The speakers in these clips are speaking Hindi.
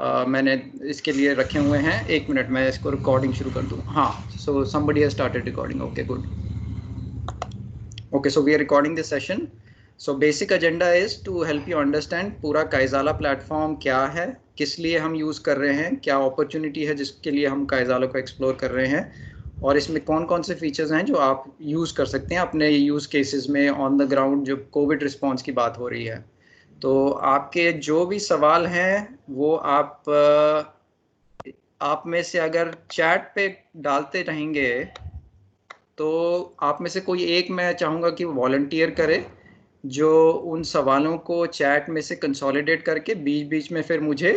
मैंने इसके लिए रखे हुए हैं। 1 मिनट, मैं इसको रिकॉर्डिंग शुरू कर दूँ। हाँ, so somebody has started recording. Okay, good. Okay, so we are recording this session. So basic agenda is to help you understand पूरा काइजाला प्लेटफॉर्म क्या है, किस लिए हम यूज़ कर रहे हैं, क्या अपॉर्चुनिटी है जिसके लिए हम काइजाला को एक्सप्लोर कर रहे हैं, और इसमें कौन कौन से फीचर्स हैं जो आप यूज़ कर सकते हैं अपने यूज़ केसेस में ऑन द ग्राउंड, जो कोविड रिस्पॉन्स की बात हो रही है। तो आपके जो भी सवाल हैं वो आप में से अगर चैट पे डालते रहेंगे तो आप में से कोई एक, मैं चाहूँगा कि वॉलंटियर करे जो उन सवालों को चैट में से कंसोलिडेट करके बीच बीच में फिर मुझे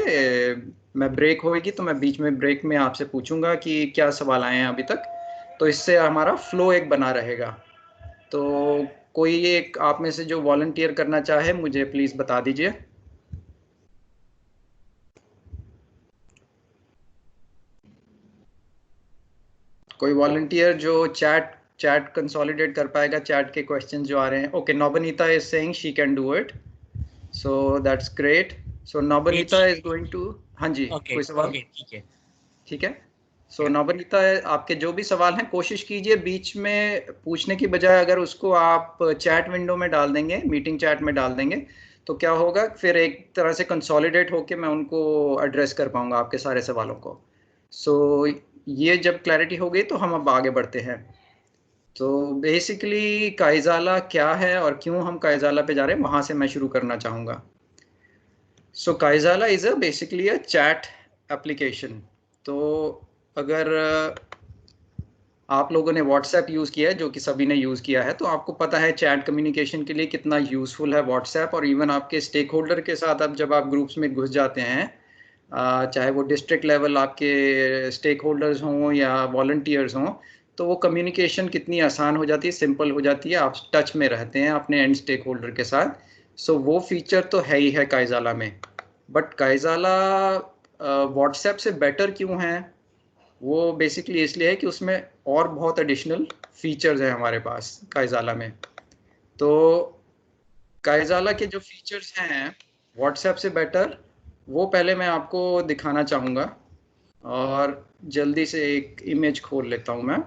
मैं ब्रेक होएगी तो मैं बीच में ब्रेक में आपसे पूछूंगा कि क्या सवाल आए हैं अभी तक, तो इससे हमारा फ्लो एक बना रहेगा। तो कोई एक आप में से जो वॉलंटियर करना चाहे मुझे प्लीज़ बता दीजिए। कोई वॉलंटियर जो चैट कंसोलिडेट कर पाएगा, चैट के क्वेश्चन जो आ रहे हैं। Okay, Navneeta is saying she can do it, so that's great. So Navneeta is going to, हाँ जी, कोई सवाल? ठीक है, ठीक है। सो नवनीता, आपके जो भी सवाल हैं कोशिश कीजिए बीच में पूछने की बजाय अगर उसको आप चैट विंडो में डाल देंगे, मीटिंग चैट में डाल देंगे, तो क्या होगा, फिर एक तरह से कंसोलिडेट होके मैं उनको एड्रेस कर पाऊंगा आपके सारे सवालों को। सो ये जब क्लैरिटी हो गई तो हम अब आगे बढ़ते हैं। तो बेसिकली काइजाला क्या है और क्यों हम काइजाला पे जा रहे हैं, वहाँ से मैं शुरू करना चाहूँगा। So Kaizala is basically a chat application. तो अगर आप लोगों ने व्हाट्सएप यूज़ किया है, जो कि सभी ने यूज़ किया है, तो आपको पता है चैट कम्युनिकेशन के लिए कितना यूज़फुल है व्हाट्सएप। और इवन आपके स्टेक होल्डर के साथ अब जब आप ग्रुप्स में घुस जाते हैं, चाहे वो डिस्ट्रिक्ट लेवल आपके स्टेक होल्डर्स हों या वॉलंटियर्स हों, तो वो कम्युनिकेशन कितनी आसान हो जाती है, सिंपल हो जाती है, आप टच में रहते हैं अपने एंड स्टेक होल्डर के साथ। सो वो फीचर तो है ही है काइजाला में। बट काइजाला व्हाट्सएप से बेटर क्यों है, वो बेसिकली इसलिए है कि उसमें और बहुत एडिशनल फीचर्स हैं हमारे पास काइजाला में। तो काइजाला के जो फीचर्स हैं व्हाट्सएप से बेटर, वो पहले मैं आपको दिखाना चाहूँगा। और जल्दी से एक इमेज खोल लेता हूँ मैं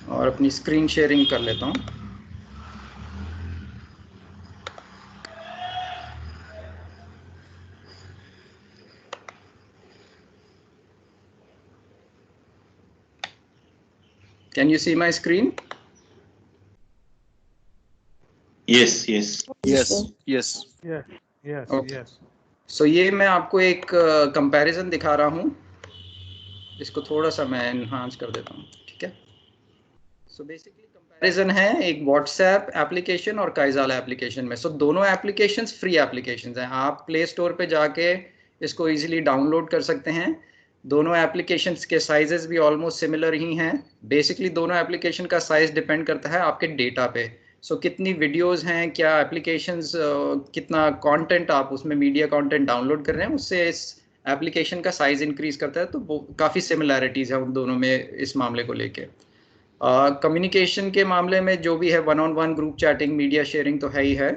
और अपनी स्क्रीन शेयरिंग कर लेता हूँ। Can you see my screen? Yes, yes. Yes, yes. Yes, yes, Okay. yes. So ये मैं आपको एक कंपैरिजन दिखा रहा हूँ। इसको थोड़ा सा मैं एनहांस कर देता हूँ, ठीक है। सो बेसिकली कंपैरिजन है एक व्हाट्सएप एप्लीकेशन और काइजाला एप्लीकेशन में। सो दोनों एप्लीकेशंस फ्री एप्लीकेशंस हैं, आप प्ले स्टोर पे जाके इसको इजीली डाउनलोड कर सकते हैं। दोनों एप्लीकेशंस के साइजेस भी ऑलमोस्ट सिमिलर ही हैं। बेसिकली दोनों एप्लीकेशन का साइज डिपेंड करता है आपके डेटा पे। सो कितनी वीडियोस हैं, क्या एप्लीकेशंस, कितना कंटेंट आप उसमें मीडिया कंटेंट डाउनलोड कर रहे हैं, उससे इस एप्लीकेशन का साइज इंक्रीज करता है। तो काफ़ी सिमिलैरिटीज़ है उन दोनों में इस मामले को लेके। कम्युनिकेशन के मामले में जो भी है, one on one group chatting, media sharing तो है ही है।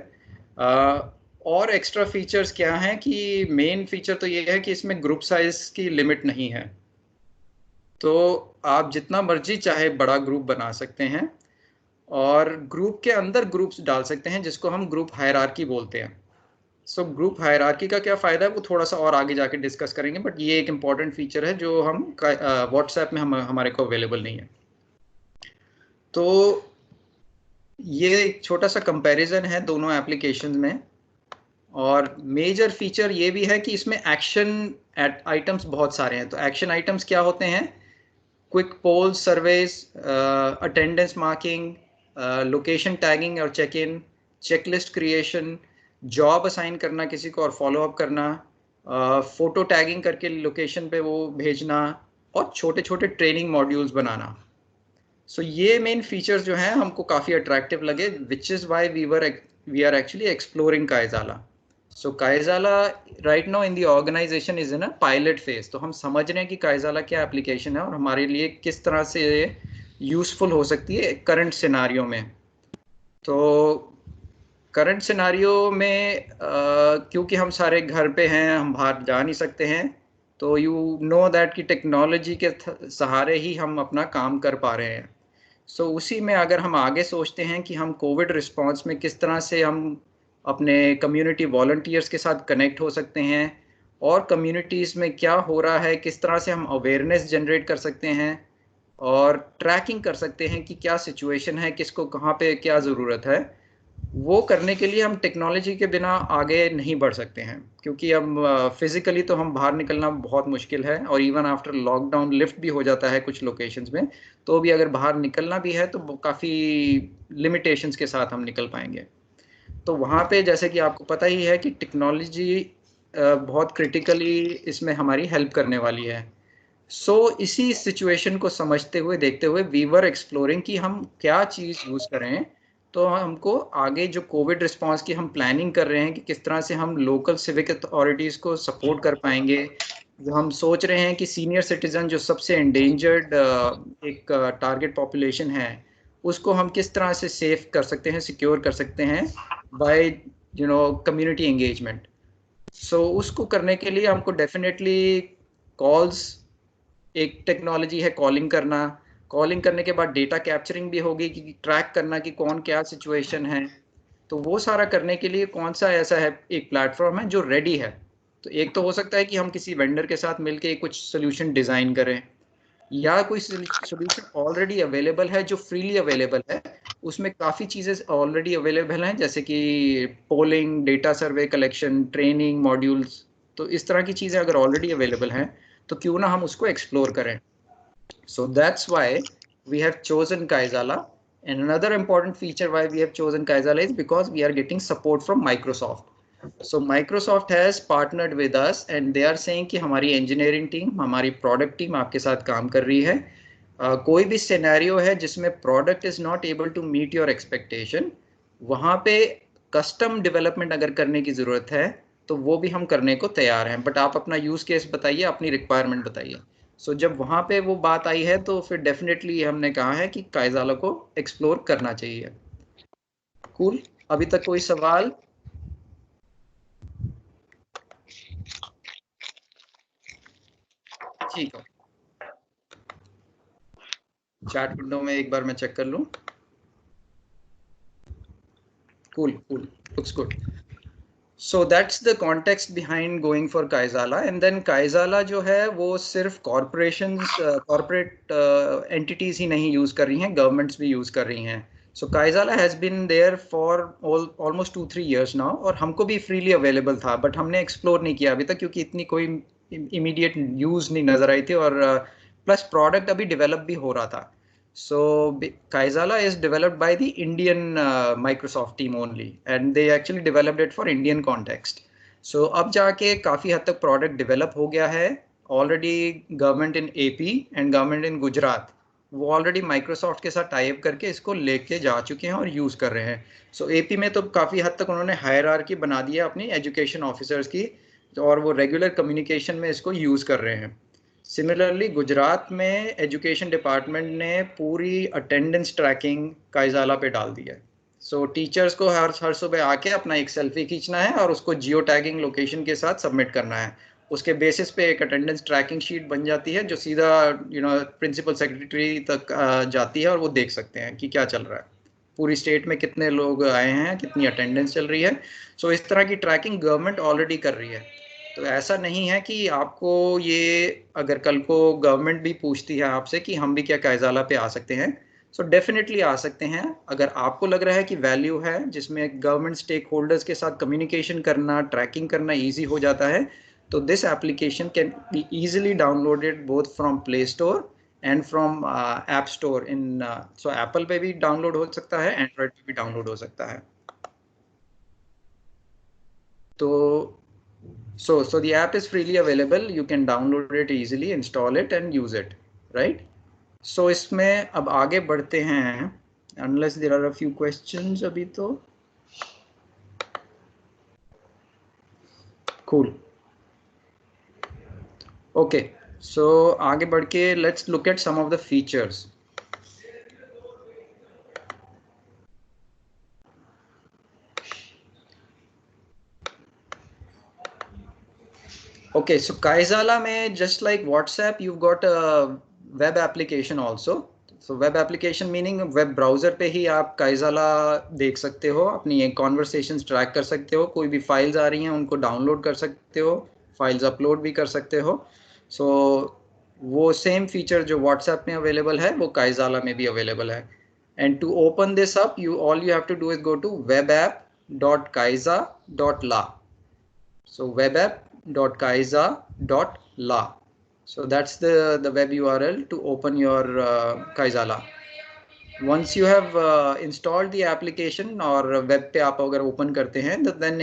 और एक्स्ट्रा फीचर्स क्या हैं कि मेन फीचर तो ये है कि इसमें ग्रुप साइज की लिमिट नहीं है। तो आप जितना मर्जी चाहे बड़ा ग्रुप बना सकते हैं और ग्रुप के अंदर ग्रुप्स डाल सकते हैं, जिसको हम ग्रुप हायरार्की बोलते हैं। सो ग्रुप हायरार्की का क्या फ़ायदा है वो थोड़ा सा और आगे जाके डिस्कस करेंगे, बट ये एक इम्पॉर्टेंट फीचर है जो हम व्हाट्सएप में हमारे को अवेलेबल नहीं है। तो ये एक छोटा सा कंपैरिजन है दोनों एप्लीकेशंस में। और मेजर फीचर ये भी है कि इसमें एक्शन आइटम्स बहुत सारे हैं। तो एक्शन आइटम्स क्या होते हैं? Quick polls, surveys, attendance marking, location tagging और check in, checklist creation, job assign करना किसी को और फॉलो अप करना, फोटो टैगिंग करके लोकेशन पे वो भेजना, और छोटे छोटे ट्रेनिंग मॉड्यूल्स बनाना। सो ये मेन फीचर्स जो हैं हमको काफ़ी अट्रैक्टिव लगे, which is why we are actually exploring Kaizala. So Kaizala right now in the organisation is in a pilot phase. तो हम समझ रहे हैं कि काइजाला क्या एप्लीकेशन है और हमारे लिए किस तरह से यूज़फुल हो सकती है करंट सिनारियो में। तो करंट सिनारियो में क्योंकि हम सारे घर पे हैं, हम बाहर जा नहीं सकते हैं, तो यू नो दैट कि टेक्नोलॉजी के सहारे ही हम अपना काम कर पा रहे हैं। सो उसी में अगर हम आगे सोचते हैं कि हम कोविड रिस्पांस में किस तरह से हम अपने कम्युनिटी वॉलंटियर्स के साथ कनेक्ट हो सकते हैं और कम्युनिटीज़ में क्या हो रहा है, किस तरह से हम अवेयरनेस जनरेट कर सकते हैं और ट्रैकिंग कर सकते हैं कि क्या सिचुएशन है, किसको कहाँ पे क्या ज़रूरत है, वो करने के लिए हम टेक्नोलॉजी के बिना आगे नहीं बढ़ सकते हैं। क्योंकि अब फिज़िकली तो हम बाहर निकलना बहुत मुश्किल है और इवन आफ्टर लॉकडाउन लिफ्ट भी हो जाता है कुछ लोकेशंस में, तो भी अगर बाहर निकलना भी है तो काफ़ी लिमिटेशंस के साथ हम निकल पाएंगे। तो वहाँ पे जैसे कि आपको पता ही है कि टेक्नोलॉजी बहुत क्रिटिकली इसमें हमारी हेल्प करने वाली है। इसी सिचुएशन को समझते हुए देखते हुए वी वर एक्सप्लोरिंग कि हम क्या चीज़ यूज़ करें। तो हमको आगे जो कोविड रिस्पांस की हम प्लानिंग कर रहे हैं कि किस तरह से हम लोकल सिविक अथॉरिटीज़ को सपोर्ट कर पाएंगे। जो हम सोच रहे हैं कि सीनियर सिटीजन जो सबसे एंडेंजर्ड एक टारगेट पॉपुलेशन है, उसको हम किस तरह से सेफ कर सकते हैं, सिक्योर कर सकते हैं बाय कम्युनिटी एंगेजमेंट। उसको करने के लिए हमको डेफिनेटली कॉल्स, एक टेक्नोलॉजी है कॉलिंग करना, कॉलिंग करने के बाद डेटा कैप्चरिंग भी होगी कि ट्रैक करना कि कौन क्या सिचुएशन है। तो वो सारा करने के लिए कौन सा ऐसा है एक प्लेटफॉर्म है जो रेडी है। तो एक तो हो सकता है कि हम किसी वेंडर के साथ मिलके कुछ सोल्यूशन डिज़ाइन करें, या कोई सोल्यूशन ऑलरेडी अवेलेबल है जो फ्रीली अवेलेबल है। उसमें काफ़ी चीज़ें ऑलरेडी अवेलेबल हैं जैसे कि पोलिंग, डेटा सर्वे कलेक्शन, ट्रेनिंग मॉड्यूल्स। तो इस तरह की चीज़ें अगर ऑलरेडी अवेलेबल हैं तो क्यों ना हम उसको एक्सप्लोर करें। So that's why we have chosen Kaizala. And another important feature why we have chosen Kaizala is because we are getting support from Microsoft. So Microsoft has partnered with us and they are saying कि हमारी engineering team, हमारी product team आपके साथ काम कर रही है। कोई भी सिनेरियो है जिसमें product is not able to meet your expectation, वहाँ पे कस्टम डेवलपमेंट अगर करने की ज़रूरत है तो वो भी हम करने को तैयार हैं। बट आप अपना यूज़ केस बताइए, अपनी रिक्वायरमेंट बताइए। जब वहाँ पे वो बात आई है तो फिर डेफिनेटली हमने कहा है कि काइजाला को एक्सप्लोर करना चाहिए। कूल, अभी तक कोई सवाल? ठीक है, चैट विंडो में एक बार मैं चेक कर लूँ। Cool, looks good. So that's the context behind going for Kaizala. And then Kaizala जो है वो सिर्फ corporations, corporate entities ही नहीं यूज़ कर रही हैं, governments भी यूज़ कर रही हैं। So Kaizala has been there for almost 2-3 years now और हमको भी freely available था, but हमने explore नहीं किया अभी तक क्योंकि इतनी कोई immediate use नहीं नज़र आई थी और plus product अभी develop भी हो रहा था। So Kaizala is developed by the Indian Microsoft team only, and they actually developed it for Indian context. So अब जाके काफ़ी हद तक product develop हो गया है। Already government in AP and government in Gujarat वो already Microsoft के साथ टाई अप करके इसको लेके जा चुके हैं और यूज़ कर रहे हैं। So AP में तो काफ़ी हद तक उन्होंने हायरार्की बना दी है अपनी एजुकेशन ऑफिसर्स की, और वो रेगुलर कम्युनिकेशन में इसको यूज़ कर रहे हैं। सिमिलरली गुजरात में एजुकेशन डिपार्टमेंट ने पूरी अटेंडेंस ट्रैकिंग काइजाला पे डाल दी है। टीचर्स को हर सुबह आके अपना एक सेल्फी खींचना है और उसको जियो टैगिंग लोकेशन के साथ सबमिट करना है। उसके बेसिस पे एक अटेंडेंस ट्रैकिंग शीट बन जाती है जो सीधा प्रिंसिपल सेक्रेटरी तक जाती है और वो देख सकते हैं कि क्या चल रहा है, पूरी स्टेट में कितने लोग आए हैं, कितनी अटेंडेंस चल रही है। इस तरह की ट्रैकिंग गवर्नमेंट ऑलरेडी कर रही है। तो ऐसा नहीं है कि आपको ये, अगर कल को गवर्नमेंट भी पूछती है आपसे कि हम भी क्या कायजाला पे आ सकते हैं, डेफिनेटली आ सकते हैं। अगर आपको लग रहा है कि वैल्यू है जिसमें गवर्नमेंट स्टेक होल्डर्स के साथ कम्युनिकेशन करना, ट्रैकिंग करना ईजी हो जाता है, तो this application can be easily downloaded both from play store and from app store in Apple पे भी डाउनलोड हो सकता है, एंड्रॉयड पे भी डाउनलोड हो सकता है। तो So the app is freely available. You can download it easily, install it and use it, right? So इसमें अब आगे बढ़ते हैं, unless there are a few questions अभी तो। Cool. Okay. So आगे बढ़ के let's look at some of the features. Okay, so Kaizala में just like WhatsApp, you've got a web application also. So web application meaning web browser पे ही आप Kaizala देख सकते हो, अपनी एक conversations track कर सकते हो, कोई भी files आ रही हैं उनको download कर सकते हो, files upload भी कर सकते हो. So वो same feature जो WhatsApp में available है वो Kaizala में भी available है. And to open this up, all you have to do is go to webapp.kaiza.la. So webapp.kaiza.la. So that's the web URL to open your Kaizala. Once you have installed the application और web पे आप अगर open करते हैं तो then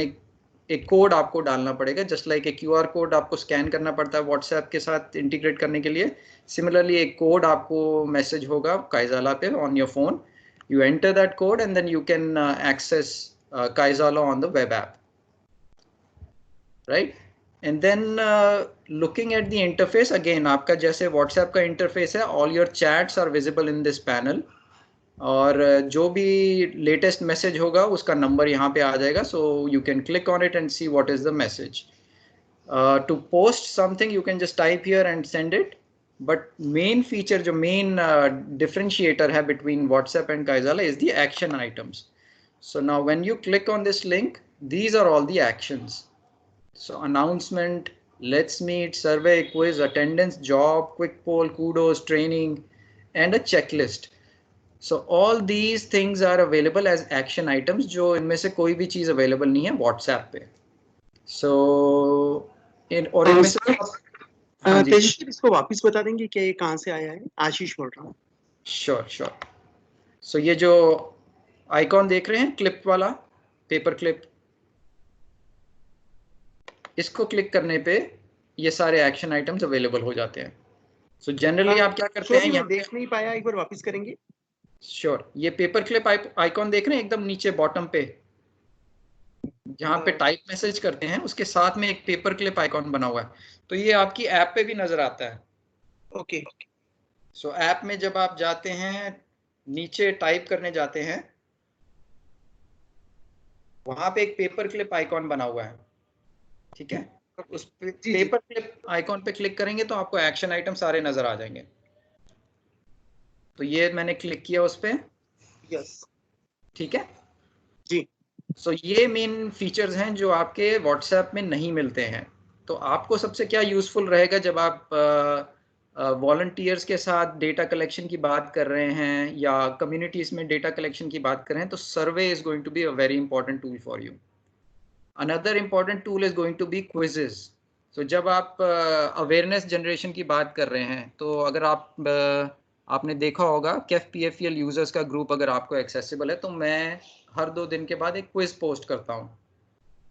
एक कोड आपको डालना पड़ेगा, जस्ट लाइक एक QR कोड आपको स्कैन करना पड़ता है WhatsApp के साथ इंटीग्रेट करने के लिए. सिमिलरली एक कोड आपको मैसेज होगा Kaizala पे on your phone. You enter that code and then you can access Kaizala on the web app. Right? And then looking at the interface again, आपका जैसे WhatsApp का interface है, all your chats are visible in this panel. और जो भी लेटेस्ट मैसेज होगा उसका नंबर यहाँ पे आ जाएगा. So you can click on it and see what is the message. To post something you can just type here and send it. But main feature जो मेन डिफरेंशिएटर है between WhatsApp and Kaizala is the action items. So now when you click on this link, these are all the actions. So announcement, let's meet, survey, quiz, attendance, job, quick poll, kudos, training, and a checklist. So all these things are available as action items, जो इनमें से कोई भी चीज available नहीं है WhatsApp पे. So और इनमें से तेजस्वी इसको वापस बता देंगे कि ये कहाँ से आया है? आशीष बोल रहा हूँ. Sure. So ये जो आइकॉन देख रहे हैं क्लिप वाला, पेपर क्लिप, इसको क्लिक करने पे ये सारे एक्शन आइटम्स अवेलेबल हो जाते हैं. सो जनरली आप क्या करते हैं, यहाँ देख नहीं पाया, एक बार वापस करेंगे. श्योर. ये पेपर क्लिप आइकॉन देख रहे हैं एकदम नीचे बॉटम पे, जहाँ पे टाइप मैसेज करते हैं उसके साथ में एक पेपर क्लिप आइकॉन बना हुआ है. तो ये आपकी ऐप पे भी नजर आता है. ओके. सो ऐप में जब आप जाते हैं, नीचे टाइप करने जाते हैं, वहां पे एक पेपर क्लिप आइकॉन बना हुआ है. ठीक है. उस पेपर क्लिप आइकॉन पे क्लिक करेंगे तो आपको एक्शन आइटम सारे नजर आ जाएंगे. तो ये मैंने क्लिक किया उस पे. यस. ठीक है जी. सो ये मेन फीचर्स हैं जो आपके व्हाट्सएप में नहीं मिलते हैं. तो आपको सबसे क्या यूजफुल रहेगा जब आप वॉलंटियर्स के साथ डेटा कलेक्शन की बात कर रहे हैं या कम्युनिटीज में डेटा कलेक्शन की बात कर रहे हैं, तो survey is going to be a very important tool for you. Another important tool is going to be quizzes. तो जब आप अवेयरनेस जनरेशन की बात कर रहे हैं, तो अगर आपने देखा होगा KEF-PFEL यूजर्स का ग्रुप अगर आपको एक्सेसिबल है, तो मैं हर 2 दिन के बाद एक क्विज पोस्ट करता हूँ.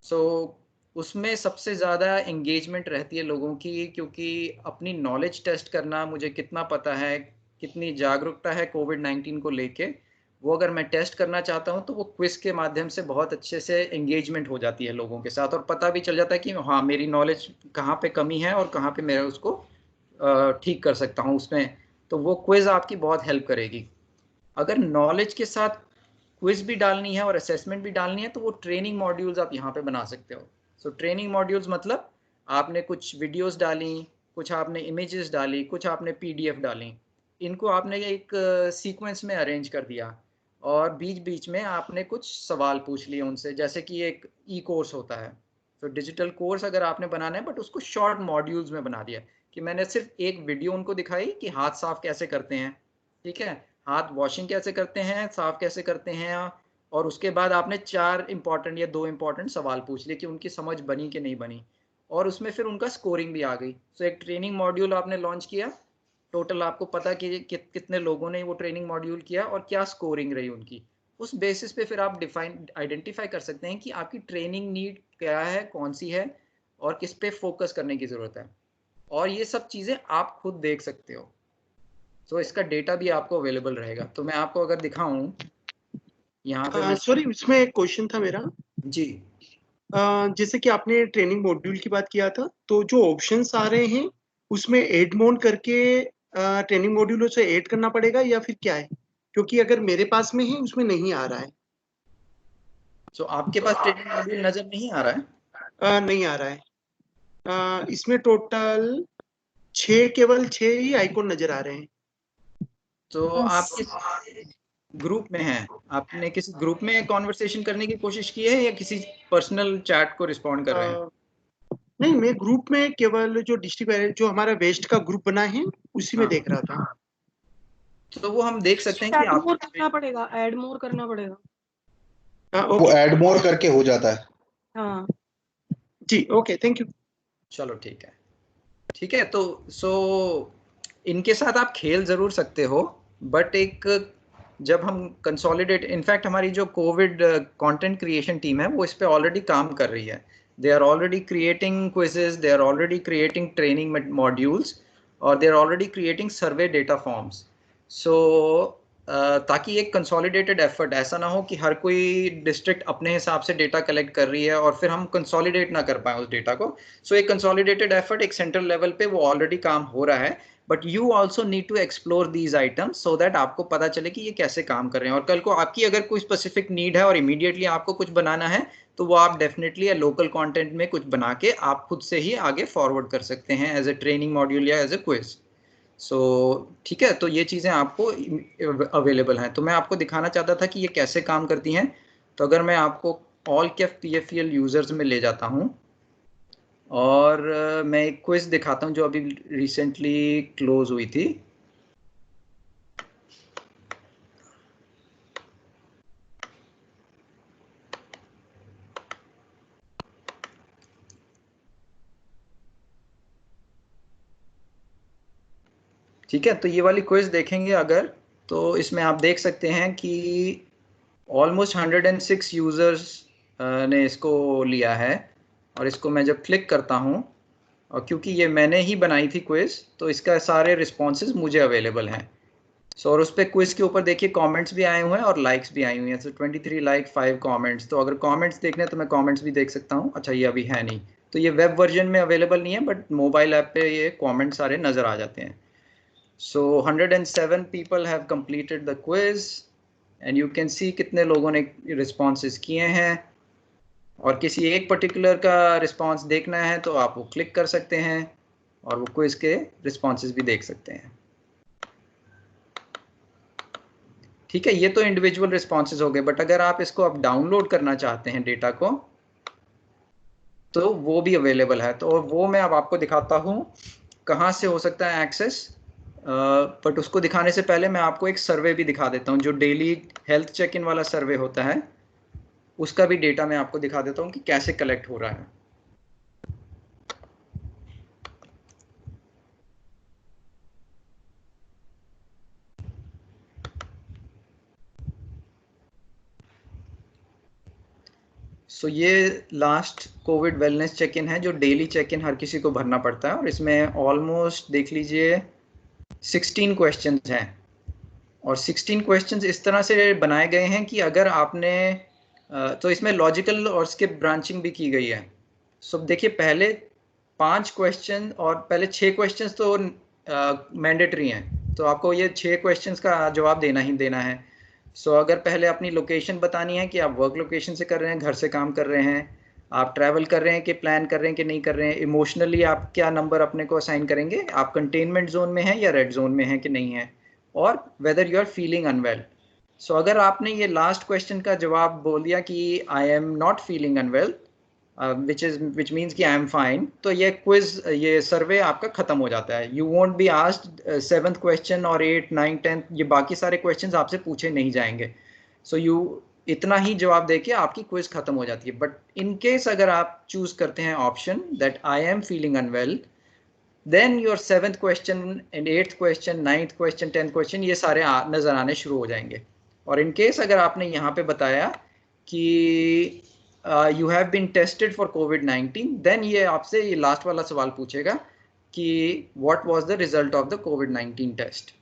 सो उसमें सबसे ज़्यादा एंगेजमेंट रहती है लोगों की, क्योंकि अपनी नॉलेज टेस्ट करना, मुझे कितना पता है, कितनी जागरूकता है कोविड-19 को लेके, वो अगर मैं टेस्ट करना चाहता हूँ तो वो क्विज के माध्यम से बहुत अच्छे से एंगेजमेंट हो जाती है लोगों के साथ, और पता भी चल जाता है कि हाँ मेरी नॉलेज कहाँ पे कमी है और कहाँ पे मैं उसको ठीक कर सकता हूँ उसमें. तो वो क्विज आपकी बहुत हेल्प करेगी. अगर नॉलेज के साथ क्विज भी डालनी है और असेसमेंट भी डालनी है, तो वो ट्रेनिंग मॉड्यूल्स आप यहाँ पे बना सकते हो. सो ट्रेनिंग मॉड्यूल्स मतलब आपने कुछ वीडियोस डाली, कुछ आपने इमेजेस डाली, कुछ आपने PDF डाली, इनको आपने एक सीक्वेंस में अरेंज कर दिया, और बीच बीच में आपने कुछ सवाल पूछ लिए उनसे, जैसे कि एक कोर्स होता है. तो डिजिटल कोर्स अगर आपने बनाना है, बट उसको शॉर्ट मॉड्यूल्स में बना दिया, कि मैंने सिर्फ एक वीडियो उनको दिखाई कि हाथ साफ कैसे करते हैं, ठीक है, हाथ वॉशिंग कैसे करते हैं, साफ कैसे करते हैं, और उसके बाद आपने 4 इंपॉर्टेंट या 2 इंपॉर्टेंट सवाल पूछ लिए कि उनकी समझ बनी कि नहीं बनी, और उसमें फिर उनका स्कोरिंग भी आ गई. सो एक ट्रेनिंग मॉड्यूल आपने लॉन्च किया, टोटल आपको पता कि कितने लोगों ने वो ट्रेनिंग मॉड्यूल किया और क्या स्कोरिंग रही उनकी. उस बेसिस पे फिर आप आइडेंटिफाई कर सकते हैं कि आपकी ट्रेनिंग नीड क्या है, कौन सी है, और किस पे फोकस करने की ज़रूरत है. और ये सब चीज़ें आप खुद देख सकते हो. तो इसका डेटा भी आपको अवेलेबल रहेगा. तो मैं आपको अगर दिखाऊं यहाँ पे, सॉरी, उसमें एक क्वेश्चन था मेरा. जी. जैसे कि आपने ट्रेनिंग मॉड्यूल की बात किया था, तो जो ऑप्शंस आ रहे हैं उसमें एड मोड करके ट्रेनिंग मॉड्यूल से ऐड करना पड़ेगा या फिर क्या है? क्योंकि अगर मेरे पास में है उसमें नहीं आ रहा है. तो आपके पास ट्रेनिंग मॉड्यूल नजर नहीं आ रहा है? नहीं आ रहा है. इसमें टोटल 6, केवल 6 ही आइकॉन नजर आ रहे हैं। तो आप किस ग्रुप में हैं? आपने किसी ग्रुप में कॉन्वर्सेशन करने की कोशिश की है या किसी पर्सनल चैट को रिस्पॉन्ड कर रहे हैं? नहीं, मैं ग्रुप में केवल जो डिस्ट्रिक्ट जो हमारा वेस्ट का ग्रुप बना है उसी में हाँ। देख रहा था। तो वो हम देख सकते हैं कि ऐड आप मोर करना पड़ेगा, ऐड मोर करना पड़ेगा। वो ओके ऐड मोर करके हो जाता है। हाँ जी, ओके, थैंक यू। चलो ठीक है, ठीक है। तो सो इनके साथ आप खेल जरूर सकते हो, बट एक जब हम कंसोलिडेट, इनफैक्ट हमारी जो कोविड कंटेंट क्रिएशन टीम है वो इस पे ऑलरेडी काम कर रही है। They are already creating quizzes, they are already creating training modules, और they are already creating survey data forms. So ताकि एक कंसोलिडेटेड एफर्ट, ऐसा ना हो कि हर कोई डिस्ट्रिक्ट अपने हिसाब से डेटा कलेक्ट कर रही है और फिर हम कंसोलिडेट ना कर पाए उस डेटा को। सो एक कंसोलिडेटेड एफर्ट एक सेंट्रल लेवल पे वो ऑलरेडी काम हो रहा है, but you also need to explore these items so that आपको पता चले कि ये कैसे काम कर रहे हैं। और कल को आपकी अगर कोई स्पेसिफिक नीड है और इमीडिएटली आपको कुछ बनाना है, तो वो आप डेफिनेटली लोकल कंटेंट में कुछ बना के आप खुद से ही आगे फॉरवर्ड कर सकते हैं एज ए ट्रेनिंग मॉड्यूल या एज ए क्विज। सो ठीक है, तो ये चीज़ें आपको अवेलेबल हैं। तो मैं आपको दिखाना चाहता था कि ये कैसे काम करती हैं। तो अगर मैं आपको ऑल कैफ PFEL यूजर्स में ले जाता हूँ और मैं एक क्विज दिखाता हूँ जो अभी रिसेंटली क्लोज हुई थी। ठीक है, तो ये वाली क्विज देखेंगे अगर, तो इसमें आप देख सकते हैं कि ऑलमोस्ट 106 यूजर्स ने इसको लिया है। और इसको मैं जब क्लिक करता हूँ, और क्योंकि ये मैंने ही बनाई थी क्विज, तो इसका सारे रिस्पॉन्सेज मुझे अवेलेबल हैं। सो और उस पर क्विज के ऊपर देखिए कमेंट्स भी आए हुए हैं और लाइक्स भी आई हुई हैं। सो 23 लाइक, 5 कमेंट्स। तो अगर कमेंट्स देखने हैं तो मैं कमेंट्स भी देख सकता हूँ। अच्छा, ये अभी है नहीं, तो ये वेब वर्जन में अवेलेबल नहीं है, बट मोबाइल ऐप पे ये कमेंट सारे नज़र आ जाते हैं। So 107 people have completed the quiz and you can see कितने लोगों ने responses किए हैं। और किसी एक पर्टिकुलर का रिस्पॉन्स देखना है तो आप वो क्लिक कर सकते हैं और वो क्विज के रिस्पॉन्सेज भी देख सकते हैं। ठीक है, ये तो इंडिविजुअल रिस्पॉन्सेज हो गए, बट अगर आप इसको अब डाउनलोड करना चाहते हैं डेटा को, तो वो भी अवेलेबल है। तो वो मैं अब आपको दिखाता हूँ कहाँ से हो सकता है एक्सेस। बट उसको दिखाने से पहले मैं आपको एक सर्वे भी दिखा देता हूँ, जो डेली हेल्थ चेक इन वाला सर्वे होता है, उसका भी डेटा मैं आपको दिखा देता हूँ कि कैसे कलेक्ट हो रहा है। सो ये last covid wellness check in है, जो डेली चेक इन हर किसी को भरना पड़ता है। और इसमें ऑलमोस्ट देख लीजिए 16 क्वेश्चंस हैं, और 16 क्वेश्चंस इस तरह से बनाए गए हैं कि अगर आपने तो इसमें लॉजिकल और स्किप ब्रांचिंग भी की गई है। सो देखिए, पहले 5 क्वेश्चन और पहले 6 क्वेश्चंस तो मैंडेटरी हैं, तो आपको ये 6 क्वेश्चंस का जवाब देना ही देना है। सो अगर पहले अपनी लोकेशन बतानी है कि आप वर्क लोकेशन से कर रहे हैं, घर से काम कर रहे हैं, आप ट्रैवल कर रहे हैं कि प्लान कर रहे हैं कि नहीं कर रहे हैं, इमोशनली आप क्या नंबर अपने को असाइन करेंगे, आप कंटेनमेंट जोन में हैं या रेड जोन में हैं कि नहीं है, और whether you are feeling unwell. So अगर आपने ये लास्ट क्वेश्चन का जवाब बोल दिया कि I am not feeling unwell, which means कि आई एम फाइन, तो ये क्विज, ये सर्वे आपका खत्म हो जाता है। You won't be asked 7th question और 8, 9, 10, ये बाकी सारे क्वेश्चंस आपसे पूछे नहीं जाएंगे। सो यू इतना ही जवाब देके आपकी क्विज खत्म हो जाती है। बट इन केस अगर आप चूज करते हैं option that I am feeling unwell, then your 7th question and 8th question, 9th question, 10th question, ये सारे नजर आने शुरू हो जाएंगे। और इन केस अगर आपने यहाँ पे बताया कि you have been tested for COVID-19, then ये आपसे ये लास्ट वाला सवाल पूछेगा कि what was the result of the COVID-19 test।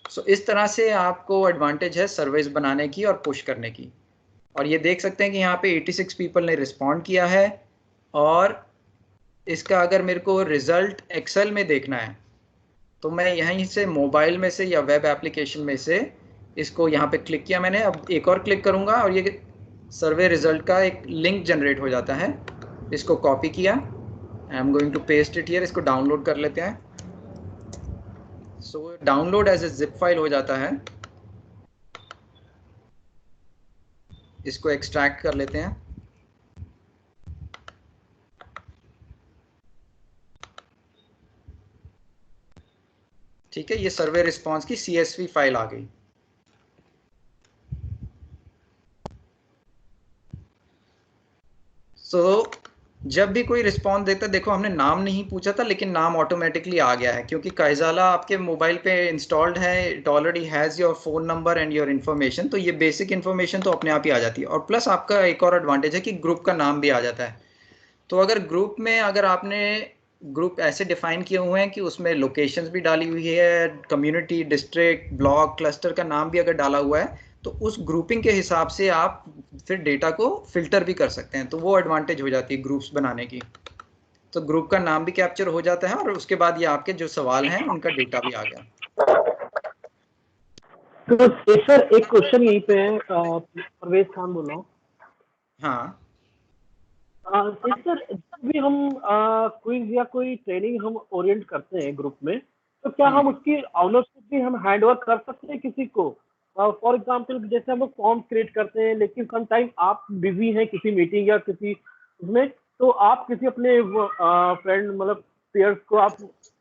So इस तरह से आपको एडवांटेज है सर्वेस बनाने की और पुश करने की। और ये देख सकते हैं कि यहाँ पे 86 पीपल ने रिस्पॉन्ड किया है, और इसका अगर मेरे को रिजल्ट एक्सेल में देखना है तो मैं यहीं से मोबाइल में से या वेब एप्लीकेशन में से इसको यहाँ पे क्लिक किया मैंने, अब एक और क्लिक करूँगा और ये सर्वे रिजल्ट का एक लिंक जनरेट हो जाता है। इसको कॉपी किया I am going to paste it here, इसको डाउनलोड कर लेते हैं। So download as a zip file हो जाता है, इसको एक्सट्रैक्ट कर लेते हैं। ठीक है, ये सर्वे रिस्पॉन्स की CSV फाइल आ गई। सो जब भी कोई रिस्पॉन्स देता है, देखो हमने नाम नहीं पूछा था लेकिन नाम ऑटोमेटिकली आ गया है क्योंकि काइजाला आपके मोबाइल पे इंस्टॉल्ड है, it already has your phone number and your information, तो ये बेसिक इन्फॉर्मेशन तो अपने आप ही आ जाती है। और प्लस आपका एक और एडवांटेज है कि ग्रुप का नाम भी आ जाता है। तो अगर ग्रुप में अगर आपने ग्रुप ऐसे डिफाइन किए हुए हैं कि उसमें लोकेशंस भी डाली हुई है, कम्युनिटी, डिस्ट्रिक्ट, ब्लॉक, क्लस्टर का नाम भी अगर डाला हुआ है, तो उस ग्रुपिंग के हिसाब से आप फिर डेटा को फिल्टर भी कर सकते हैं। तो वो एडवांटेज हो जाती है ग्रुप्स बनाने की। तो ग्रुप का नाम भी कैप्चर हो जाता है और उसके बाद ये आपके जो सवाल हैं उनका डेटा भी आ गया। तो सर एक क्वेश्चन यहीं पे है, परवेज खान बोल रहा हूँ। हाँ सर जब भी हम क्विज या कोई ट्रेनिंग हम ओरिएंट करते हैं ग्रुप में, तो क्या हम उसकी ऑनरशिप भी हम हैंड ओवर कर सकते हैं किसी को? फॉर एग्जाम्पल जैसे हम लोग फॉर्म क्रिएट करते हैं, लेकिन सम टाइम आप बिजी हैं किसी मीटिंग या किसी उसमें, तो आप किसी अपने फ्रेंड मतलब पेयर्स को आप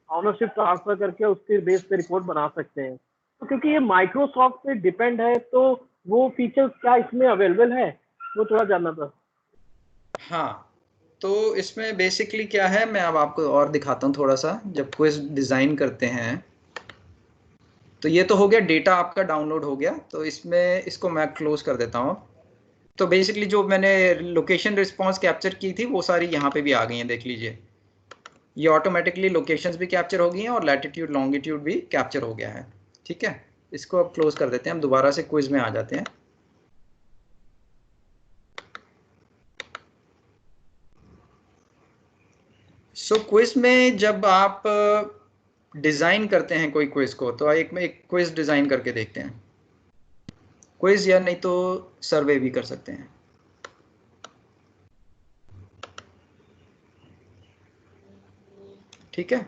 ऑनरशिप ट्रांसफर करके उसके बेस पे रिपोर्ट बना सकते हैं। तो क्योंकि ये माइक्रोसॉफ्ट पे डिपेंड है, तो वो फीचर्स क्या इसमें अवेलेबल है, वो थोड़ा जानना था। हाँ, तो इसमें बेसिकली क्या है, मैं अब आपको और दिखाता हूँ थोड़ा सा। जब क्विज डिज़ाइन करते हैं तो ये तो हो गया, डेटा आपका डाउनलोड हो गया। तो इसमें इसको मैं क्लोज कर देता हूँ। तो बेसिकली जो मैंने लोकेशन रिस्पॉन्स कैप्चर की थी वो सारी यहाँ पे भी आ गई हैं, देख लीजिए। ये ऑटोमेटिकली लोकेशंस भी कैप्चर हो गई हैं और लैटिट्यूड लॉन्गिट्यूड भी कैप्चर हो गया है। ठीक है, इसको अब क्लोज कर देते हैं, हम दोबारा से क्विज में आ जाते हैं। सो क्विज में जब आप डिज़ाइन करते हैं कोई क्विज को, तो एक क्विज डिज़ाइन करके देखते हैं। क्विज या नहीं तो सर्वे भी कर सकते हैं। ठीक है,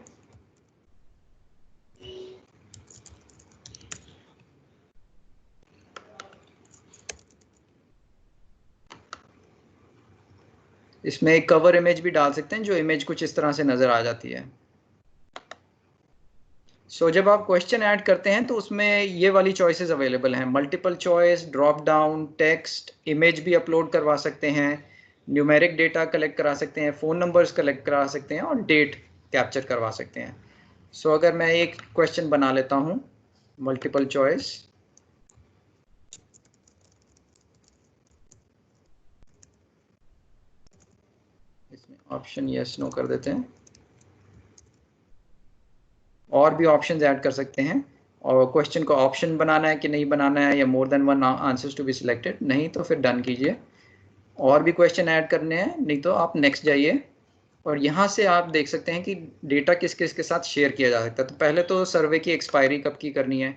इसमें एक कवर इमेज भी डाल सकते हैं, जो इमेज कुछ इस तरह से नज़र आ जाती है। सो जब आप क्वेश्चन ऐड करते हैं तो उसमें ये वाली चॉइसेस अवेलेबल हैं, multiple choice, drop down, text, image भी अपलोड करवा सकते हैं, न्यूमेरिक डेटा कलेक्ट करा सकते हैं, फ़ोन नंबर्स कलेक्ट करा सकते हैं और डेट कैप्चर करवा सकते हैं। सो अगर मैं एक क्वेश्चन बना लेता हूँ मल्टीपल चॉइस, इसमें ऑप्शन यस नो कर देते हैं, और भी ऑप्शंस ऐड कर सकते हैं। और क्वेश्चन को ऑप्शन बनाना है कि नहीं बनाना है, या more than one answers to be selected, नहीं तो फिर डन कीजिए। और भी क्वेश्चन ऐड करने हैं, नहीं तो आप नेक्स्ट जाइए। और यहाँ से आप देख सकते हैं कि डेटा किस किस के साथ शेयर किया जा सकता है। तो पहले तो सर्वे की एक्सपायरी कब की करनी है।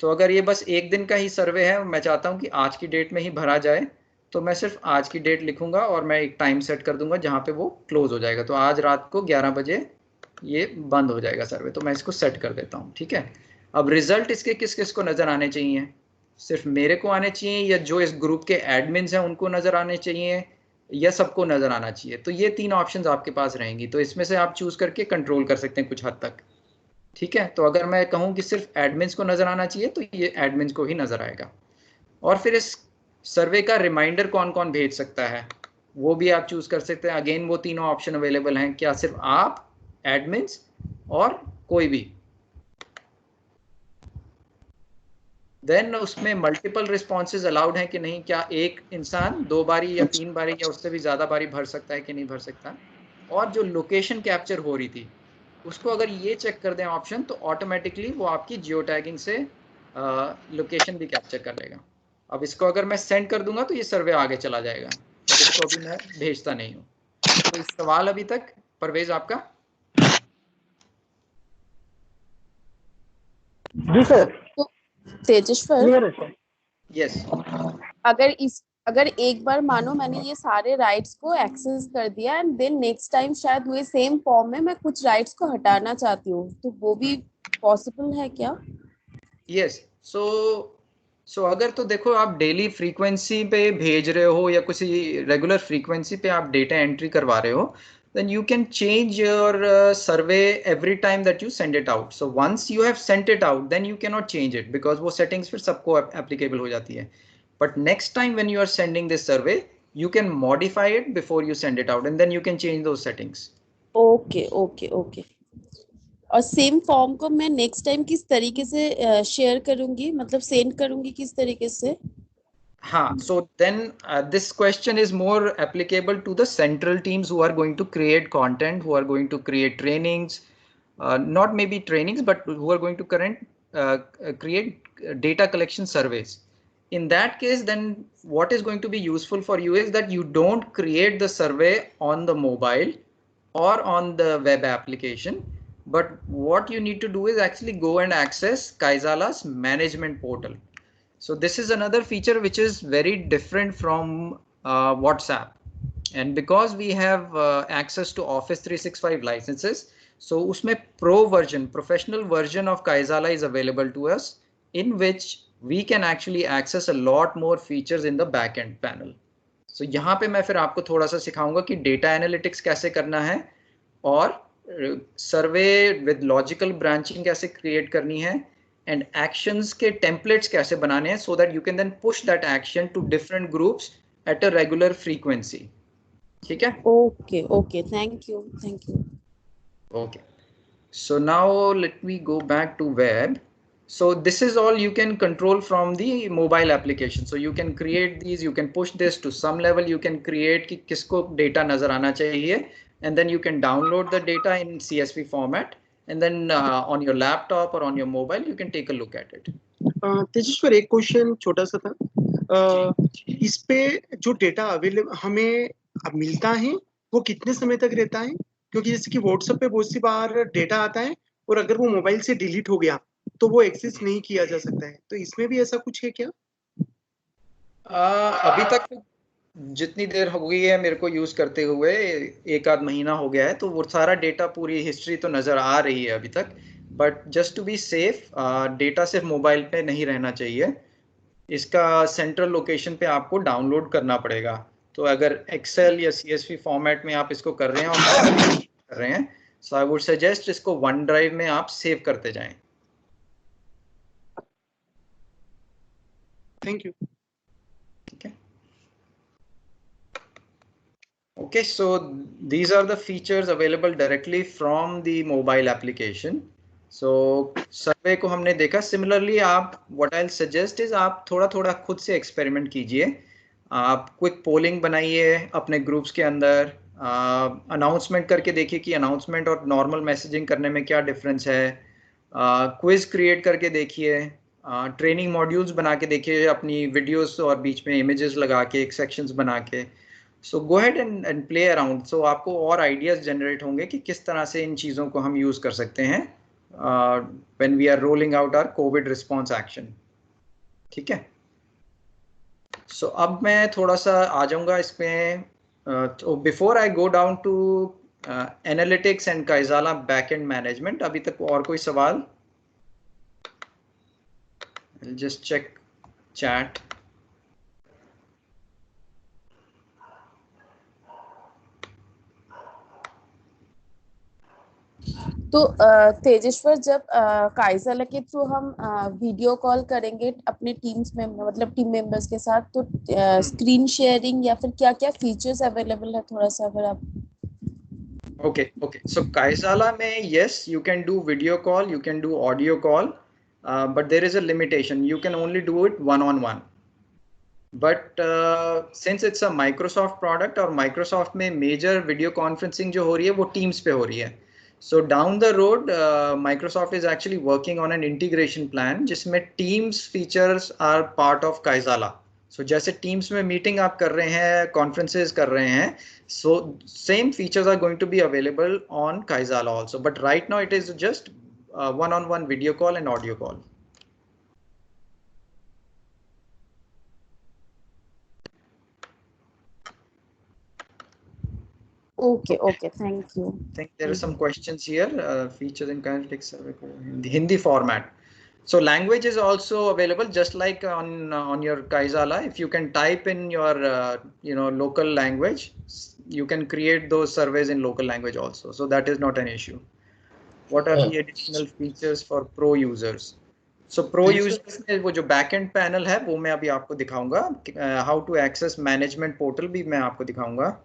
तो अगर ये बस एक दिन का ही सर्वे है, मैं चाहता हूँ कि आज की डेट में ही भरा जाए, तो मैं सिर्फ आज की डेट लिखूंगा और मैं एक टाइम सेट कर दूंगा जहाँ पे वो क्लोज हो जाएगा। तो आज रात को 11 बजे ये बंद हो जाएगा सर्वे। तो मैं इसको सेट कर देता हूँ। ठीक है, अब रिजल्ट इसके किस किस को नज़र आने चाहिए? सिर्फ मेरे को आने चाहिए, या जो इस ग्रुप के एडमिन्स हैं उनको नज़र आने चाहिए, या सबको नज़र आना चाहिए? तो ये तीन ऑप्शंस आपके पास रहेंगी, तो इसमें से आप चूज़ करके कंट्रोल कर सकते हैं कुछ हद तक। ठीक है, तो अगर मैं कहूँ कि सिर्फ एडमिन्स को नज़र आना चाहिए तो ये एडमिन्स को ही नज़र आएगा। और फिर इस सर्वे का रिमाइंडर कौन कौन भेज सकता है वो भी आप चूज़ कर सकते हैं। अगेन वो तीनों ऑप्शन अवेलेबल हैं, क्या सिर्फ आप, एडमिन्स और कोई भी। देन उसमें मल्टीपल रिस्पॉन्सेज अलाउड हैं कि नहीं, क्या एक इंसान 2 बारी या 3 बारी या उससे भी ज़्यादा बारी भर सकता है कि नहीं भर सकता। और जो लोकेशन कैप्चर हो रही थी उसको अगर ये चेक कर दें ऑप्शन, तो ऑटोमेटिकली वो आपकी जियो टैगिंग से लोकेशन भी कैप्चर कर लेगा। अब इसको अगर मैं सेंड कर दूंगा तो ये सर्वे आगे चला जाएगा, तो इसको अभी मैं भेजता नहीं हूँ। तो इस सवाल अभी तक परवेज आपका? जी सर। तो तेजस्वर, क्लियर है सर। यस। अगर इस अगर एक बार मानो मैंने ये सारे राइट्स को एक्सेस कर दिया एंड देन नेक्स्ट टाइम शायद वही सेम फॉर्म में मैं कुछ राइट्स को हटाना चाहती हूँ, तो वो भी पॉसिबल है क्या? यस, सो अगर तो देखो आप डेली फ्रीक्वेंसी पे भेज रहे हो या किसी रेगुलर फ्रीक्वेंसी पे आप डेटा एंट्री करवा रहे हो, then you can change your survey every time that you send it out. So once you have sent it out, then you cannot change it because वो settings फिर सबको applicable हो जाती है. But next time when you are sending this survey, you can modify it before you send it out, and then you can change those settings. Okay okay okay. और सेम फॉर्म को मैं नेक्स्ट टाइम किस तरीके से शेयर करूंगी, मतलब सेंड करूंगी किस तरीके से? हाँ, so then this question is more applicable to the central teams who are going to create content, who are going to create trainings, not maybe trainings, but who are going to create data collection surveys. In that case, then what is going to be useful for you is that you don't create the survey on the mobile or on the web application, but what you need to do is actually go and access Kaizala's management portal. So this is another feature which is very different from WhatsApp, and because we have access to Office 365 licenses, so उसमें pro version, professional version of Kaizala is available to us, in which we can actually access a lot more features in the backend panel. So यहाँ पे मैं फिर आपको थोड़ा सा सिखाऊंगा कि data analytics कैसे करना है और survey with logical branching कैसे create करनी है, and actions के templates कैसे बनाने हैं, so that you can then push that action to different groups at a regular frequency. ठीक है? Okay okay, thank you thank you. Okay, so now let me go back to web. So this is all you can control from the mobile application. So you can create these, you can push this to some level, you can create कि किसको data नजर आना चाहिए, and then you can download the data in CSV format, and then on your laptop or on your mobile you can take a look at it. Tejeshwar, एक क्वेश्चन छोटा सा था। इस पे जो डेटा अवेलेबल हमें अब मिलता है वो कितने समय तक रहता है? क्योंकि जैसे कि व्हाट्सएप पे बहुत सी बार डेटा आता है और अगर वो मोबाइल से डिलीट हो गया तो वो एक्सेस नहीं किया जा सकता है, तो इसमें भी ऐसा कुछ है क्या? अभी तक जितनी देर हो गई है मेरे को यूज करते हुए, एक आध महीना हो गया है, तो वो सारा डेटा, पूरी हिस्ट्री तो नजर आ रही है अभी तक, but just to be safe data सिर्फ मोबाइल पे नहीं रहना चाहिए, इसका सेंट्रल लोकेशन पे आपको डाउनलोड करना पड़ेगा। तो अगर एक्सेल या CSV फॉर्मेट में आप इसको कर रहे हैं और कर रहे हैं, सो आई वुड सजेस्ट इसको वन ड्राइव में आप सेव करते जाएं। Thank you. ठीक है। Okay, so these are the features available directly from the mobile application. So सर्वे को हमने देखा। Similarly आप, what I'll suggest is आप थोड़ा थोड़ा खुद से एक्सपेरिमेंट कीजिए। आप क्विक पोलिंग बनाइए अपने ग्रुप्स के अंदर, अनाउंसमेंट करके देखिए कि अनाउंसमेंट और नॉर्मल मैसेजिंग करने में क्या डिफरेंस है, क्विज क्रिएट करके देखिए, ट्रेनिंग मॉड्यूल्स बना के देखिए अपनी वीडियोस और बीच में इमेजेस लगा के एक सेक्शंस बना के। So go ahead and play around, so आपको और आइडियाज जनरेट होंगे कि किस तरह से इन चीज़ों को हम यूज़ कर सकते हैं when we are rolling out our covid response action. ठीक है, सो अब मैं थोड़ा सा आ जाऊंगा इसमें। तो before I go down to analytics and Kaizala backend management, अभी तक और कोई सवाल? Just check chat. तो तेजेश्वर, जब काइजाला के थ्रू हम वीडियो कॉल करेंगे अपने टीम्स में, मतलब टीम मेंबर्स के साथ, तो स्क्रीन शेयरिंग या फिर क्या क्या फीचर्स अवेलेबल है, थोड़ा सा अगर आप। Okay, so Kaizala में yes, you can do video call, you can do audio call, but there is a limitation. You can only do it one-on-one. But since it's a Microsoft product और Microsoft में major video conferencing जो हो रही है वो Teams पे हो रही है. So down the road, Microsoft is actually working on an integration plan जिसमें Teams features are part of Kaizala. So जैसे Teams में मीटिंग आप कर रहे हैं, कॉन्फ्रेंसेज कर रहे हैं, so same features are going to be available on Kaizala also. But right now it is just one-on-one video call and audio call. Okay, okay, thank you. I think there are some questions here. Features in Kinetics in the Hindi format. So language is also available, just like on your Kaizala. If you can type in your local language, you can create those surveys in local language also. So that is not an issue. What are the additional features for pro users? So pro users में वो जो backend panel है वो मैं अभी आपको दिखाऊंगा. How to access management portal भी मैं आपको दिखाऊंगा.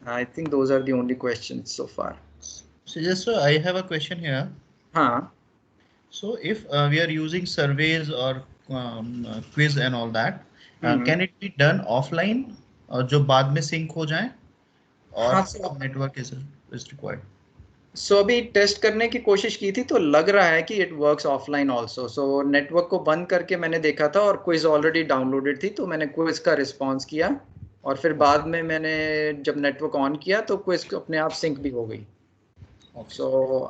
I think those are the only questions so far. So just so I have a question here. हाँ. So if we are using surveys or quiz and all that, can it be done offline और जो बाद में sync हो जाए और network is required? So अभी टेस्ट करने की कोशिश की थी तो लग रहा है कि it works offline also. So network को बंद करके मैंने देखा था और क्विज ऑलरेडी डाउनलोडेड थी तो मैंने क्विज का रिस्पॉन्स किया और फिर बाद में मैंने जब नेटवर्क ऑन किया तो क्विज अपने आप सिंक भी हो गई. So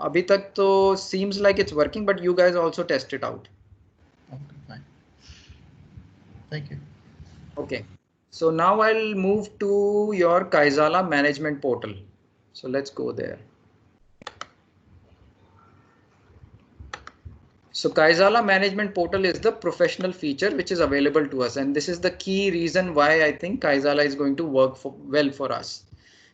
अभी तक तो seems like it's working, but you guys also test it out. Okay, fine. Thank you. Okay. So now I'll move to your Kaizala management portal. So let's go there. So Kaizala management portal is the professional feature which is available to us, and this is the key reason why I think Kaizala is going to work well for us.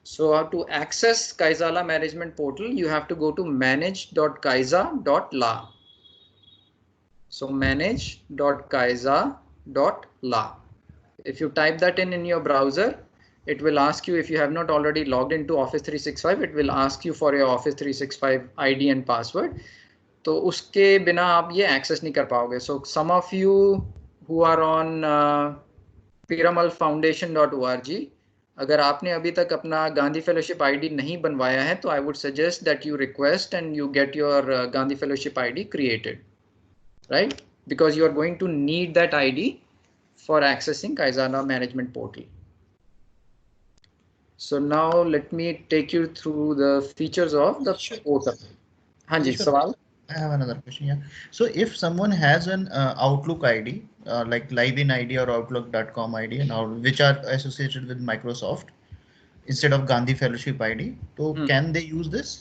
So to access Kaizala management portal, you have to go to manage.kaiza.la. So manage.kaiza.la. If you type that in your browser, it will ask you, if you have not already logged into Office 365, it will ask you for your Office 365 ID and password. तो उसके बिना आप ये access नहीं कर पाओगे. So some of you who are on piramalfoundation.org, अगर आपने अभी तक अपना गांधी फेलोशिप आईडी नहीं बनवाया है तो I would suggest that you request and you get your Gandhi fellowship ID created, right, because you are going to need that ID for accessing Kaizala management portal. So now let me take you through the features of the portal. हाँ जी, सवाल. I have another question. Yeah. So if someone has an Outlook ID, like Livein ID or Outlook.com ID, and which are associated with Microsoft instead of Gandhi Fellowship ID, so can they use this?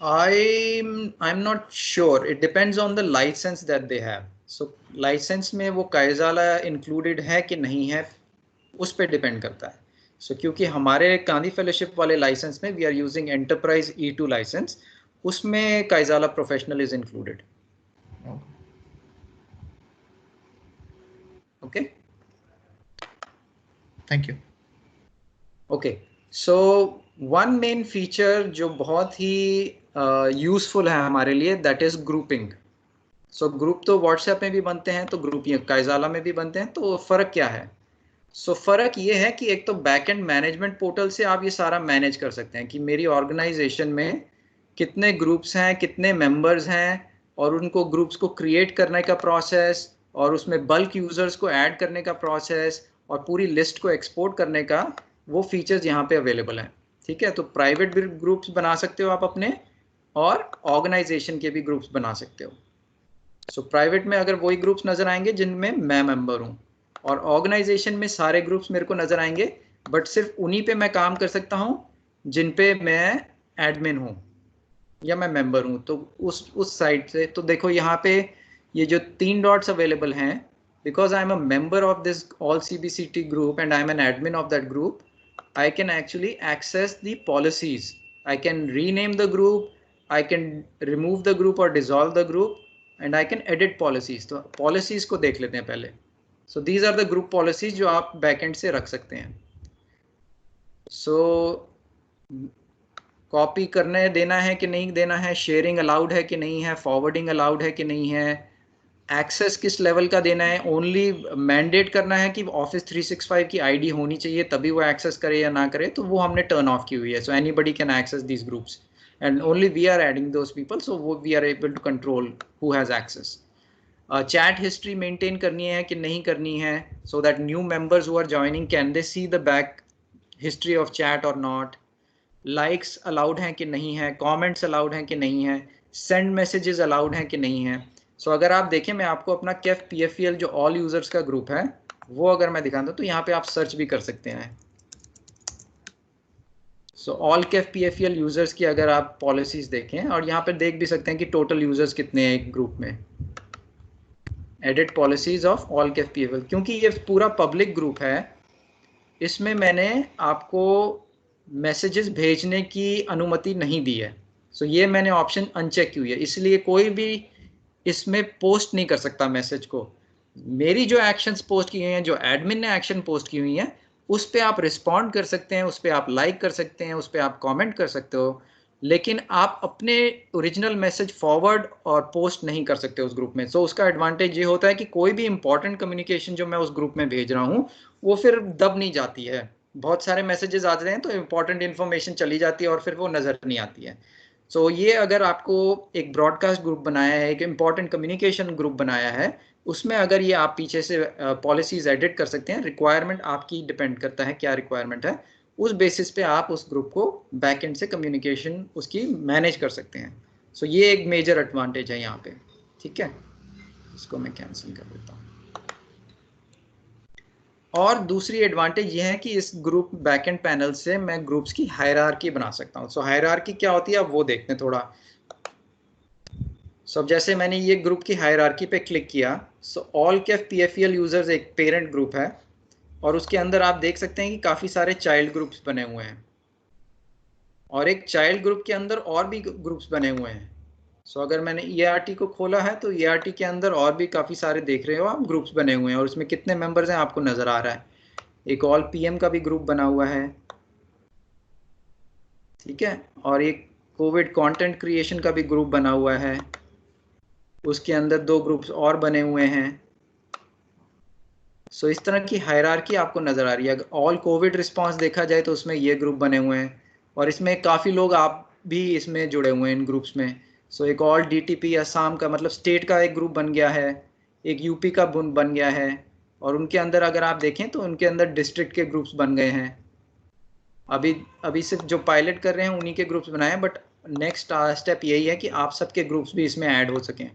I'm not sure. It depends on the license that they have. So license में वो Kaizala included है कि नहीं है, उस पे depend करता है. So क्योंकि हमारे गांधी फेलोशिप वाले लाइसेंस में we are using Enterprise E2 license, उसमें Kaizala Professional is included. Okay. Thank you. Okay. So one main feature जो बहुत ही useful है हमारे लिए, that is grouping. So group तो WhatsApp में भी बनते हैं तो group ये Kaizala में भी बनते हैं. तो फर्क क्या है? So फर्क ये है कि एक तो बैकएंड मैनेजमेंट पोर्टल से आप ये सारा मैनेज कर सकते हैं कि मेरी ऑर्गेनाइजेशन में कितने ग्रुप्स हैं, कितने मेंबर्स हैं, और उनको ग्रुप्स को क्रिएट करने का प्रोसेस, और उसमें बल्क यूजर्स को ऐड करने का प्रोसेस, और पूरी लिस्ट को एक्सपोर्ट करने का, वो फीचर्स यहाँ पे अवेलेबल हैं. ठीक है, तो प्राइवेट भी ग्रुप्स बना सकते हो आप अपने, और ऑर्गेनाइजेशन के भी ग्रुप्स बना सकते हो. सो प्राइवेट में अगर वही ग्रुप्स नजर आएंगे जिनमें मैं मेंबर हूँ, और ऑर्गेनाइजेशन में सारे ग्रुप्स मेरे को नजर आएंगे, बट सिर्फ उन्हीं पे मैं काम कर सकता हूँ जिन पे मैं एडमिन हूँ या मैं मेंबर हूँ. तो उस साइड से तो देखो यहाँ पे ये जो 3 डॉट्स अवेलेबल हैं, because I am a member of this all CBCT group and I am an admin of that group, I can actually access the policies. I can rename the group, I can remove the group और dissolve the group, and I can edit policies. तो पॉलिसीज को देख लेते हैं पहले. So these are the group policies जो आप बैकएंड से रख सकते हैं. सो कॉपी करने देना है कि नहीं देना है, शेयरिंग अलाउड है कि नहीं है, फॉरवर्डिंग अलाउड है कि नहीं है, एक्सेस किस लेवल का देना है, ओनली मैंडेट करना है कि ऑफिस 365 की आईडी होनी चाहिए तभी वो एक्सेस करे या ना करे, तो वो हमने टर्न ऑफ की हुई है. So anybody can access these groups and only we are adding those people, so वो we are able to control who has access. Chat history maintain करनी है कि नहीं करनी है, so that new members who are joining can they see the back history of chat और नॉट. लाइक्स अलाउड हैं कि नहीं है, कमेंट्स अलाउड हैं कि नहीं है, सेंड मैसेजेस अलाउड हैं कि नहीं है. सो अगर आप देखें, मैं आपको अपना केफ PFEL जो ऑल यूजर्स का ग्रुप है वो अगर मैं दिखाता हूँ तो यहाँ पे आप सर्च भी कर सकते हैं. So all Kaif PFEL users की अगर आप पॉलिसीज देखें, और यहाँ पर देख भी सकते हैं कि टोटल यूजर्स कितने हैं एक ग्रुप में। Edit policies of all Kaif PFEL, क्योंकि ये पूरा पब्लिक ग्रुप है, इसमें मैंने आपको मैसेजेस भेजने की अनुमति नहीं दी है। सो ये मैंने ऑप्शन अनचेक की हुई है, इसलिए कोई भी इसमें पोस्ट नहीं कर सकता मैसेज को। मेरी जो एक्शंस पोस्ट की हुई हैं, जो एडमिन ने एक्शन पोस्ट की हुई हैं, उस पर आप रिस्पॉन्ड कर सकते हैं, उस पर आप लाइक कर सकते हैं, उस पर आप कमेंट कर सकते हो, लेकिन आप अपने ओरिजिनल मैसेज फॉरवर्ड और पोस्ट नहीं कर सकते उस ग्रुप में। सो उसका एडवांटेज ये होता है कि कोई भी इंपॉर्टेंट कम्युनिकेशन जो मैं उस ग्रुप में भेज रहा हूँ वो फिर दब नहीं जाती है। बहुत सारे मैसेजेस आते हैं तो इंपॉर्टेंट इन्फॉर्मेशन चली जाती है और फिर वो नज़र नहीं आती है। सो ये अगर आपको एक ब्रॉडकास्ट ग्रुप बनाया है, एक इंपॉर्टेंट कम्युनिकेशन ग्रुप बनाया है, उसमें अगर ये आप पीछे से पॉलिसीज एडिट कर सकते हैं। रिक्वायरमेंट आपकी डिपेंड करता है क्या रिक्वायरमेंट है, उस बेसिस पे आप उस ग्रुप को बैक एंड से कम्युनिकेशन उसकी मैनेज कर सकते हैं। सो ये एक मेजर एडवांटेज है यहाँ पे। ठीक है, इसको मैं कैंसिल कर देता हूँ। और दूसरी एडवांटेज ये है कि इस ग्रुप बैकएंड पैनल से मैं ग्रुप्स की हायरार्की बना सकता हूँ। सो हायरार्की क्या होती है अब वो देखते हैं थोड़ा। सो जैसे मैंने ये ग्रुप की हायरार्की पे क्लिक किया, so all Kaif PFEL users एक पेरेंट ग्रुप है और उसके अंदर आप देख सकते हैं कि काफ़ी सारे चाइल्ड ग्रुप्स बने हुए हैं, और एक चाइल्ड ग्रुप के अंदर और भी ग्रुप्स बने हुए हैं। सो अगर मैंने EART को खोला है तो EART के अंदर और भी काफ़ी सारे देख रहे हो आप ग्रुप्स बने हुए हैं, और उसमें कितने मेंबर्स हैं आपको नज़र आ रहा है। एक ऑल PM का भी ग्रुप बना हुआ है, ठीक है, और एक कोविड कंटेंट क्रिएशन का भी ग्रुप बना हुआ है, उसके अंदर 2 ग्रुप्स और बने हुए हैं। सो इस तरह की हायरार्की आपको नज़र आ रही है। अगर ऑल कोविड रिस्पांस देखा जाए तो उसमें ये ग्रुप बने हुए हैं, और इसमें काफ़ी लोग आप भी इसमें जुड़े हुए हैं इन ग्रुप्स में। सो एक ऑल DTP असम का मतलब स्टेट का एक ग्रुप बन गया है, एक UP का बन गया है, और उनके अंदर अगर आप देखें तो उनके अंदर डिस्ट्रिक्ट के ग्रुप्स बन गए हैं। अभी सिर्फ जो पायलट कर रहे हैं उन्हीं के ग्रुप्स बनाए हैं, बट नेक्स्ट स्टेप यही है कि आप सबके ग्रुप्स भी इसमें ऐड हो सकें।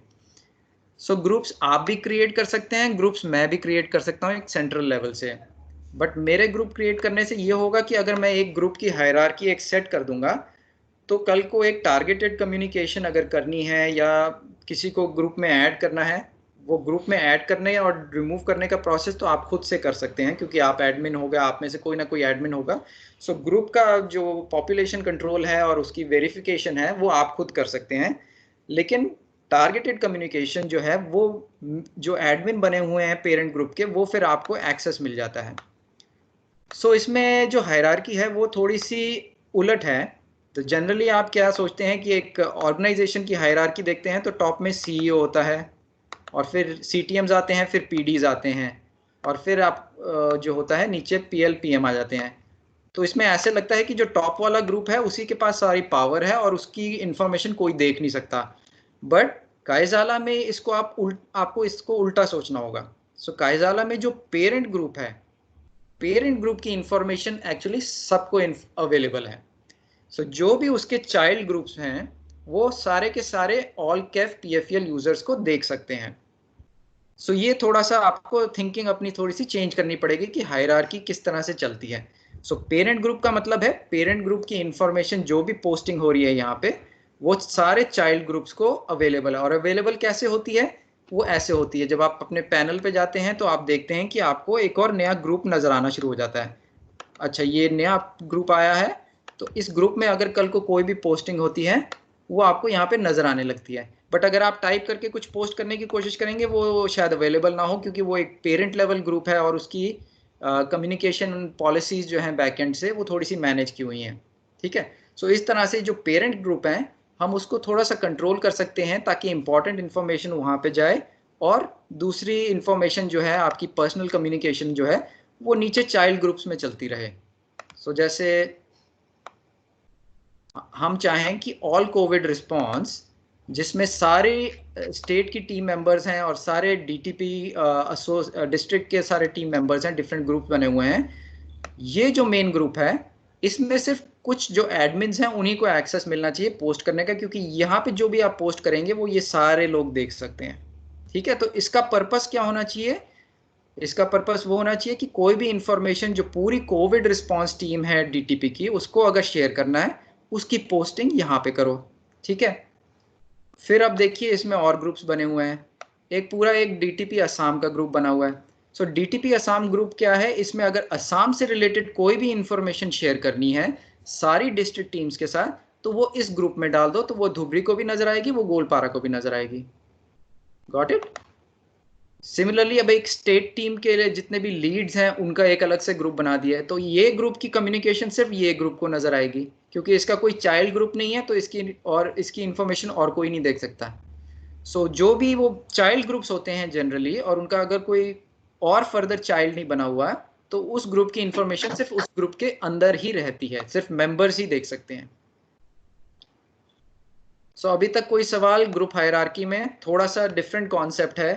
सो ग्रुप्स आप भी क्रिएट कर सकते हैं, ग्रुप्स मैं भी क्रिएट कर सकता हूँ एक सेंट्रल लेवल से। बट मेरे ग्रुप क्रिएट करने से ये होगा कि अगर मैं एक ग्रुप की हायरार्की एक सेट कर दूंगा तो कल को एक टारगेटेड कम्युनिकेशन अगर करनी है या किसी को ग्रुप में ऐड करना है, वो ग्रुप में ऐड करने और रिमूव करने का प्रोसेस तो आप खुद से कर सकते हैं, क्योंकि आप एडमिन होगा, आप में से कोई ना कोई एडमिन होगा। सो ग्रुप का जो पॉपुलेशन कंट्रोल है और उसकी वेरिफिकेशन है वो आप खुद कर सकते हैं, लेकिन टारगेटेड कम्युनिकेशन जो है वो जो एडमिन बने हुए हैं पेरेंट ग्रुप के, वो फिर आपको एक्सेस मिल जाता है। सो इसमें जो हायरार्की है वो थोड़ी सी उलट है। तो जनरली आप क्या सोचते हैं कि एक ऑर्गेनाइजेशन की हायरार्की देखते हैं तो टॉप में CEO होता है, और फिर CTMs आते हैं, फिर PDs आते हैं, और फिर आप जो होता है नीचे PL PM आ जाते हैं। तो इसमें ऐसे लगता है कि जो टॉप वाला ग्रुप है उसी के पास सारी पावर है और उसकी इंफॉर्मेशन कोई देख नहीं सकता। बट काइजाला में इसको आपको इसको उल्टा सोचना होगा। सो काइजाला में जो पेरेंट ग्रुप है, पेरेंट ग्रुप की इंफॉर्मेशन एक्चुअली सबको अवेलेबल है। सो जो भी उसके चाइल्ड ग्रुप्स हैं वो सारे के सारे ऑल कैफ PFEL यूजर्स को देख सकते हैं। सो ये थोड़ा सा आपको थिंकिंग अपनी थोड़ी सी चेंज करनी पड़ेगी कि हायरार्की किस तरह से चलती है। सो पेरेंट ग्रुप का मतलब है पेरेंट ग्रुप की इंफॉर्मेशन जो भी पोस्टिंग हो रही है यहाँ पे वो सारे चाइल्ड ग्रुप्स को अवेलेबल है। और अवेलेबल कैसे होती है? वो ऐसे होती है, जब आप अपने पैनल पे जाते हैं तो आप देखते हैं कि आपको एक और नया ग्रुप नजर आना शुरू हो जाता है। अच्छा, ये नया ग्रुप आया है, तो इस ग्रुप में अगर कल को कोई भी पोस्टिंग होती है वो आपको यहाँ पे नजर आने लगती है। बट अगर आप टाइप करके कुछ पोस्ट करने की कोशिश करेंगे वो शायद अवेलेबल ना हो, क्योंकि वो एक पेरेंट लेवल ग्रुप है और उसकी कम्युनिकेशन पॉलिसीज जो हैं बैकएंड से वो थोड़ी सी मैनेज की हुई हैं। ठीक है, सो इस तरह से जो पेरेंट ग्रुप हैं हम उसको थोड़ा सा कंट्रोल कर सकते हैं ताकि इंपॉर्टेंट इन्फॉर्मेशन वहाँ पे जाए, और दूसरी इन्फॉर्मेशन जो है आपकी पर्सनल कम्युनिकेशन जो है वो नीचे चाइल्ड ग्रुप्स में चलती रहे। सो जैसे हम चाहें कि ऑल कोविड रिस्पॉन्स, जिसमें सारे स्टेट की टीम मेंबर्स हैं और सारे DTP डिस्ट्रिक्ट के सारे टीम मेंबर्स हैं, डिफरेंट ग्रुप बने हुए हैं, ये जो मेन ग्रुप है इसमें सिर्फ कुछ जो एडमिन्स हैं उन्हीं को एक्सेस मिलना चाहिए पोस्ट करने का, क्योंकि यहाँ पे जो भी आप पोस्ट करेंगे वो ये सारे लोग देख सकते हैं। ठीक है, तो इसका पर्पस क्या होना चाहिए इसका पर्पस वो होना चाहिए कि कोई भी इंफॉर्मेशन जो पूरी कोविड रिस्पांस टीम है डीटीपी की, उसको अगर शेयर करना है, उसकी पोस्टिंग यहाँ पे करो, ठीक है। फिर अब देखिए इसमें और ग्रुप्स बने हुए हैं, एक पूरा एक डीटीपी असम का ग्रुप बना हुआ है। सो डीटीपी असम ग्रुप क्या है, इसमें अगर असम से रिलेटेड कोई भी इंफॉर्मेशन शेयर करनी है सारी डिस्ट्रिक्ट टीम्स के साथ, तो वो इस ग्रुप में डाल दो, तो वो धुबरी को भी नजर आएगी, वो गोलपारा को भी नजर आएगी। Got it. सिमिलरली अब एक स्टेट टीम के लिए जितने भी लीड्स हैं उनका एक अलग से ग्रुप बना दिया है, तो ये ग्रुप की कम्युनिकेशन सिर्फ ये ग्रुप को नजर आएगी, क्योंकि इसका कोई चाइल्ड ग्रुप नहीं है, तो इसकी इंफॉर्मेशन और कोई नहीं देख सकता। सो जो भी वो चाइल्ड ग्रुप्स होते हैं जनरली, और उनका अगर कोई और फर्दर चाइल्ड नहीं बना हुआ है, तो उस ग्रुप की इंफॉर्मेशन सिर्फ उस ग्रुप के अंदर ही रहती है, सिर्फ मेंबर्स ही देख सकते हैं। सो अभी तक कोई सवाल ग्रुप हायरार्की में? थोड़ा सा डिफरेंट कॉन्सेप्ट है।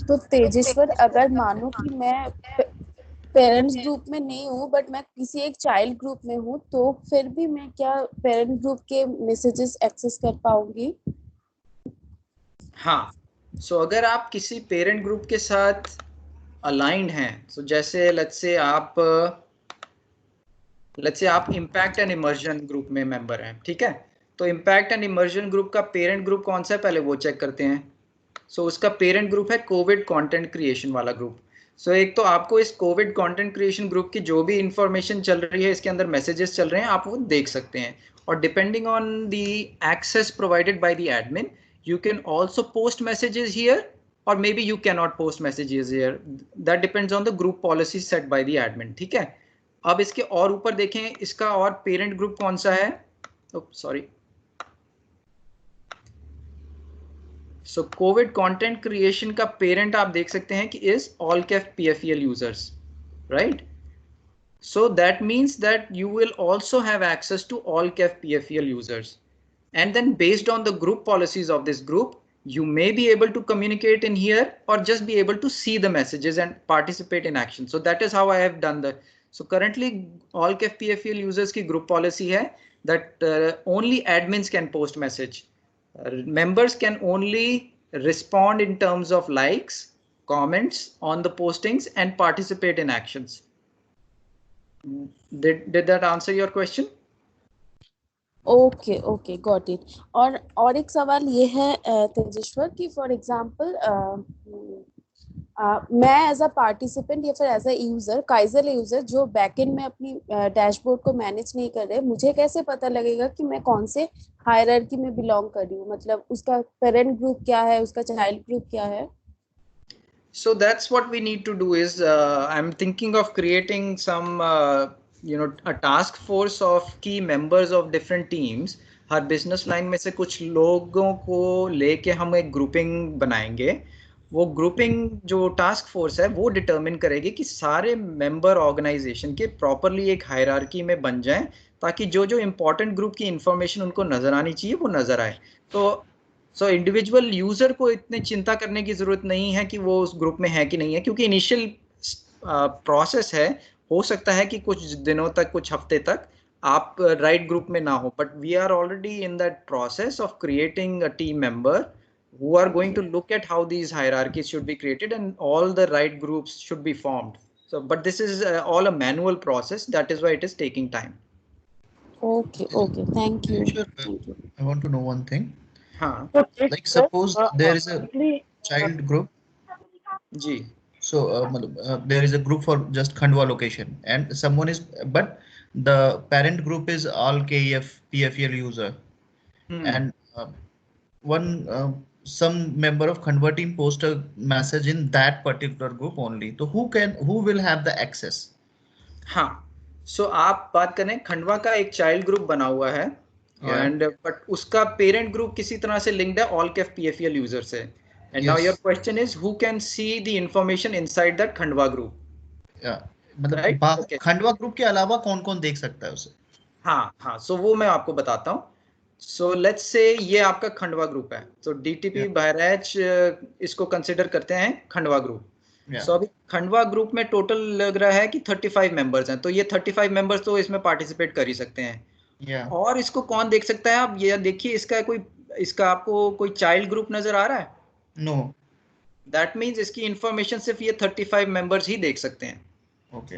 तो तेजेश्वर, अगर मानो कि मैं पेरेंट्स ग्रुप में नहीं हूँ बट मैं किसी एक चाइल्ड ग्रुप में हूँ, तो फिर भी मैं क्या पेरेंट ग्रुप के मैसेजेस एक्सेस कर पाऊंगी? हाँ, सो अगर आप किसी पेरेंट ग्रुप के साथ अलाइंड हैं, सो जैसे लेट्स से आप इम्पैक्ट एंड इमर्जन ग्रुप में मेंबर हैं, ठीक है। तो इम्पैक्ट एंड इमर्जन ग्रुप का पेरेंट ग्रुप कौन सा है, पहले वो चेक करते हैं। सो उसका पेरेंट ग्रुप है कोविड कंटेंट क्रिएशन वाला ग्रुप। सो एक तो आपको इस कोविड कंटेंट क्रिएशन ग्रुप की जो भी इंफॉर्मेशन चल रही है, इसके अंदर मैसेजेस चल रहे हैं, आप वो देख सकते हैं। और depending on the access provided by the admin, you can also post messages here, or maybe you cannot post messages here. That depends on the group policy set by the admin, ठीक है। अब इसके और ऊपर देखें, इसका और पेरेंट ग्रुप कौन सा है? सॉरी, सो कोविड कंटेंट क्रिएशन का पेरेंट आप देख सकते हैं कि is all Kaif PFEL users, right. So that means that you will also have access to all CAF PFEL users. And then based on the group policies of this group, you may be able to communicate in here or just be able to see the messages and participate in action. So that is how I have done that. So currently all CAF PFEL users की group policy है that only admins can post message. Members can only respond in terms of likes, comments on the postings and participate in actions. Did that answer your question? Okay got it. और एक सवाल ये है तेजेश्वर कि फॉर एग्जांपल मैं एज अ पार्टिसिपेंट या फिर एज अ यूजर, काइजल यूजर जो बैकएंड में अपनी डैशबोर्ड को मैनेज नहीं कर रहे, मुझे कैसे पता लगेगा कि मैं कौन से हायरार्की में बिलोंग कर रही हूँ? मतलब उसका पेरेंट ग्रुप क्या है, उसका चाइल्ड ग्रुप क्या है? So that's what we need to do is I'm thinking of creating some a task force of key members of different teams. Her business line में से कुछ लोगों को लेके हम एक ग्रुपिंग बनाएंगे। वो ग्रुपिंग जो टास्क फोर्स है वो डिटरमिन करेगी कि सारे मेंबर ऑर्गेनाइजेशन के प्रॉपरली एक हायरार्की में बन जाएं, ताकि जो जो इम्पोर्टेंट ग्रुप की इंफॉर्मेशन उनको नजर आनी चाहिए वो नजर आए। तो इंडिविजुअल यूजर को इतनी चिंता करने की जरूरत नहीं है कि वो उस ग्रुप में है कि नहीं है, क्योंकि इनिशियल प्रोसेस है। हो सकता है कि कुछ दिनों तक, कुछ हफ्ते तक आप राइट ग्रुप में ना हो, but we are already in that process of creating a team member who are going to look at how these hierarchies should be created and all the right groups should be formed. So but this is all a manual process, that is why it is taking time. Okay, thank you. Sure. I want to know one thing. Like suppose there is a child group. Ji. So there is a group for just Khandwa location and someone is, but the parent group is all KEF PFEL user. And one some member of Khandwa team post a message in that particular group only. So who will have the access? हाँ, so आप बात करें खंडवा का एक चाइल्ड ग्रुप बना हुआ है, एंड बट उसका पेरेंट ग्रुप किसी तरह से लिंक्ड है ऑल कैफ PFEL यूजर से, and now your question is who can see the information inside that Khandwa group? मतलब खंडवा ग्रुप के अलावा कौन-कौन देख सकता है उसे? हाँ, सो वो मैं आपको बताता हूँ। सो लेट्स से ये आपका खंडवा ग्रुप है, तो DTP बहराइच इसको कंसिडर करते हैं खंडवा ग्रुप। सो अभी खंडवा ग्रुप में टोटल लग रहा है कि 35 मेंबर्स हैं, तो ये 35 मेंबर्स तो इसमें पार्टिसिपेट कर ही सकते हैं। और इसको कौन देख सकता है? आप ये देखिए, इसका आपको कोई चाइल्ड ग्रुप नजर आ रहा है? नो। दैट मीन्स इसकी इंफॉर्मेशन सिर्फ ये 35 मेंबर्स ही देख सकते हैं। ओके,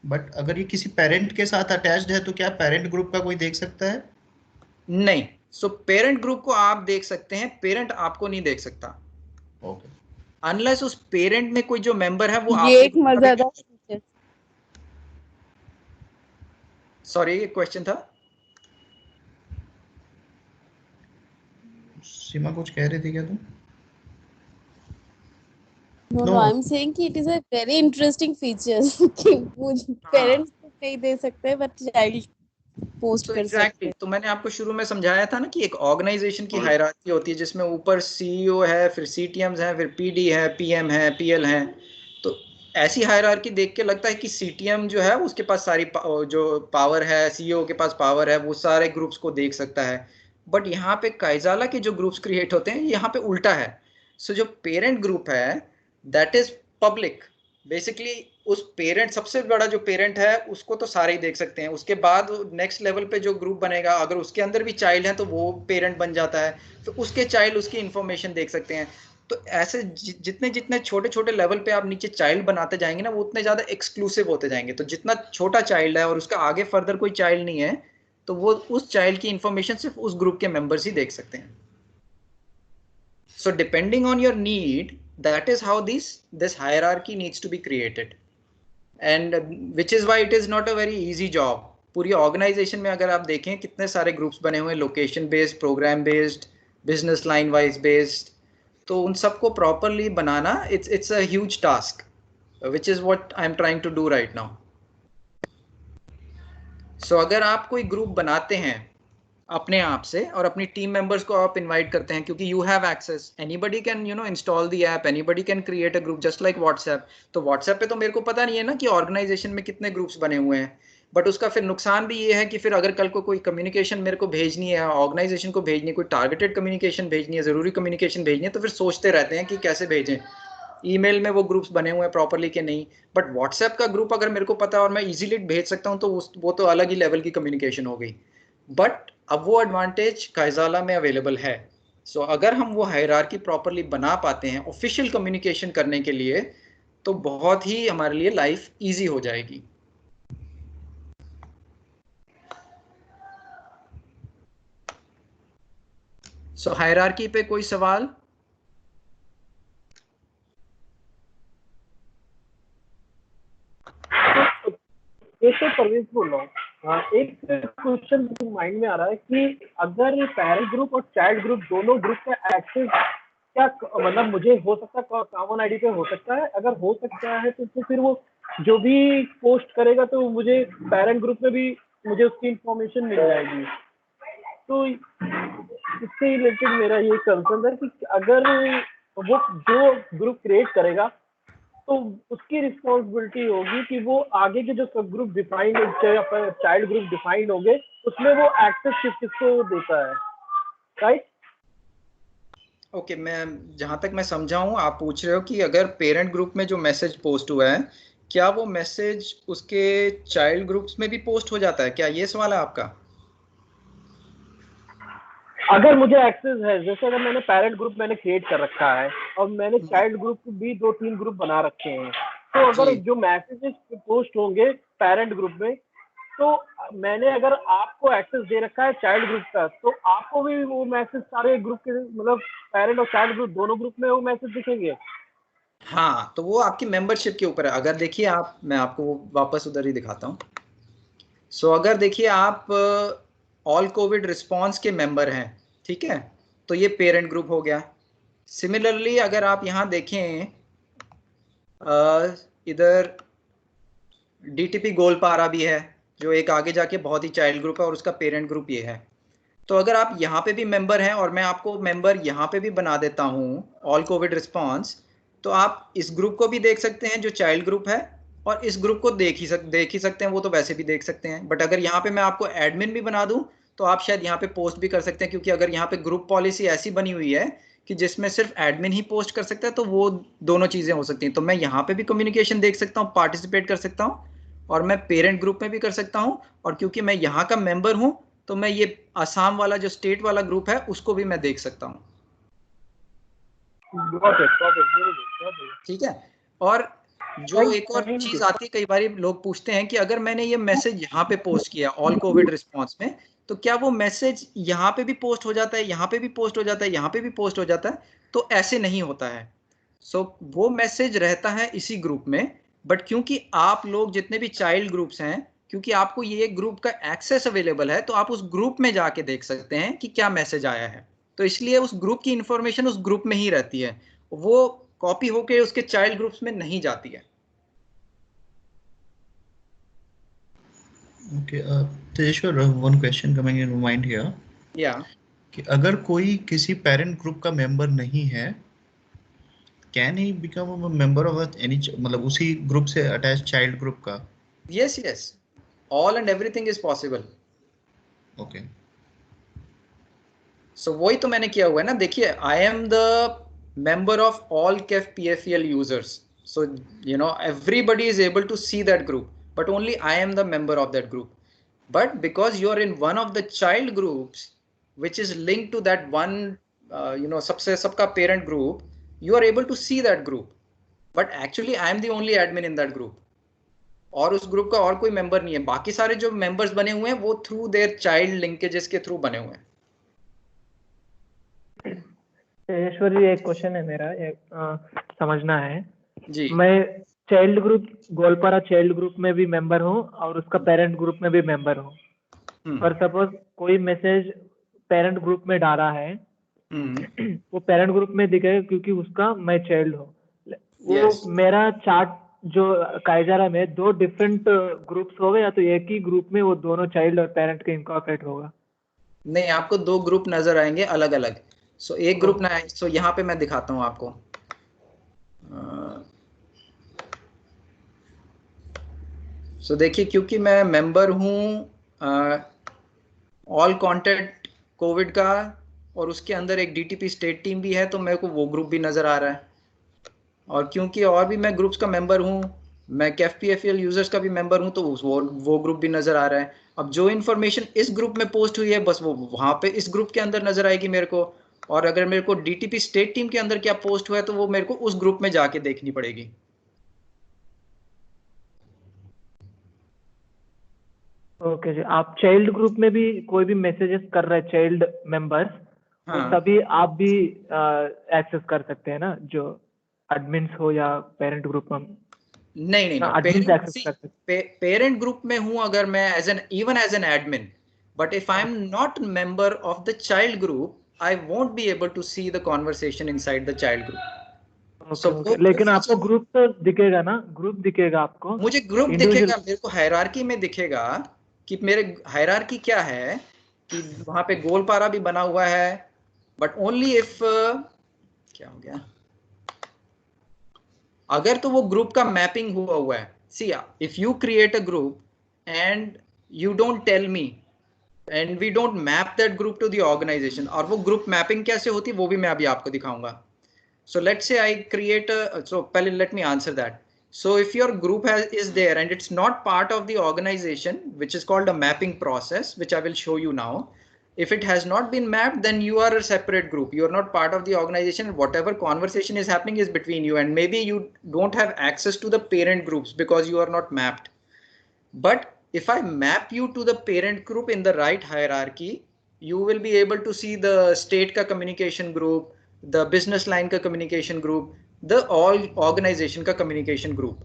बट अगर ये किसी पेरेंट के साथ अटैच्ड है तो क्या पेरेंट ग्रुप का कोई देख सकता है? नहीं, सो पेरेंट ग्रुप को आप देख सकते हैं, पेरेंट आपको नहीं देख सकता। ओके, अनलेस उस पेरेंट में कोई जो मेंबर है वो ये एक मजेदार फीचर। सॉरी, ये क्वेश्चन था। सीमा कुछ कह रही थी क्या तुम? No, I'm saying कि it is a very interesting feature कि वो पेरेंट्स नहीं दे सकते बट चाइल्ड पोस्ट कर सकते हैं। तो मैंने आपको शुरू में समझाया था ना कि एक ऑर्गेनाइजेशन की हायरार्की होती है जिसमें ऊपर सीईओ है, फिर सीटीएम्स हैं, फिर पीडी है, पीएम है, पीएल है। तो ऐसी हायरार्की देख के लगता है कि सीटीएम जो है उसके पास सारी जो पावर है, सीईओ के पास पावर है, वो सारे ग्रुप्स को देख सकता है। बट यहाँ पे काइजाला के जो ग्रुप्स क्रिएट होते हैं यहाँ पे उल्टा है। सो जो पेरेंट ग्रुप है दैट इज पब्लिक। बेसिकली उस पेरेंट, सबसे बड़ा जो पेरेंट है उसको तो सारे ही देख सकते हैं। उसके बाद नेक्स्ट लेवल पे जो ग्रुप बनेगा, अगर उसके अंदर भी चाइल्ड है तो वो पेरेंट बन जाता है, तो उसके चाइल्ड उसकी इंफॉर्मेशन देख सकते हैं। तो ऐसे जितने जितने छोटे छोटे लेवल पे आप नीचे चाइल्ड बनाते जाएंगे ना, वो उतने ज्यादा एक्सक्लूसिव होते जाएंगे। तो जितना छोटा चाइल्ड है और उसका आगे फर्दर कोई चाइल्ड नहीं है, तो वो उस चाइल्ड की इंफॉर्मेशन सिर्फ उस ग्रुप के मेंबर्स ही देख सकते हैं। So depending on your need, that is how this hierarchy needs to be created, and which is why it is not a very easy job. पूरी ऑर्गेनाइजेशन में अगर आप देखें कितने सारे ग्रुप्स बने हुए हैं, location based, program based, business line wise based, तो उन सबको प्रॉपरली बनाना it's a huge task, which is what I'm trying to do right now. So अगर आप कोई ग्रुप बनाते हैं अपने आप से और अपनी टीम मेंबर्स को आप इनवाइट करते हैं, क्योंकि you have access, anybody can install the app, anybody can create a group just like WhatsApp. तो व्हाट्सएप पे तो मेरे को पता नहीं है ना कि ऑर्गेनाइजेशन में कितने ग्रुप्स बने हुए हैं, बट उसका फिर नुकसान भी ये है कि फिर अगर कल को कोई कम्युनिकेशन मेरे को भेजनी है, ऑर्गेनाइजेशन को भेजनी है, कोई टारगेटेड कम्युनिकेशन भेजनी है, जरूरी कम्युनिकेशन भेजनी है, तो फिर सोचते रहते हैं कि कैसे भेजें, ईमेल में वो ग्रुप्स बने हुए हैं प्रॉपरली कि नहीं। बट व्हाट्सएप का ग्रुप अगर मेरे को पता है और मैं इजीली भेज सकता हूँ, तो वो तो अलग ही लेवल की कम्युनिकेशन हो गई। बट अब वो एडवांटेज काइजाला में अवेलेबल है। सो अगर हम वो हायरार्की प्रॉपरली बना पाते हैं ऑफिशियल कम्युनिकेशन करने के लिए, तो बहुत ही हमारे लिए लाइफ इजी हो जाएगी। सो हायरार्की पे कोई सवाल? तो परवेज बोल रहा हूँ। एक क्वेश्चन माइंड में आ रहा है कि अगर पेरेंट ग्रुप और चाइल्ड ग्रुप दोनों ग्रुप का एक्सेस क्या मतलब मुझे हो सकता है कॉमन आईडी पे हो सकता है? अगर हो सकता है तो फिर वो जो भी पोस्ट करेगा तो मुझे पेरेंट ग्रुप में भी मुझे उसकी इंफॉर्मेशन मिल जाएगी। तो इससे रिलेटेड मेरा ये कंसर्न है कि अगर वो जो ग्रुप क्रिएट करेगा तो उसकी रिस्पॉन्सिबिलिटी होगी कि वो आगे के जो सब group defined, child group defined होंगे, उसमें वो एक्सेस किसको देता है, राइट? ओके, मैं जहां तक मैं समझा हूँ, आप पूछ रहे हो कि अगर पेरेंट ग्रुप में जो मैसेज पोस्ट हुआ है, क्या वो मैसेज उसके चाइल्ड ग्रुप्स में भी पोस्ट हो जाता है, क्या ये सवाल है आपका? अगर मुझे एक्सेस है, जैसे अगर मैंने पेरेंट ग्रुप मैंने क्रिएट कर रखा है और मैंने चाइल्ड ग्रुप भी 2-3 ग्रुप बना रखे हैं, तो अगर जो मैसेजेस पोस्ट होंगे पेरेंट ग्रुप में, तो मैंने अगर आपको एक्सेस दे रखा है चाइल्ड ग्रुप का, तो आपको भी वो मैसेज सारे ग्रुप के मतलब पेरेंट और चाइल्ड ग्रुप दोनों ग्रुप में वो मैसेज दिखेंगे? हाँ, तो वो आपकी मेंबरशिप के ऊपर है। अगर देखिए आप, मैं आपको वापस उधर ही दिखाता हूँ। सो अगर देखिए आप ऑल कोविड रिस्पॉन्स के मेंबर हैं, ठीक है, तो ये पेरेंट ग्रुप हो गया। सिमिलरली अगर आप यहाँ देखें, इधर डीटीपी गोलपारा भी है जो एक आगे जाके बहुत ही चाइल्ड ग्रुप है और उसका पेरेंट ग्रुप ये है। तो अगर आप यहाँ पे भी मेंबर हैं और मैं आपको मेंबर यहाँ पे भी बना देता हूँ ऑल कोविड रिस्पॉन्स, तो आप इस ग्रुप को भी देख सकते हैं जो चाइल्ड ग्रुप है, और इस ग्रुप को देख ही सकते हैं, वो तो वैसे भी देख सकते हैं। बट अगर यहाँ पे मैं आपको एडमिन भी बना दूं तो आप शायद यहाँ पे पोस्ट भी कर सकते हैं, क्योंकि अगर यहाँ पे ग्रुप पॉलिसी ऐसी बनी हुई है कि जिसमें सिर्फ एडमिन ही पोस्ट कर सकता है, तो वो दोनों चीज़ें हो सकती हैं। तो मैं यहाँ पे भी कम्युनिकेशन देख सकता हूँ, पार्टिसिपेट कर सकता हूँ, और मैं पेरेंट ग्रुप में भी कर सकता हूँ। और क्योंकि मैं यहाँ का मेंबर हूँ, तो मैं ये आसाम वाला जो स्टेट वाला ग्रुप है उसको भी मैं देख सकता हूँ। ठीक है। और जो एक और चीज आती है, कई बार लोग पूछते हैं कि अगर मैंने ये मैसेज यहाँ पे पोस्ट किया ऑल कोविड रिस्पॉन्स में, तो क्या वो मैसेज यहाँ पे भी पोस्ट हो जाता है, यहाँ पे भी पोस्ट हो जाता है, यहाँ पे भी पोस्ट हो जाता है? तो ऐसे नहीं होता है। वो मैसेज रहता है इसी ग्रुप में, बट क्योंकि आप लोग जितने भी चाइल्ड ग्रुप्स हैं, क्योंकि आपको ये ग्रुप का एक्सेस अवेलेबल है, तो आप उस ग्रुप में जाके देख सकते हैं कि क्या मैसेज आया है। तो इसलिए उस ग्रुप की इंफॉर्मेशन उस ग्रुप में ही रहती है, वो कॉपी होके उसके चाइल्ड ग्रुप्स में नहीं जाती है। Okay, Tejeshwar, one question coming in mind here. Yeah. कि अगर कोई किसी पेरेंट ग्रुप का मेंबर नहीं है, can he become a member of any, मतलब उसी ग्रुप से अटैच चाइल्ड ग्रुप का? Yes, yes. All and everything is possible. Okay. So वही तो मैंने किया हुआ है ना। देखिए, I am the member of all KEF PFEL users. So you know everybody is able to see that group, but only I am the member of that group. But because you are in one of the child groups, which is linked to that one, सबका parent group, you are able to see that group. But actually I am the only admin in that group. और उस ग्रुप का और कोई मेंबर नहीं है। बाकी सारे जो मेंबर्स बने हुए हैं वो थ्रू देयर चाइल्ड लिंकेजेस के थ्रू बने हुए हैं। तेजेश्वर जी, एक क्वेश्चन है मेरा, समझना है जी। मैं child group Goalpara child group में भी मेंबर हूँ और उसका पेरेंट ग्रुप में भी मेंबर हूँ। पर सपोज कोई मैसेज पेरेंट ग्रुप में डाला है, वो पेरेंट ग्रुप में दिखेगा क्योंकि उसका मैं चाइल्ड हूँ। वो मेरा चार्ट जो काइजारा में 2 डिफरेंट ग्रुप्स हो गए, या तो एक ही ग्रुप में वो दोनों चाइल्ड और पेरेंट के इनकॉर्पोरेट होगा? नहीं, आपको 2 ग्रुप नजर आएंगे अलग अलग। सो एक ग्रुप ना, सो यहाँ पे मैं दिखाता हूँ आपको। सो देखिए, क्योंकि मैं मेंबर हूँ ऑल कॉन्टैक्ट कोविड का, और उसके अंदर एक DTP स्टेट टीम भी है, तो मेरे को वो ग्रुप भी नजर आ रहा है। और क्योंकि और भी मैं ग्रुप्स का मेंबर हूँ, मैं KEF PFEL यूजर्स का भी मेंबर हूँ, तो वो ग्रुप भी नजर आ रहा है। अब जो इन्फॉर्मेशन इस ग्रुप में पोस्ट हुई है, बस वो वहां पे इस ग्रुप के अंदर नजर आएगी मेरे को। और अगर मेरे को DTP स्टेट टीम के अंदर क्या पोस्ट हुआ है, तो वो मेरे को उस ग्रुप में जाके देखनी पड़ेगी। ओके जी। आप चाइल्ड ग्रुप में भी कोई भी मैसेजेस कर रहे हैं चाइल्ड मेंबर्स, तो तभी आप भी एक्सेस कर सकते हैं ना, जो एडमिन्स हो या पेरेंट ग्रुप में? नहीं, पेरेंट ग्रुप में हूं अगर मैं even as an admin, but if I am not member of the child group, I won't be able to see the conversation inside the child group. लेकिन आपको ग्रुप तो दिखेगा ना? ग्रुप दिखेगा आपको? मुझे ग्रुप दिखेगा, मेरे को हायरार्की में दिखेगा कि मेरे हायरार्की क्या है, कि वहां पे गोलपारा भी बना हुआ है, बट ओनली इफ क्या हो गया, अगर तो वो ग्रुप का मैपिंग हुआ है। See, if you create a group and you don't tell me and we don't map that group to the organisation, और वो ग्रुप मैपिंग कैसे होती है वो भी मैं अभी आपको दिखाऊंगा। So let's say I create, सो पहले let me answer that. So if your group is there and it's not part of the organization, which is called a mapping process, which I will show you now. If it has not been mapped, then you are a separate group. You are not part of the organization. Whatever conversation is happening is between you, and maybe you don't have access to the parent groups because you are not mapped. But if I map you to the parent group in the right hierarchy, you will be able to see the state ka communication group, the business line ka communication group, the all organization ka communication group.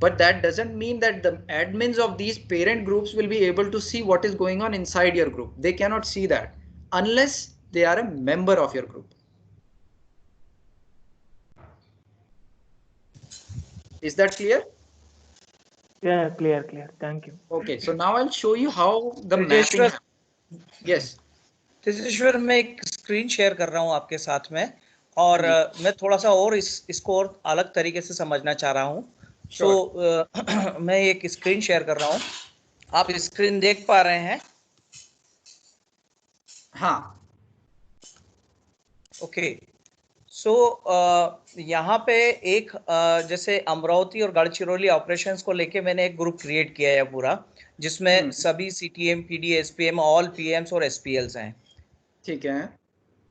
But that doesn't mean that the admins of these parent groups will be able to see what is going on inside your group. They cannot see that unless they are a member of your group. Is that clear? Yeah, clear. Thank you. Okay, so now I'll show you how the mapping happens. Yes. Tejeshwar, मैं एक स्क्रीन शेयर कर रहा हूँ आपके साथ में, और मैं थोड़ा सा और इसको और अलग तरीके से समझना चाह रहा हूँ। तो मैं एक स्क्रीन शेयर कर रहा हूँ, आप स्क्रीन देख पा रहे हैं? हाँ। ओके। सो यहाँ पे एक जैसे अमरावती और गढ़चिरौली ऑपरेशंस को लेके मैंने एक ग्रुप क्रिएट किया है पूरा, जिसमें सभी CTM, PD, SPM, all PMs और SPLs हैं। ठीक है।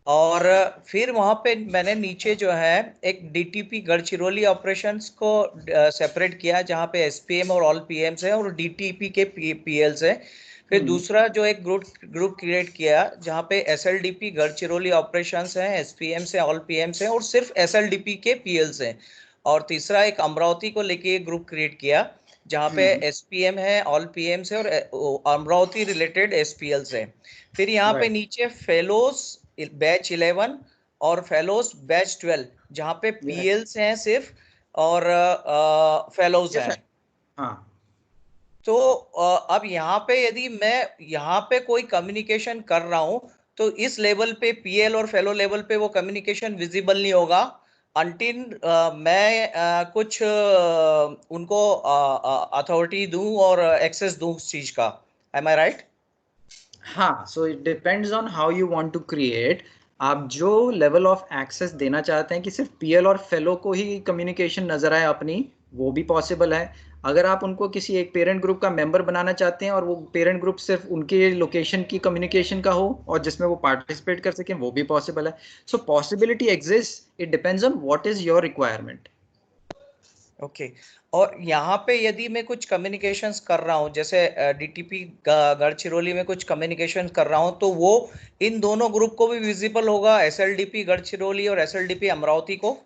और फिर वहां पे मैंने नीचे जो है एक डीटीपी गढ़चिरौली ऑपरेशंस को सेपरेट किया, जहां पे एसपीएम और ऑल पीएम्स है और डीटीपी के पीएल्स है। फिर दूसरा जो एक ग्रुप क्रिएट किया जहां पे एसएलडीपी गढ़चिरौली ऑपरेशंस है, एसपीएम से ऑल पीएम्स है और सिर्फ एसएलडीपी के पीएल्स है। और तीसरा एक अमरावती को लेके एक ग्रुप क्रिएट किया जहां पे एसपीएम है, ऑल पीएम्स है और अमरावती रिलेटेड एसपीएल्स है। फिर यहाँ पे नीचे फेलोज बैच 11 और फेलोज बैच 12 जहां पे पीएल्स हैं सिर्फ और फेलोज हैं। हाँ। तो अब यहाँ पे यदि मैं यहाँ पे कोई कम्युनिकेशन कर रहा हूँ तो इस लेवल पे पीएल और फेलो लेवल पे वो कम्युनिकेशन विजिबल नहीं होगा अंटिल मैं कुछ उनको अथॉरिटी दूं और एक्सेस दूं उस चीज का। Am I right? हाँ, so it depends on how you want to create. आप जो लेवल ऑफ एक्सेस देना चाहते हैं कि सिर्फ पीएल और फेलो को ही कम्युनिकेशन नजर आए अपनी, वो भी पॉसिबल है। अगर आप उनको किसी एक पेरेंट ग्रुप का मेंबर बनाना चाहते हैं और वो पेरेंट ग्रुप सिर्फ उनके लोकेशन की कम्युनिकेशन का हो और जिसमें वो पार्टिसिपेट कर सकें, वो भी पॉसिबल है। So possibility exist, it depends on what is your requirement. Okay और यहाँ पे यदि मैं कुछ कम्युनिकेशंस कर रहा हूँ, जैसे डीटीपी गढ़चिरौली में कुछ कम्युनिकेशन कर रहा हूँ, तो वो इन दोनों ग्रुप को भी विजिबल होगा, एसएलडीपी गढ़चिरौली और एसएलडीपी अमरावती को?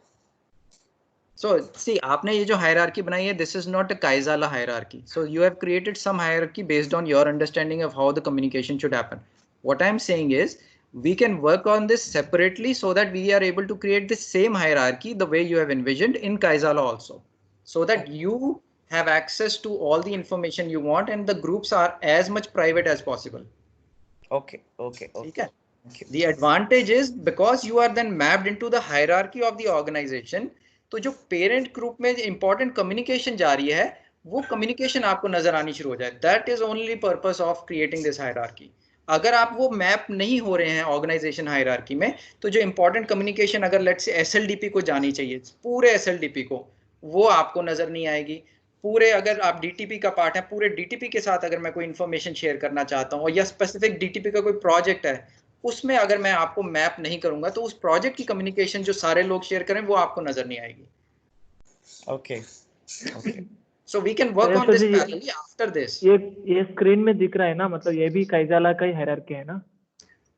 So see, आपने ये जो हायरार्की बनाई है, this is not a Kaizala hierarchy. So you have created some hierarchy based on your understanding of how the communication should happen. What I'm saying is, we can work on this separately so that we are able to create the same hierarchy the way you have envisioned in Kaizala also, so that you have access to all the information you want and the groups are as much private as possible. Okay. Okay. The advantage is because you are then mapped into the hierarchy of the organization. तो जो पेरेंट ग्रुप में इंपॉर्टेंट कम्युनिकेशन जा रही है, वो कम्युनिकेशन आपको नजर आनी शुरू हो जाए। That is only purpose of creating this hierarchy. अगर आप वो मैप नहीं हो रहे हैं ऑर्गेनाइजेशन हायरार्की में, तो जो इंपॉर्टेंट कम्युनिकेशन अगर लेट्स से एसएलडीपी को जानी चाहिए, पूरे एसएलडीपी को, वो आपको नजर नहीं आएगी। पूरे अगर आप डीटीपी का पार्ट है, पूरे डीटीपी के साथ अगर मैं कोई इन्फॉर्मेशन शेयर करना चाहता हूँ या स्पेसिफिक डीटीपी का कोई प्रोजेक्ट है, उसमें अगर मैं आपको मैप नहीं करूंगा तो उस प्रोजेक्ट की कम्युनिकेशन जो सारे लोग शेयर करें वो आपको नजर नहीं आएगी। Okay so we can work on this parallelly after this. ये स्क्रीन में दिख रहा है ना, मतलब ये भी काइजाला का ही हायरार्की है ना?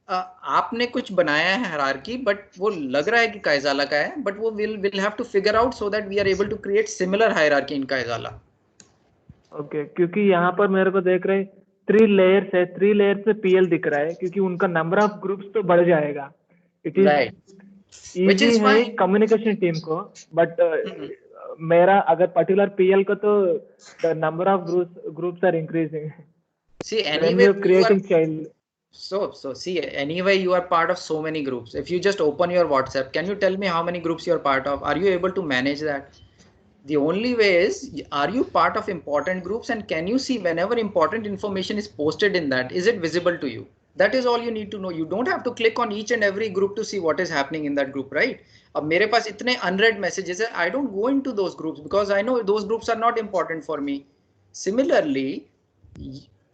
आपने कुछ बनाया है हायरार्की, बट वो लग रहा है कि काइजाला का है, बट वो will have to figure out so that we are able to create similar hierarchy in Kaizala. Okay, क्योंकि यहाँ पर मेरे को देख रहे 3 लेयर्स है, 3 लेयर्स में पीएल दिख रहा है, क्योंकि उनका नंबर ऑफ ग्रुप्स तो बढ़ जाएगा। इट इज इजी है कम्युनिकेशन टीम को, बट मेरा अगर पर्टिकुलर पीएल को तो the number of groups are increasing. See, anyway, creating child. So see, anyway, you are part of so many groups. If you just open your WhatsApp, can you tell me how many groups you are part of? Are you able to manage that? The only way is, are you part of important groups and can you see whenever important information is posted in that, is it visible to you? That is all you need to know. You don't have to click on each and every group to see what is happening in that group, right? अब मेरे पास इतने unread messages है, I don't go into those groups because I know those groups are not important for me. Similarly,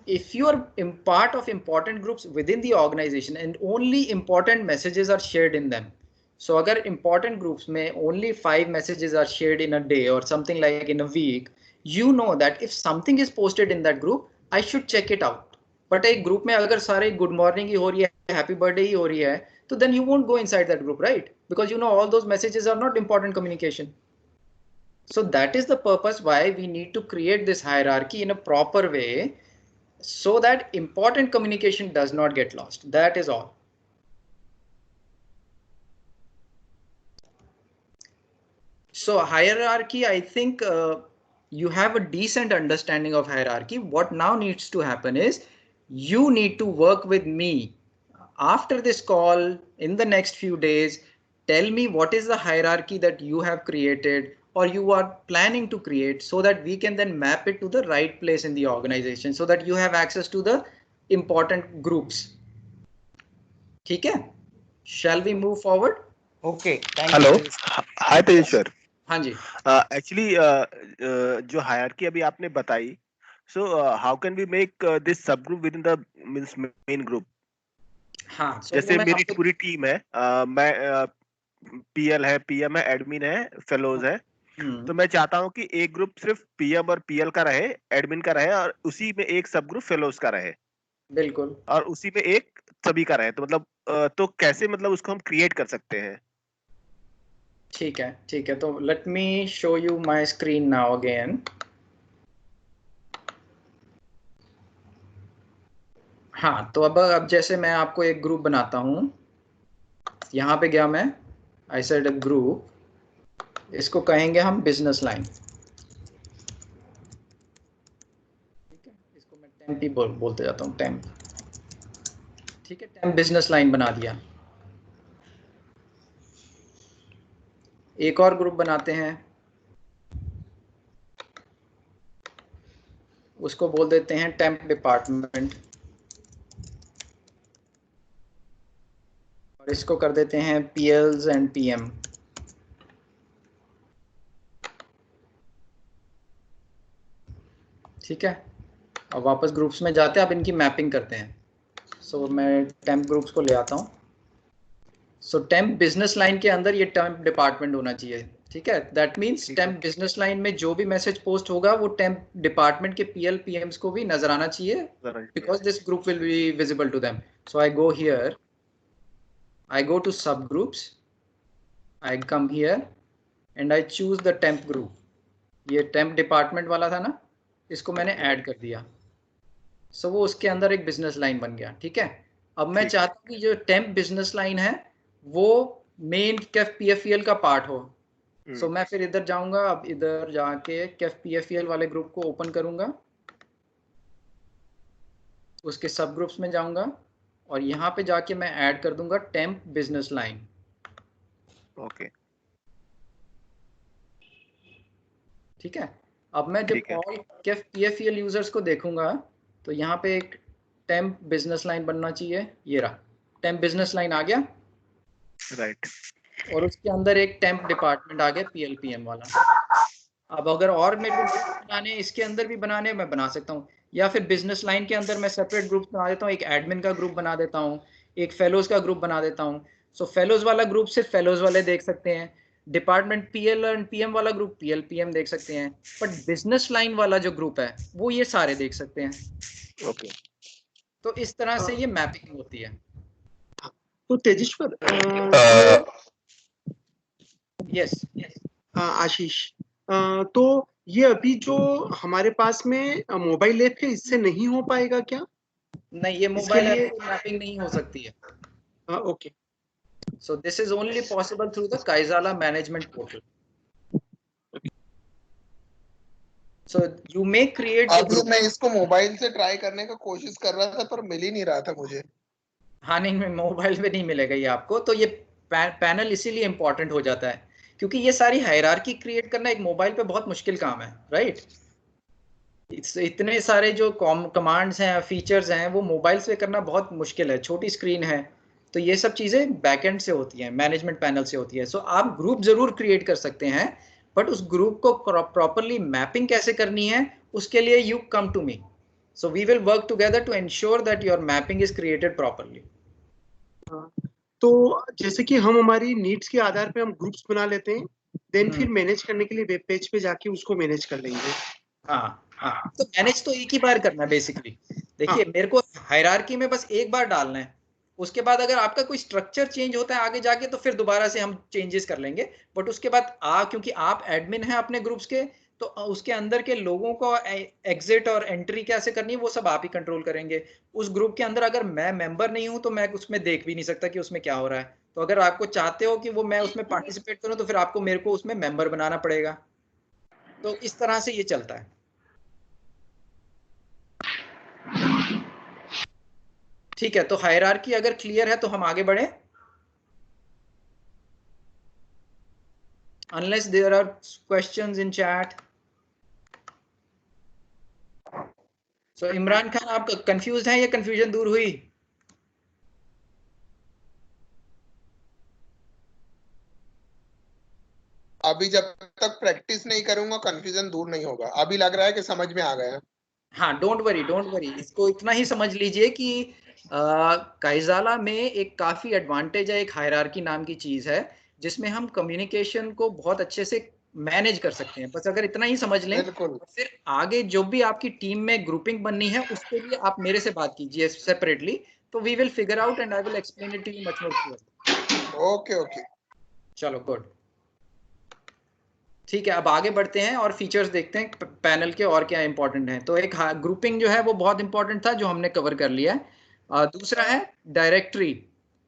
if you are part of important groups within the organization and only important messages are shared in them, so अगर important groups में only 5 messages are shared in a day or something like in a week, you know that if something is posted in that group, I should check it out. But एक group में अगर सारे good morning ही हो रही है, happy birthday ही हो रही है, तो then you won't go inside that group, right? Because you know all those messages are not important communication. So that is the purpose why we need to create this hierarchy in a proper way, so that important communication does not get lost. That is all. So hierarchy, I think you have a decent understanding of hierarchy. What now needs to happen is you need to work with me after this call in the next few days. Tell me what is the hierarchy that you have created or you are planning to create, so that we can then map it to the right place in the organization, so that you have access to the important groups. ठीक है? Shall we move forward? Okay. Hello. Hi Tejesh sir. हाँ जी. Actually, जो hierarchy अभी आपने बताई, so how can we make this subgroup within the main group? हाँ, जैसे मेरी पूरी टीम है, मैं पीएल है, पीएम है, एडमिन है, फेलोज है, तो मैं चाहता हूँ कि एक ग्रुप सिर्फ पीएम और पीएल का रहे, एडमिन का रहे, और उसी में एक सब ग्रुप फेलोज का रहे, बिल्कुल, और उसी में एक सभी का रहे। तो मतलब तो कैसे मतलब उसको हम क्रिएट कर सकते हैं? ठीक है, तो let me show you my screen now again. हाँ, तो अब जैसे मैं आपको एक ग्रुप बनाता हूँ, यहाँ पे गया मैं, आई सेड अ ग्रुप, इसको कहेंगे हम बिजनेस लाइन। ठीक है, इसको मैं टेम्प ही बोलते जाता हूँ, टेम्प। ठीक है, टेम्प बिजनेस लाइन बना दिया। एक और ग्रुप बनाते हैं, उसको बोल देते हैं टेम्प डिपार्टमेंट, और इसको कर देते हैं पीएल्स एंड पीएम। ठीक है, अब वापस ग्रुप्स में जाते हैं, अब इनकी मैपिंग करते हैं। सो मैं टेम्प ग्रुप्स को ले आता हूँ। सो टेम्प बिजनेस लाइन के अंदर ये टेम्प डिपार्टमेंट होना चाहिए। ठीक है, that means temp business line में जो भी मैसेज पोस्ट होगा वो टेम्प डिपार्टमेंट के पीएल पीएम्स को भी नजर आना चाहिए, because this group will be visible to them. So I go here, I go to subgroups, I come here and I choose the temp group. ये temp department वाला था ना, इसको मैंने ऐड कर दिया। सो वो उसके अंदर एक बिजनेस लाइन बन गया। ठीक है, अब मैं चाहता हूँ कि जो टेम्प बिजनेस लाइन है वो मेन केफ पीएफईएल का पार्ट हो। सो मैं फिर इधर जाऊंगा, अब इधर जाके केफ पीएफईएल वाले ग्रुप को ओपन करूंगा, उसके सब ग्रुप्स में जाऊंगा और यहाँ पे जाके मैं ऐड कर दूंगा टेम्प बिजनेस लाइन। ओके, ठीक है, अब मैं जब ऑल केफ पीएफईएल यूजर्स को देखूंगा तो यहाँ पे एक टेम्प बिजनेस लाइन बनना चाहिए। ये रहा, टेम्प बिजनेस लाइन आ गया, राइट, और उसके अंदर एक टेम्प डिपार्टमेंट आ गया पीएलपीएम वाला। अब अगर और मेरे को बनाने, इसके अंदर भी बनाने, मैं बना सकता हूँ, या फिर बिजनेस लाइन के अंदर मैं सेपरेट ग्रुप बना देता हूँ, एक एडमिन का ग्रुप बना देता हूँ, एक फेलोज का ग्रुप बना देता हूँ। सो फेलोज वाला ग्रुप सिर्फ फेलोज वाले देख सकते हैं, डिपार्टमेंट पीएल एंड पीएम वाला ग्रुप पीएल पीएम देख सकते हैं, बट बिजनेस लाइन वाला जो ग्रुप है वो ये सारे देख सकते हैं। ओके, तो इस तरह से ये मैपिंग होती है। तो तेजेश्वर, यस आशीष, तो ये अभी जो हमारे पास में मोबाइल ऐप है इससे नहीं हो पाएगा क्या? नहीं, ये मोबाइल ऐप से मैपिंग नहीं हो सकती है। Okay, so this is only possible through the Kaizala management portal. So you may create अभी मैं इसको मोबाइल से ट्राई करने का कोशिश कर रहा था पर मिल ही नहीं रहा था मुझे। हाँ नहीं, मोबाइल पे नहीं मिलेगा ये आपको। तो ये पैनल इसीलिए इंपॉर्टेंट हो जाता है क्योंकि ये सारी हायरार्की क्रिएट करना एक मोबाइल पे बहुत मुश्किल काम है, राइट? इतने सारे जो कमांड्स हैं, फीचर्स हैं, वो मोबाइल से करना बहुत मुश्किल है, छोटी स्क्रीन है। तो ये सब चीजें बैकएंड से होती हैं, मैनेजमेंट पैनल से होती है। सो आप ग्रुप जरूर क्रिएट कर सकते हैं, बट उस ग्रुप को प्रॉपरली मैपिंग कैसे करनी है उसके लिए you come to me. So we will work together to ensure that your mapping is created properly. तो जैसे कि हम हमारी नीड्स के आधार पे हम ग्रुप्स बना लेते हैं, देन फिर मैनेज करने के लिए वेब पेज पे जाके उसको मैनेज कर लेंगे। हाँ, तो मैनेज तो एक ही बार करना है बेसिकली। देखिए, मेरे को हायरार्की में बस एक बार डालना है, उसके बाद अगर आपका कोई स्ट्रक्चर चेंज होता है आगे जाके तो फिर दोबारा से हम चेंजेस कर लेंगे। बट उसके बाद क्योंकि आप एडमिन हैं अपने ग्रुप्स के, तो उसके अंदर के लोगों को एग्जिट और एंट्री कैसे करनी है वो सब आप ही कंट्रोल करेंगे। उस ग्रुप के अंदर अगर मैं मेंबर नहीं हूं तो मैं उसमें देख भी नहीं सकता कि उसमें क्या हो रहा है। तो अगर आपको चाहते हो कि वो मैं उसमें पार्टिसिपेट करूं तो फिर आपको मेरे को उसमें मेंबर बनाना पड़ेगा। तो इस तरह से ये चलता है। ठीक है, तो हायरार्की अगर क्लियर है तो हम आगे बढ़े। Unless there are questions in chat. So Imran Khan, आप कंफ्यूज हैं या कंफ्यूजन दूर हुई? अभी जब तक प्रैक्टिस नहीं करूंगा कंफ्यूजन दूर नहीं होगा। अभी लग रहा है कि समझ में आ गया। हाँ, डोंट वरी, इसको इतना ही समझ लीजिए कि काइजाला में एक काफी एडवांटेज है, एक हायरार्की नाम की चीज है जिसमें हम कम्युनिकेशन को बहुत अच्छे से मैनेज कर सकते हैं। बस अगर इतना ही समझ लें, फिर आगे जो भी आपकी टीम में ग्रुपिंग बननी है उसके लिए आप मेरे से बात कीजिए सेपरेटली, तो we will figure out and I will explain it to you much more clear. Okay okay, चलो गुड, ठीक है। अब आगे बढ़ते हैं और फीचर्स देखते हैं पैनल के और क्या इंपॉर्टेंट है। तो एक ग्रुपिंग जो है वो बहुत इंपॉर्टेंट था जो हमने कवर कर लिया है। दूसरा है डायरेक्टरी।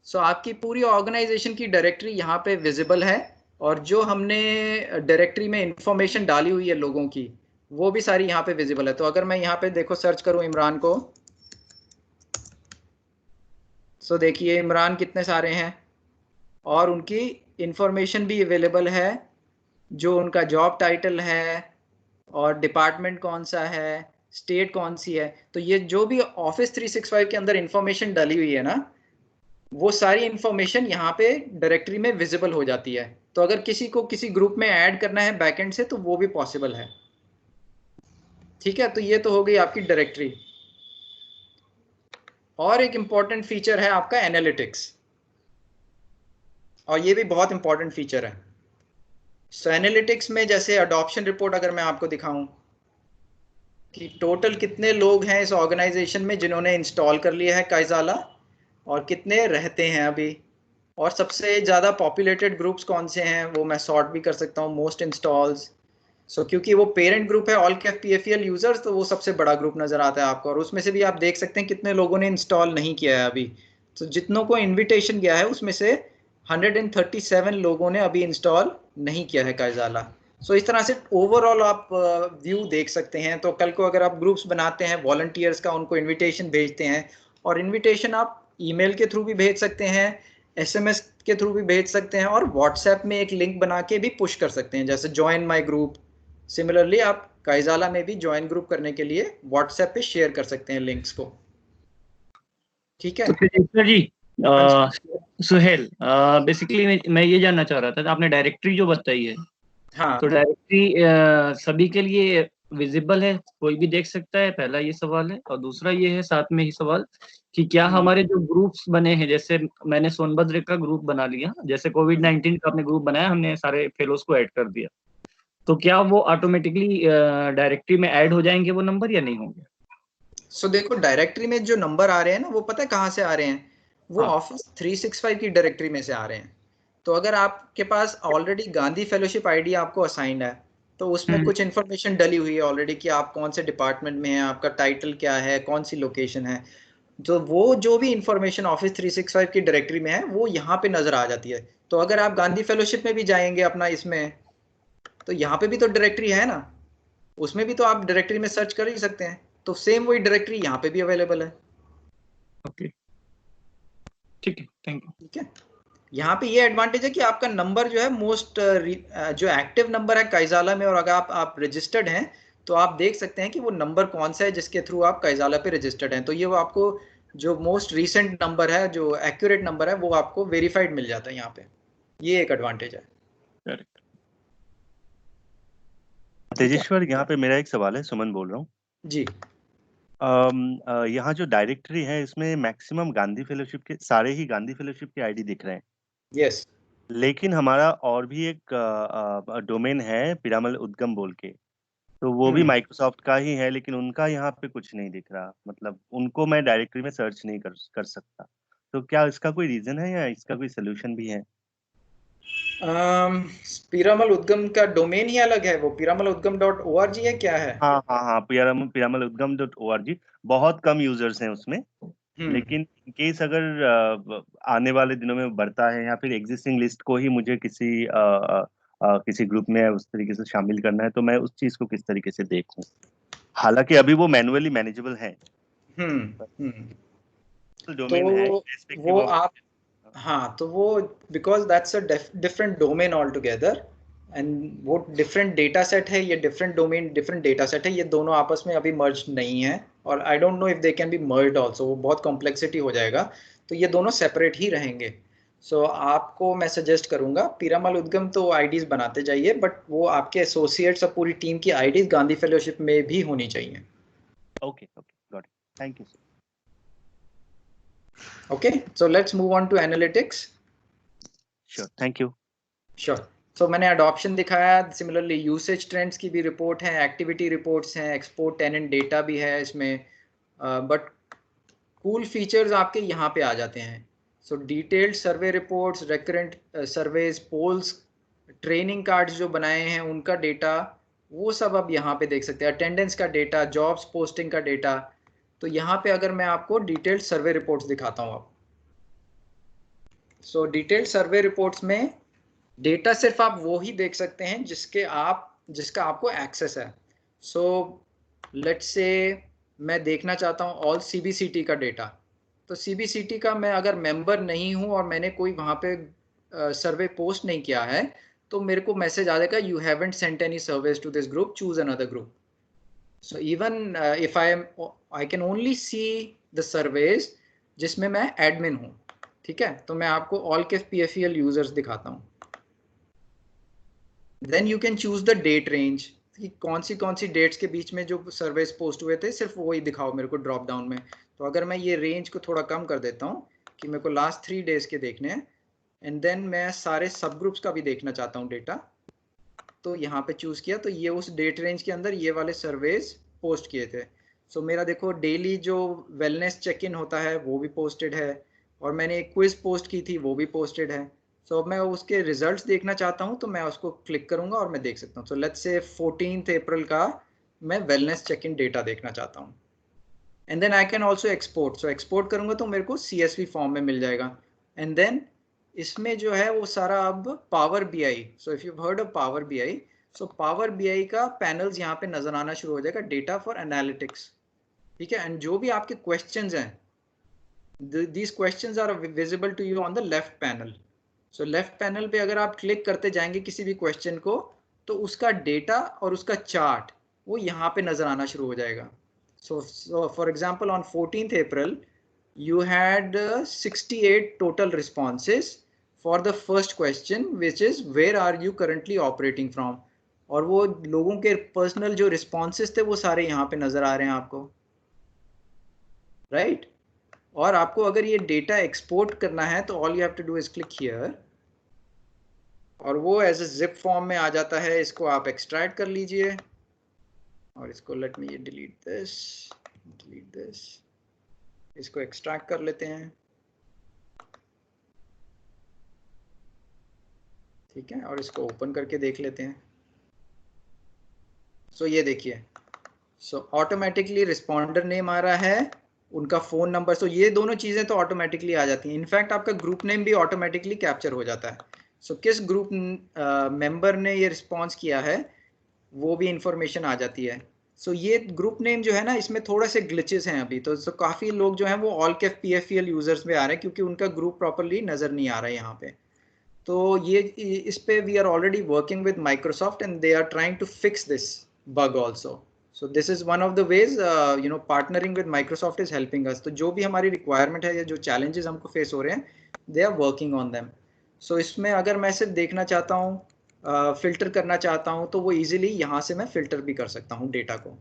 सो आपकी पूरी ऑर्गेनाइजेशन की डायरेक्टरी यहाँ पे विजिबल है, और जो हमने डायरेक्टरी में इंफॉर्मेशन डाली हुई है लोगों की वो भी सारी यहाँ पे विजिबल है। तो अगर मैं यहाँ पे देखो सर्च करूँ इमरान को, सो देखिए इमरान कितने सारे हैं और उनकी इंफॉर्मेशन भी अवेलेबल है, जो उनका जॉब टाइटल है और डिपार्टमेंट कौन सा है, स्टेट कौन सी है। तो ये जो भी ऑफिस 365 के अंदर इंफॉर्मेशन डली हुई है ना, वो सारी इंफॉर्मेशन यहाँ पे डायरेक्टरी में विजिबल हो जाती है। तो अगर किसी को किसी ग्रुप में ऐड करना है बैकएंड से तो वो भी पॉसिबल है। ठीक है, तो ये तो हो गई आपकी डायरेक्टरी। और एक इंपॉर्टेंट फीचर है आपका एनालिटिक्स, और ये भी बहुत इंपॉर्टेंट फीचर है। सो एनालिटिक्स में जैसे अडॉप्शन रिपोर्ट अगर मैं आपको दिखाऊं कि टोटल कितने लोग हैं इस ऑर्गेनाइजेशन में जिन्होंने इंस्टॉल कर लिया है काइजाला, और कितने रहते हैं अभी, और सबसे ज़्यादा पॉपुलेटेड ग्रुप्स कौन से हैं वो मैं सॉर्ट भी कर सकता हूँ, मोस्ट इंस्टॉल्स। सो क्योंकि वो पेरेंट ग्रुप है ऑलकैफ PFEL यूजर्स, तो वो सबसे बड़ा ग्रुप नज़र आता है आपको, और उसमें से भी आप देख सकते हैं कितने लोगों ने इंस्टॉल नहीं किया है अभी। तो जितनों को इन्विटेशन गया है उसमें से 137 लोगों ने अभी इंस्टॉल नहीं किया है काइजाला। सो इस तरह से ओवरऑल आप व्यू देख सकते हैं। तो कल को अगर आप ग्रुप्स बनाते हैं वॉलंटियर्स का, उनको इन्विटेशन भेजते हैं, और इन्विटेशन आप ईमेल के थ्रू भी भेज सकते हैं, SMS के थ्रू भी भेज सकते हैं, और व्हाट्सएप में एक लिंक बना के भी पुश कर सकते हैं, जैसे ज्वाइन माई ग्रुप। सिमिलरली आप काइजाला में भी ज्वाइन ग्रुप करने के लिए व्हाट्सएप पे शेयर कर सकते हैं लिंक्स को। ठीक है, तो जी सुहेल, बेसिकली मैं ये जानना चाह रहा था, आपने डायरेक्टरी जो बताई है, हाँ, तो डायरेक्टरी सभी के लिए विजिबल है, कोई भी देख सकता है, पहला ये सवाल है। और दूसरा ये है साथ में ही सवाल कि क्या हमारे जो ग्रुप्स बने हैं, जैसे मैंने सोनभद्र का ग्रुप बना लिया, जैसे कोविड-19 का आपने ग्रुप बनाया, हमने सारे फेलोज को ऐड कर दिया, तो क्या वो ऑटोमेटिकली डायरेक्टरी में ऐड हो जाएंगे वो नंबर या नहीं होंगे? सो देखो डायरेक्टरी में जो नंबर आ रहे हैं ना, वो पता है कहाँ से आ रहे हैं, वो ऑफिस 365 की डायरेक्टरी में से आ रहे हैं। तो अगर आपके पास ऑलरेडी गांधी फेलोशिप आईडी आपको असाइंड है, तो उसमें कुछ इन्फॉर्मेशन डली हुई है ऑलरेडी कि आप कौन से डिपार्टमेंट में हैं, आपका टाइटल क्या है, कौन सी लोकेशन है, तो वो जो भी इंफॉर्मेशन ऑफिस 365 की डायरेक्टरी में है वो यहाँ पे नजर आ जाती है। तो अगर आप गांधी फेलोशिप में भी जाएंगे अपना इसमें, तो यहाँ पे भी तो डायरेक्टरी है ना, उसमें भी तो आप डायरेक्टरी में सर्च कर ही सकते हैं। तो सेम वही डायरेक्टरी यहाँ पे भी अवेलेबल है। ओके, ठीक है, थैंक यू। ठीक है, यहाँ पे ये एडवांटेज है कि आपका नंबर जो है मोस्ट जो एक्टिव नंबर है काइजाला में, और अगर आप रजिस्टर्ड हैं तो आप देख सकते हैं कि वो नंबर कौन सा है जिसके थ्रू आप काइजाला पे रजिस्टर्ड हैं। तो ये वो आपको जो मोस्ट रीसेंट नंबर है, जो एक्यूरेट नंबर है, वो आपको वेरीफाइड मिल जाता है यहाँ पे। ये एक एडवांटेज है। तेजेश्वर, यहाँ पे मेरा एक सवाल है, सुमन बोल रहा हूँ जी। यहाँ जो डायरेक्टरी है इसमें मैक्सिमम गांधी फेलोशिप के, सारे ही गांधी फेलोशिप के आईडी दिख रहे हैं। यस। लेकिन हमारा और भी एक डोमेन है पिरामल उद्गम बोल के, तो वो भी माइक्रोसॉफ्ट का ही है, लेकिन उनका यहाँ पे कुछ नहीं दिख रहा, मतलब उनको मैं डायरेक्टरी में सर्च नहीं कर सकता। तो क्या इसका कोई रीजन है या इसका कोई सोल्यूशन भी है? पिरामल उद्गम का डोमेन ही अलग है, वो piramaludgam.org है, क्या है? हाँ, piramaludgam.org। बहुत कम यूजर्स हैं उसमें, लेकिन इन केस अगर आने वाले दिनों में बढ़ता है या फिर एग्जिस्टिंग लिस्ट को ही मुझे किसी ग्रुप में उस तरीके से शामिल करना है, तो मैं उस चीज को किस तरीके से देखूं? हालांकि अभी वो मैनुअली मैनेजेबल है। डोमेन है, वो आप, हाँ, तो वो because that's a different domain all together, and वो डिफरेंट डेटा सेट है, ये different domain different data set है, ये दोनों आपस में अभी मर्ज नहीं है, और I don't know if they can be merged also, वो बहुत कॉम्प्लेक्सिटी हो जाएगा, तो ये दोनों सेपरेट ही रहेंगे। सो आपको मैं सजेस्ट करूंगा पिरामल उद्गम तो आईडीज बनाते जाइए, बट वो आपके एसोसिएट्स और पूरी टीम की आईडीज गांधी फेलोशिप में भी होनी चाहिए। Okay, got it, thank you sir. Okay, so let's move on to analytics. Sure, thank you. Sure. So मैंने adoption दिखाया, similarly usage trends की भी report है, activity reports हैं, export tenant data भी है इसमें, but cool features आपके यहाँ पे आ जाते हैं. So detailed survey reports, recurrent surveys, polls, training cards जो बनाए हैं उनका data, वो सब अब यहाँ पे देख सकते हैं. Attendance का data, jobs posting का data. तो यहाँ पे अगर मैं आपको डिटेल्ड सर्वे रिपोर्ट्स दिखाता हूँ आप, सो डिटेल्ड सर्वे रिपोर्ट्स में डेटा सिर्फ आप वो ही देख सकते हैं जिसका आपको एक्सेस है. सो लेट्स से मैं देखना चाहता हूँ ऑल सीबीसीटी का डेटा. तो सीबीसीटी का मैं अगर मेंबर नहीं हूँ और मैंने कोई वहाँ पे सर्वे पोस्ट नहीं किया है तो मेरे को मैसेज आ जाएगा, you haven't sent any surveys to this group, choose another group. So even if I can only see the surveys जिसमें मैं एडमिन हूँ. ठीक है, तो मैं आपको ऑलकेफ पीएफईएल यूजर्स दिखाता हूँ. Then you can choose the date range कि कौन सी डेट्स के बीच में जो सर्वेज पोस्ट हुए थे सिर्फ वही दिखाओ मेरे को ड्रॉप डाउन में. तो अगर मैं ये रेंज को थोड़ा कम कर देता हूँ कि मेरे को लास्ट 3 डेज के देखने हैं, एंड देन मैं सारे सब ग्रुप्स का भी देखना चाहता हूँ डेटा, तो यहाँ पे चूज किया तो ये उस डेट रेंज के अंदर ये वाले सर्वेज पोस्ट किए थे. सो मेरा देखो डेली जो वेलनेस चेक इन होता है वो भी पोस्टेड है, और मैंने एक क्विज पोस्ट की थी वो भी पोस्टेड है. सो अब मैं उसके रिजल्ट्स देखना चाहता हूँ तो मैं उसको क्लिक करूंगा और मैं देख सकता हूँ. सो लेट्स से 14 अप्रैल का मैं वेलनेस चेक इन डेटा देखना चाहता हूँ, and then I can also export. So export करूंगा तो मेरे को CSV फॉर्म में मिल जाएगा, एंड देन इसमें जो है वो सारा अब power BI. So if you heard of power BI, so power BI का पैनल्स यहाँ पे नजर आना शुरू हो जाएगा, डेटा फॉर एनालिटिक्स. ठीक है, एंड जो भी आपके क्वेश्चंस हैं, these questions are visible to you on the left panel. So left panel पे अगर आप क्लिक करते जाएंगे किसी भी क्वेश्चन को तो उसका डेटा और उसका चार्ट वो यहाँ पे नजर आना शुरू हो जाएगा. So for example on 14th April you had 68 total responses for the first question, which is where are you currently operating from. और वो लोगों के पर्सनल जो रिस्पॉन्सेज थे वो सारे यहाँ पे नजर आ रहे हैं आपको, राइट. और आपको अगर ये डेटा एक्सपोर्ट करना है तो all you have to do is click here, और वो एज ए जिप फॉर्म में आ जाता है. इसको आप एक्सट्रैक्ट कर लीजिए, और इसको लेट मी डिलीट दिस, इसको एक्सट्रैक्ट कर लेते हैं. ठीक है, और इसको ओपन करके देख लेते हैं. सो ये देखिए, सो ऑटोमेटिकली रिस्पॉन्डर नेम आ रहा है, उनका फोन नंबर. सो ये दोनों चीजें तो ऑटोमेटिकली आ जाती हैं. इनफैक्ट आपका ग्रुप नेम भी ऑटोमेटिकली कैप्चर हो जाता है. सो किस ग्रुप मेंबर ने ये रिस्पॉन्स किया है वो भी इंफॉर्मेशन आ जाती है. सो ये ग्रुप नेम जो है ना, इसमें थोड़ा से ग्लिचेस हैं अभी. तो काफी लोग जो हैं वो ऑलकेफ पीएफईएल यूजर्स में आ रहे हैं क्योंकि उनका ग्रुप प्रॉपरली नजर नहीं आ रहा है यहाँ पे. तो ये इस पे we are already working with Microsoft and they are trying to fix this bug also. So this is one of the ways partnering with Microsoft is helping us. तो जो भी हमारी requirement है या जो challenges हमको face हो रहे हैं, they are working on them. So इसमें अगर मैं सिर्फ देखना चाहता हूँ, filter करना चाहता हूँ, तो वो easily यहाँ से मैं filter भी कर सकता हूँ data को.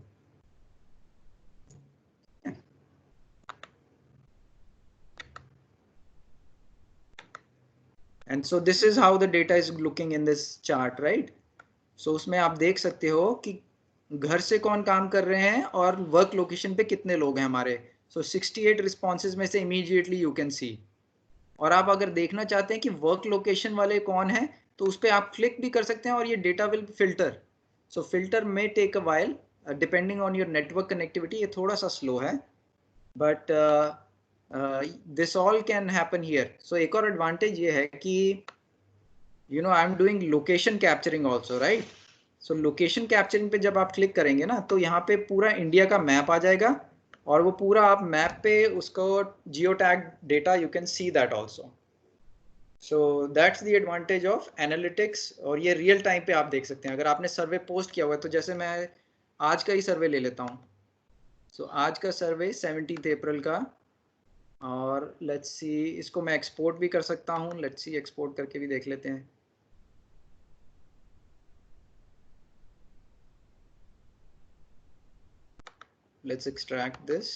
And so this is how the data is looking in this chart, right? So उसमें आप देख सकते हो कि घर से कौन काम कर रहे हैं और वर्क लोकेशन पे कितने लोग हैं हमारे. सो 68 रिस्पॉन्सेज में से इमीडिएटली यू कैन सी. और आप अगर देखना चाहते हैं कि वर्क लोकेशन वाले कौन है तो उस पर आप क्लिक भी कर सकते हैं और ये data will filter. So filter में take a while depending on your network connectivity. ये थोड़ा सा स्लो है, but this all can happen here. So एक और एडवांटेज ये है कि I am doing location capturing also, right. So location capturing पे जब आप क्लिक करेंगे ना तो यहाँ पे पूरा इंडिया का मैप आ जाएगा, और वो पूरा आप मैप पे उसको geo tag data you can see that also. So that's the advantage of analytics. और ये रियल टाइम पे आप देख सकते हैं. अगर आपने सर्वे पोस्ट किया हुआ है तो जैसे मैं आज का ही सर्वे ले लेता हूँ. सो आज का सर्वे 17 अप्रैल का, और लेट्स सी इसको मैं एक्सपोर्ट भी कर सकता हूँ. लेट्स सी एक्सपोर्ट करके भी देख लेते हैं. Let's extract this.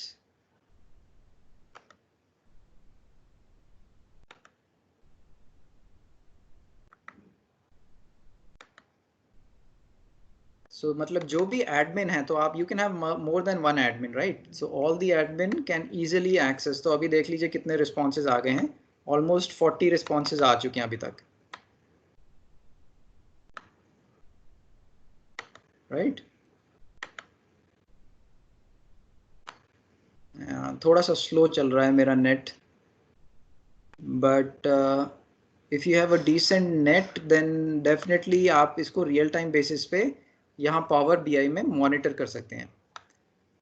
सो मतलब जो भी एडमिन है, तो आप you can have more than one admin, right? So all the admin can easily access. तो अभी देख लीजिए कितने रिस्पॉन्सेज आ गए हैं, ऑलमोस्ट 40 रिस्पॉन्सेज आ चुके हैं अभी तक, राइट? थोड़ा सा स्लो चल रहा है मेरा net, but if you have a decent net then definitely आप इसको रियल टाइम बेसिस पे यहाँ पावर बीआई में मॉनिटर कर सकते हैं।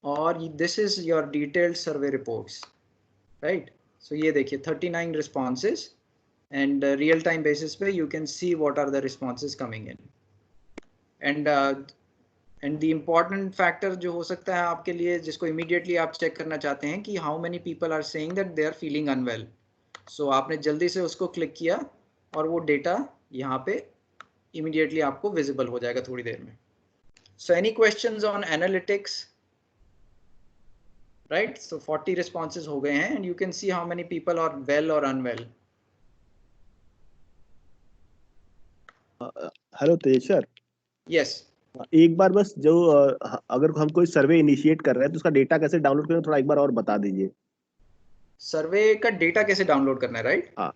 और this is your detailed survey reports, right? So ये देखिए 39 responses and real time basis पे you can see what are the responses coming in. And the important factor जो हो सकता है आपके लिए, जिसको इमीडिएटली आप चेक करना चाहते हैं कि how many people are saying that they are feeling unwell. So आपने जल्दी से उसको क्लिक किया और वो डेटा यहाँ पे इमीडिएटली आपको विजिबल हो जाएगा थोड़ी देर में। So any questions on analytics, right? So 40 responses हो गए हैं and you can see how many people are well और unwell. Hello Tej sir. Yes, एक बार बस जो अगर हम कोई सर्वे इनिशिएट कर रहे हैं तो उसका डेटा कैसे डाउनलोड करें, थोड़ा एक बार और बता दीजिए। सर्वे का डेटा कैसे डाउनलोड करना है, राइट? हाँ,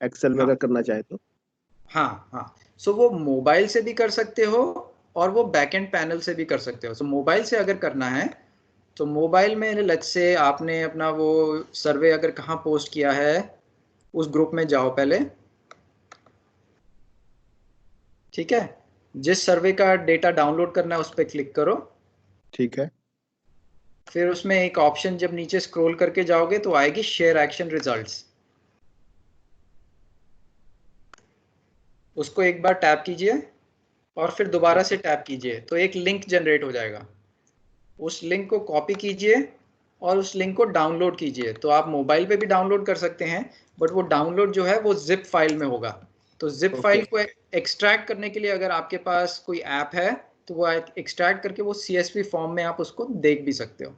एक्सेल में अगर करना चाहे तो। हाँ, सो वो मोबाइल से भी कर सकते हो और वो बैकएंड पैनल से भी कर सकते हो। सो मोबाइल से अगर करना है तो मोबाइल में लेट्स से आपने अपना वो सर्वे अगर कहाँ पोस्ट किया है उस ग्रुप में जाओ पहले, ठीक है? जिस सर्वे का डेटा डाउनलोड करना है उस पर क्लिक करो, ठीक है। फिर उसमें एक ऑप्शन जब नीचे स्क्रॉल करके जाओगे तो आएगी शेयर एक्शन रिजल्ट्स। उसको एक बार टैप कीजिए और फिर दोबारा से टैप कीजिए तो एक लिंक जनरेट हो जाएगा। उस लिंक को कॉपी कीजिए और उस लिंक को डाउनलोड कीजिए। तो आप मोबाइल पे भी डाउनलोड कर सकते हैं, बट वो डाउनलोड जो है वो जिप फाइल में होगा। तो जिप फाइल को एक्सट्रैक्ट करने के लिए अगर आपके पास कोई ऐप है तो वो एक्सट्रैक्ट करके वो CSV फॉर्म में आप उसको देख भी सकते हो,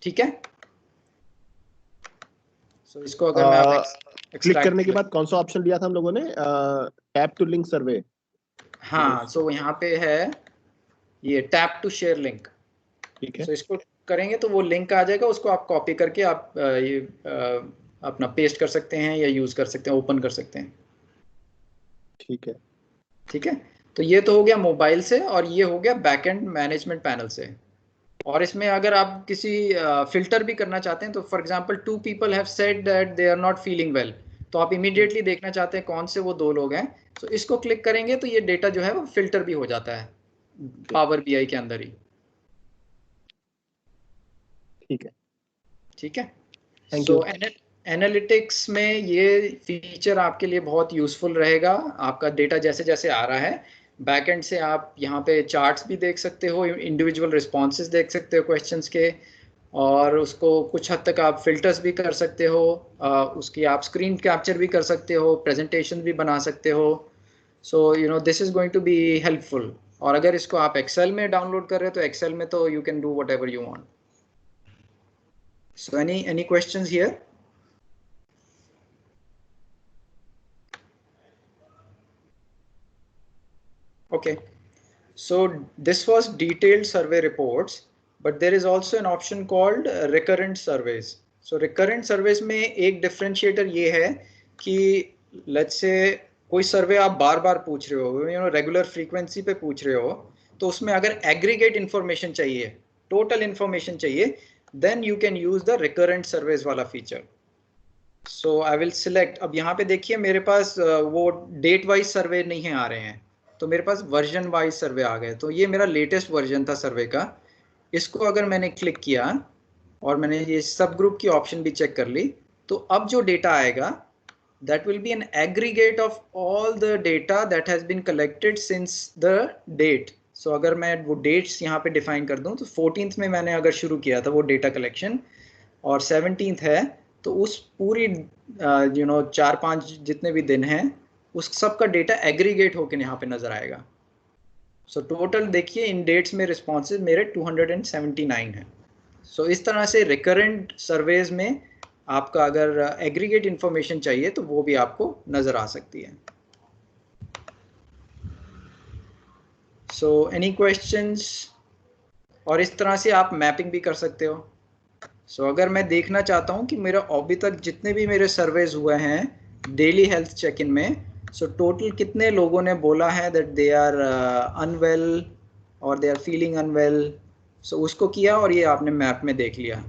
ठीक है? सो इसको अगर मैं क्लिक करने के बाद कौन सा ऑप्शन लिया था हम लोगों ने? टैप टू लिंक सर्वे। हाँ, सो यहाँ पे है ये टैप टू शेयर लिंक, ठीक है। सो इसको करेंगे तो वो लिंक आ जाएगा, उसको आप कॉपी करके आप ये अपना पेस्ट कर सकते हैं या यूज कर सकते हैं, ओपन कर सकते हैं, ठीक है। ठीक है? तो ये तो हो गया मोबाइल से और ये हो गया बैकएंड मैनेजमेंट पैनल से। और इसमें अगर आप किसी फिल्टर भी करना चाहते हैं तो for example 2 people have said that they are not feeling well, तो आप इमीडिएटली देखना चाहते हैं कौन से वो 2 लोग हैं, तो इसको क्लिक करेंगे तो ये डेटा जो है वो फिल्टर भी हो जाता है पावर बीआई के अंदर ही, ठीक है, ठीक है? सो एनालिटिक्स में ये फीचर आपके लिए बहुत यूजफुल रहेगा। आपका डेटा जैसे जैसे आ रहा है बैकएंड से आप यहाँ पे चार्ट्स भी देख सकते हो, इंडिविजुअल रिस्पॉन्सेज देख सकते हो क्वेश्चंस के, और उसको कुछ हद तक आप फिल्टर्स भी कर सकते हो, उसकी आप स्क्रीन कैप्चर भी कर सकते हो, प्रेजेंटेशन भी बना सकते हो। So you know this is going to be helpful. और अगर इसको आप एक्सेल में डाउनलोड कर रहे हो तो एक्सेल में तो you can do what ever you want. So any questions here? Okay, so this was detailed survey reports, but there is also an option called recurrent surveys. So recurrent surveys में एक differentiator ये है कि let's say कोई सर्वे आप बार बार पूछ रहे हो, you know, regular frequency पे पूछ रहे हो, तो उसमें अगर aggregate information चाहिए, total information चाहिए, then you can use the recurrent surveys वाला feature. So I will select, अब यहाँ पे देखिए मेरे पास वो date wise survey नहीं है आ रहे हैं, तो मेरे पास वर्जन वाइज सर्वे आ गए। तो ये मेरा लेटेस्ट वर्जन था सर्वे का। इसको अगर मैंने क्लिक किया और मैंने ये सब ग्रुप की ऑप्शन भी चेक कर ली, तो अब जो डेटा आएगा that will be an aggregate of all the data that has been collected since the date. So अगर मैं वो डेट्स यहाँ पे डिफाइन कर दूँ तो 14th में मैंने अगर शुरू किया था वो डेटा कलेक्शन और 17th है, तो उस पूरी 4-5 जितने भी दिन हैं उस सब का डेटा एग्रीगेट होकर यहाँ पे नजर आएगा। सो टोटल देखिए इन डेट्स में रिस्पॉन्सेज मेरे 279 हैं। सो इस तरह से रिकरेंट सर्वेज में आपका अगर एग्रीगेट इंफॉर्मेशन चाहिए तो वो भी आपको नजर आ सकती है। सो एनी क्वेश्चंस? और इस तरह से आप मैपिंग भी कर सकते हो। सो अगर मैं देखना चाहता हूँ कि मेरा अभी तक जितने भी मेरे सर्वेज हुए हैं डेली हेल्थ चेक इन में, सो टोटल कितने लोगों ने बोला है दैट दे आर अनवेल और दे आर फीलिंग अनवेल, सो उसको किया और ये आपने मैप में देख लिया।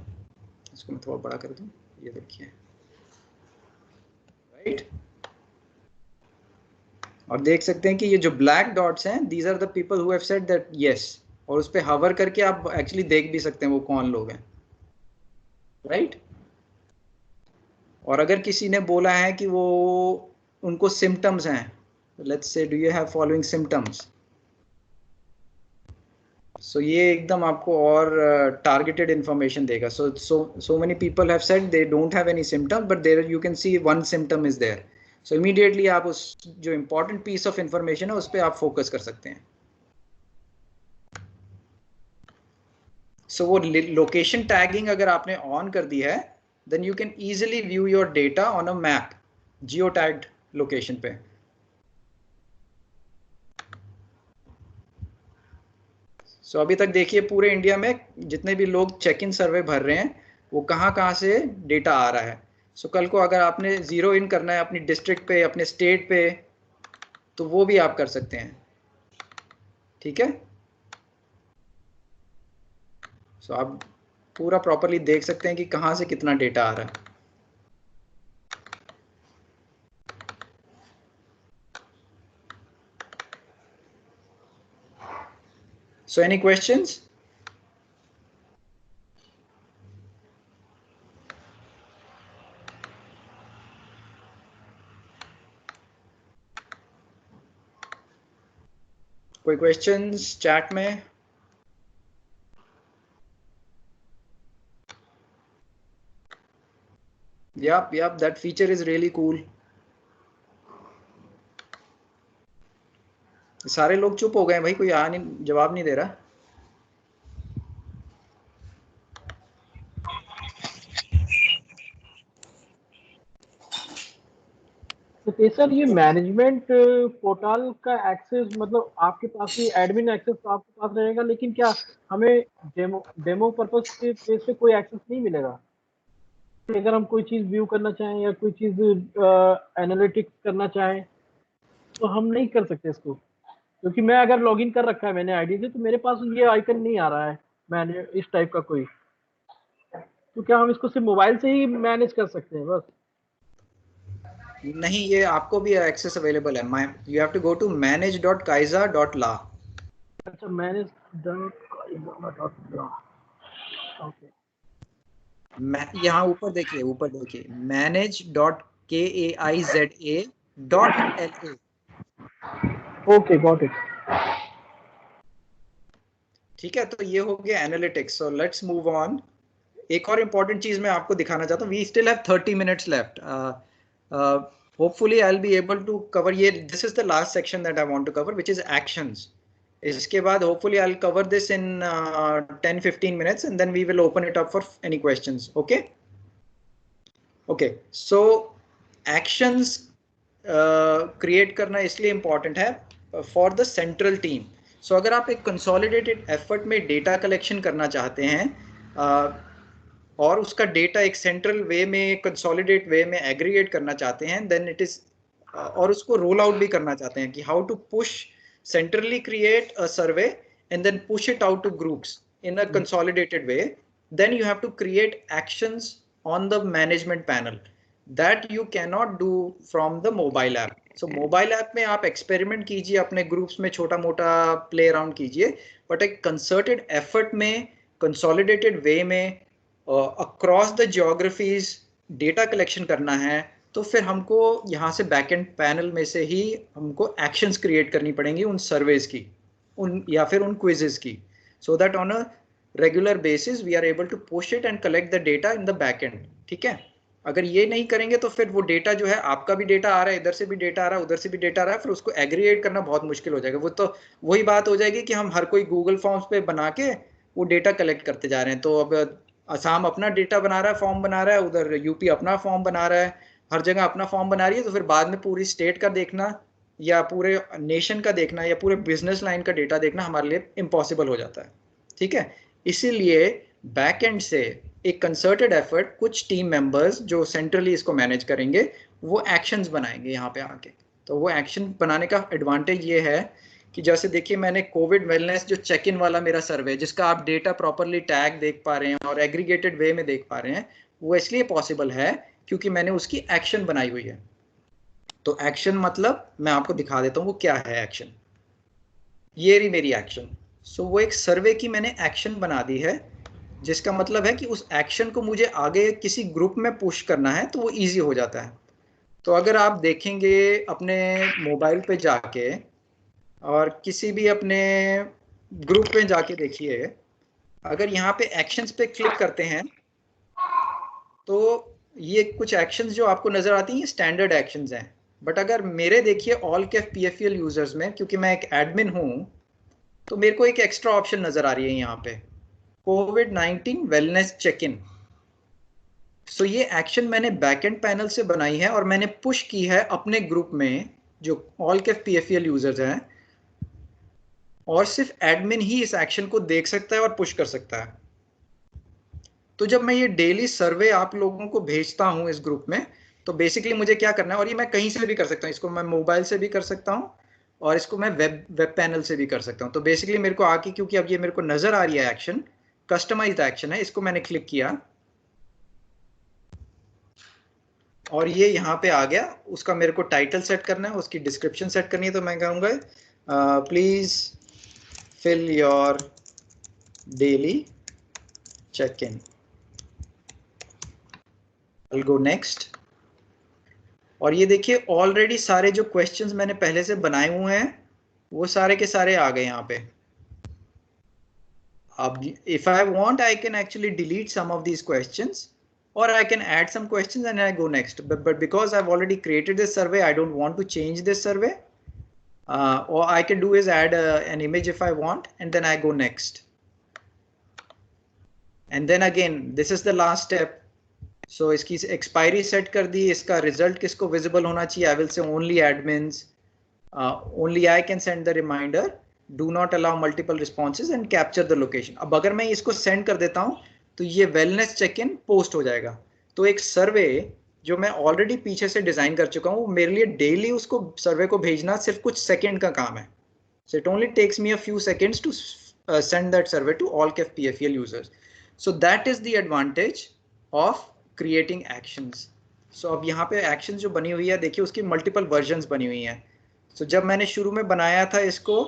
इसको मैं थोड़ा बड़ा कर दूं, ये देखिए, राइट। और देख सकते हैं कि ये जो ब्लैक डॉट्स हैं, these are the people who have said that yes, और उस पर हवर करके आप एक्चुअली देख भी सकते हैं वो कौन लोग हैं, राइट। और अगर किसी ने बोला है कि वो उनको सिम्टम्स हैं, let's say do you have following symptoms, so ये एकदम आपको और टारगेटेड इंफॉर्मेशन देगा। So many people have said they don't have any symptoms but there you can see one symptom is there, so immediately आप उस जो इंपॉर्टेंट पीस ऑफ इंफॉर्मेशन है उस पर आप फोकस कर सकते हैं। सो वो लोकेशन टैगिंग अगर आपने ऑन कर दी है, then you can easily view your data on a map, geotagged location पे। So अभी तक देखिए पूरे इंडिया में जितने भी लोग चेक इन सर्वे भर रहे हैं वो कहाँ से डेटा आ रहा है। So कल को अगर आपने जीरो इन करना है अपनी डिस्ट्रिक्ट पे, अपने स्टेट पे, तो वो भी आप कर सकते हैं, ठीक है। So आप पूरा प्रॉपरली देख सकते हैं कि कहां से कितना डेटा आ रहा है। So any questions? कोई क्वेश्चंस चैट में? Yep, that feature is really cool. सारे लोग चुप हो गए भाई, कोई जवाब नहीं दे रहा। तो सर ये मैनेजमेंट पोर्टल का एक्सेस, मतलब आपके पास ही एडमिन एक्सेस तो आपके पास रहेगा, लेकिन क्या हमें डेमो पर्पस के बेस पे कोई एक्सेस नहीं मिलेगा? अगर हम कोई चीज व्यू करना चाहें या कोई चीज एनालिटिक्स करना चाहें तो हम नहीं कर सकते इसको, क्योंकि मैं अगर लॉगिन कर रखा है मैंने आईडी से, तो मेरे पास ये आइकन नहीं आ रहा है मैंने इस टाइप का कोई। तो क्या हम इसको सिर्फ मोबाइल से ही मैनेज कर सकते हैं बस? नहीं, ये आपको भी एक्सेस अवेलेबल है। You have to go to manage.kaiza.la। अच्छा, manage.kaiza.la, ओके। यहाँ ऊपर देखिए manage.kaiza.la। Okay, got it. ठीक है, तो ये हो गया analytics. So let's move on. एक और इम्पोर्टेंट चीज मैं आपको दिखाना चाहता हूँ। वी स्टिल हैव 30 minutes लेफ्ट। hopefully I'll be able to cover ये, this is the last section that I want to cover, which is actions. इसके बाद hopefully I'll cover this in 10-15 minutes and then we will open it up for any questions. Okay, so actions create करना इसलिए important है for the central team. So अगर आप एक consolidated effort में data collection करना चाहते हैं और उसका डेटा एक सेंट्रल वे में, कंसोलिडेट वे में एग्रीगेट करना चाहते हैं, देन इट इज, और उसको रोल आउट भी करना चाहते हैं कि how to push centrally create a survey and then push it out to groups in a consolidated way, then you have to create actions on the management panel that you can not do from the mobile app. So mobile app में आप एक्सपेरिमेंट कीजिए, अपने ग्रुप्स में छोटा मोटा प्ले अराउंड कीजिए, बट एक कंसर्टेड एफर्ट में, कंसोलिडेटेड वे में, across the geographies data collection करना है, तो फिर हमको यहाँ से बैकएंड पैनल में से ही हमको एक्शंस क्रिएट करनी पड़ेंगी उन सर्वेज की, उन या फिर उन क्विजेस की, so that on a regular basis we are able to push it and collect the data in the backend. ठीक है, अगर ये नहीं करेंगे तो फिर वो डेटा जो है, आपका भी डेटा आ रहा है, इधर से भी डेटा आ रहा है, उधर से भी डेटा आ रहा है, फिर उसको एग्रीगेट करना बहुत मुश्किल हो जाएगा। वो तो वही बात हो जाएगी कि हम हर कोई गूगल फॉर्म्स पे बना के वो डेटा कलेक्ट करते जा रहे हैं। तो अब असम अपना डेटा बना रहा है, फॉर्म बना रहा है, उधर यूपी अपना फॉर्म बना रहा है, हर जगह अपना फॉर्म बना रही है, तो फिर बाद में पूरी स्टेट का देखना या पूरे नेशन का देखना या पूरे बिजनेस लाइन का डेटा देखना हमारे लिए इम्पॉसिबल हो जाता है, ठीक है। इसीलिए बैक एंड से एक कंसर्टेड एफर्ट, कुछ टीम मेंबर्स जो सेंट्रली इसको मैनेज करेंगे वो एक्शंस बनाएंगे यहाँ पे आके। तो वो एक्शन बनाने का एडवांटेज ये है कि जैसे देखिए मैंने कोविड वेलनेस जो चेक इन वाला मेरा सर्वे जिसका आप डेटा प्रॉपरली टैग देख पा रहे हैं और एग्रीगेटेड वे में देख पा रहे हैं, वो इसलिए पॉसिबल है क्योंकि मैंने उसकी एक्शन बनाई हुई है। तो एक्शन मतलब मैं आपको दिखा देता हूँ वो क्या है एक्शन। ये रही मेरी एक्शन। सो वो एक सर्वे की मैंने एक्शन बना दी है, जिसका मतलब है कि उस एक्शन को मुझे आगे किसी ग्रुप में पुश करना है तो वो इजी हो जाता है। तो अगर आप देखेंगे अपने मोबाइल पे जाके और किसी भी अपने ग्रुप पे जाके देखिए, अगर यहाँ पे एक्शंस पे क्लिक करते हैं तो ये कुछ एक्शंस जो आपको नजर आती हैं स्टैंडर्ड एक्शंस हैं। बट अगर मेरे देखिए ऑलकैफ PFEL यूजर्स में, क्योंकि मैं एक एडमिन हूँ, तो मेरे को एक एक्स्ट्रा ऑप्शन नजर आ रही है यहाँ पे, कोविड-19 वेलनेस चेक इन। सो ये एक्शन मैंने बैकएंड पैनल से बनाई है और मैंने पुश की है अपने ग्रुप में जो ऑलकैफ PFEL यूजर्स हैं, और सिर्फ एडमिन ही इस एक्शन को देख सकता है और पुश कर सकता है। तो जब मैं ये डेली सर्वे आप लोगों को भेजता हूं इस ग्रुप में, तो बेसिकली मुझे क्या करना है, और ये मैं कहीं से भी कर सकता हूँ, इसको मैं मोबाइल से भी कर सकता हूँ और इसको मैं वेब पैनल से भी कर सकता हूँ। तो बेसिकली मेरे को आके, क्योंकि अब ये मेरे को नजर आ रही है एक्शन, कस्टमाइज्ड एक्शन है, इसको मैंने क्लिक किया और ये यहाँ पे आ गया। उसका मेरे को टाइटल सेट करना है, उसकी डिस्क्रिप्शन सेट करनी है, तो मैं कहूँगा please fill your daily check in. I'll go next। और ये देखिए ऑलरेडी सारे जो क्वेश्चंस मैंने पहले से बनाए हुए हैं वो सारे के सारे आ गए यहाँ पे। अब if I want I can actually delete some of these questions or I can add some questions and I go next, but because I've already created this survey, I don't want to change this survey. Or I can do is add an image if I want, and then I go next. And then again, this is the last step. So इसकी expiry set कर दी, इसका result किसको visible होना चाहिए? I will say only admins. Only I can send the reminder. Do not allow multiple responses and capture the location. अब अगर मैं इसको send कर देता हूँ तो ये wellness check-in post हो जाएगा। तो एक सर्वे जो मैं ऑलरेडी पीछे से डिजाइन कर चुका हूँ, मेरे लिए डेली उसको सर्वे को भेजना सिर्फ कुछ सेकंड का काम है। So it only takes me a few seconds to send that survey to all PFEL users. So that is the advantage of creating actions. So अब यहाँ पे actions जो बनी हुई है, देखिए उसकी multiple versions बनी हुई हैं। So जब मैंने शुरू में बनाया था इसको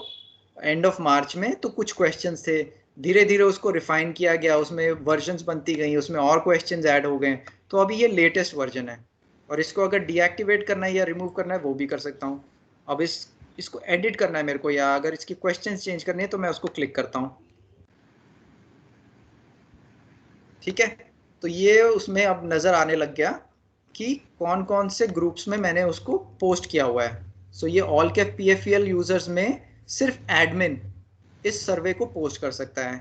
end of March में, तो कुछ questions थे, धीरे धीरे उसको रिफाइन किया गया, उसमें वर्जन्स बनती गई, उसमें और क्वेश्चंस ऐड हो गए। तो अभी ये लेटेस्ट वर्जन है और इसको अगर डीएक्टिवेट करना है या रिमूव करना है वो भी कर सकता हूँ। अब इसको एडिट करना है मेरे को, या अगर इसकी क्वेश्चंस चेंज करनी है तो मैं उसको क्लिक करता हूँ, ठीक है। तो ये उसमें अब नजर आने लग गया कि कौन कौन से ग्रुप्स में मैंने उसको पोस्ट किया हुआ है। सो ये ऑलकैफ PFEL यूजर्स में सिर्फ एडमिन इस सर्वे को पोस्ट कर सकता है।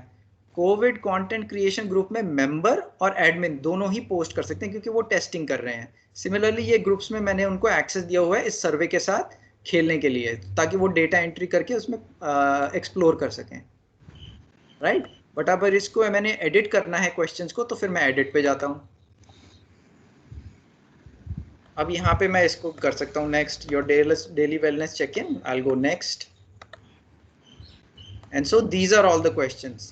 कोविड कंटेंट क्रिएशन ग्रुप में मेंबर और एडमिन दोनों ही पोस्ट कर सकते हैं क्योंकि वो टेस्टिंग कर रहे हैं। सिमिलरली ये ग्रुप्स में मैंने उनको एक्सेस दिया हुआ है इस सर्वे के साथ खेलने के लिए, ताकि वो डेटा एंट्री करके उसमें एक्सप्लोर कर सकें, राइट। बट अगर इसको मैंने एडिट करना है क्वेश्चंस को, तो फिर मैं एडिट पे जाता हूँ। अब यहाँ पे मैं इसको कर सकता हूँ next your daily wellness check in, I will go next. And so these are all the questions,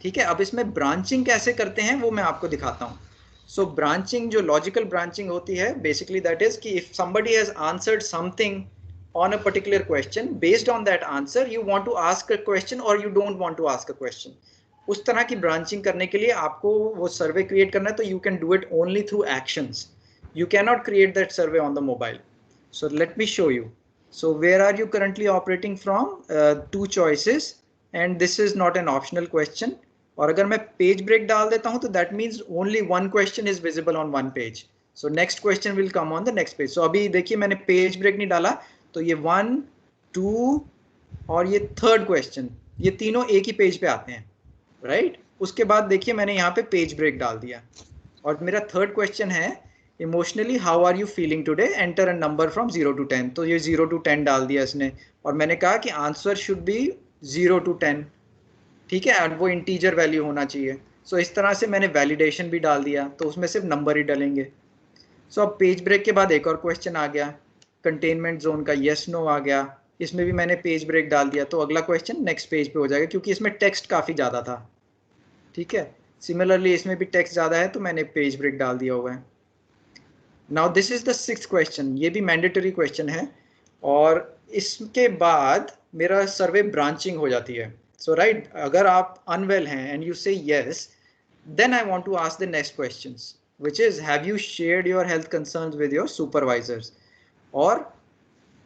ठीक है। अब इसमें ब्रांचिंग कैसे करते हैं वो मैं आपको दिखाता हूँ। सो ब्रांचिंग, जो लॉजिकल ब्रांचिंग होती है, बेसिकली दैट इज कि if somebody has answered something on a particular question, based on that answer you want to ask a question or you don't want to ask a question, उस तरह की ब्रांचिंग करने के लिए आपको वो सर्वे क्रिएट करना है। तो you can do it only through actions. You cannot create that survey on the mobile. So let me show you. So where are you currently operating from? Two choices, and this is not an optional question. और अगर मैं page break डाल देता हूँ तो that means only one question is visible on one page. So next question will come on the next page. So अभी देखिए मैंने page break नहीं डाला, तो ये 1, 2 और ये third question, ये तीनों एक ही पेज पे आते हैं, right? उसके बाद देखिए मैंने यहाँ पे page break डाल दिया और मेरा third question है emotionally how are you feeling today, enter a number from 0 to 10। तो ये 0 to 10 डाल दिया इसने, और मैंने कहा कि आंसर शुड बी 0 to 10, ठीक है, और वो इंटीजर वैल्यू होना चाहिए। सो इस तरह से मैंने वैलिडेशन भी डाल दिया, तो उसमें सिर्फ नंबर ही डलेंगे। सो अब पेज ब्रेक के बाद एक और क्वेश्चन आ गया, कंटेनमेंट जोन का येस नो आ गया, इसमें भी मैंने पेज ब्रेक डाल दिया। तो अगला क्वेश्चन नेक्स्ट पेज पे हो जाएगा, क्योंकि इसमें टेक्स्ट काफ़ी ज़्यादा था, ठीक है। सिमिलरली इसमें भी टेक्स्ट ज़्यादा है, तो मैंने पेज ब्रेक डाल दिया हुआ है। Now this is the 6th question, ये भी मैंडेटरी क्वेश्चन है, और इसके बाद मेरा सर्वे ब्रांचिंग हो जाती है। सो राइट, अगर आप अनवेल हैं and you say yes, then I want to ask the next questions, which is have you shared your health concerns with your supervisors. और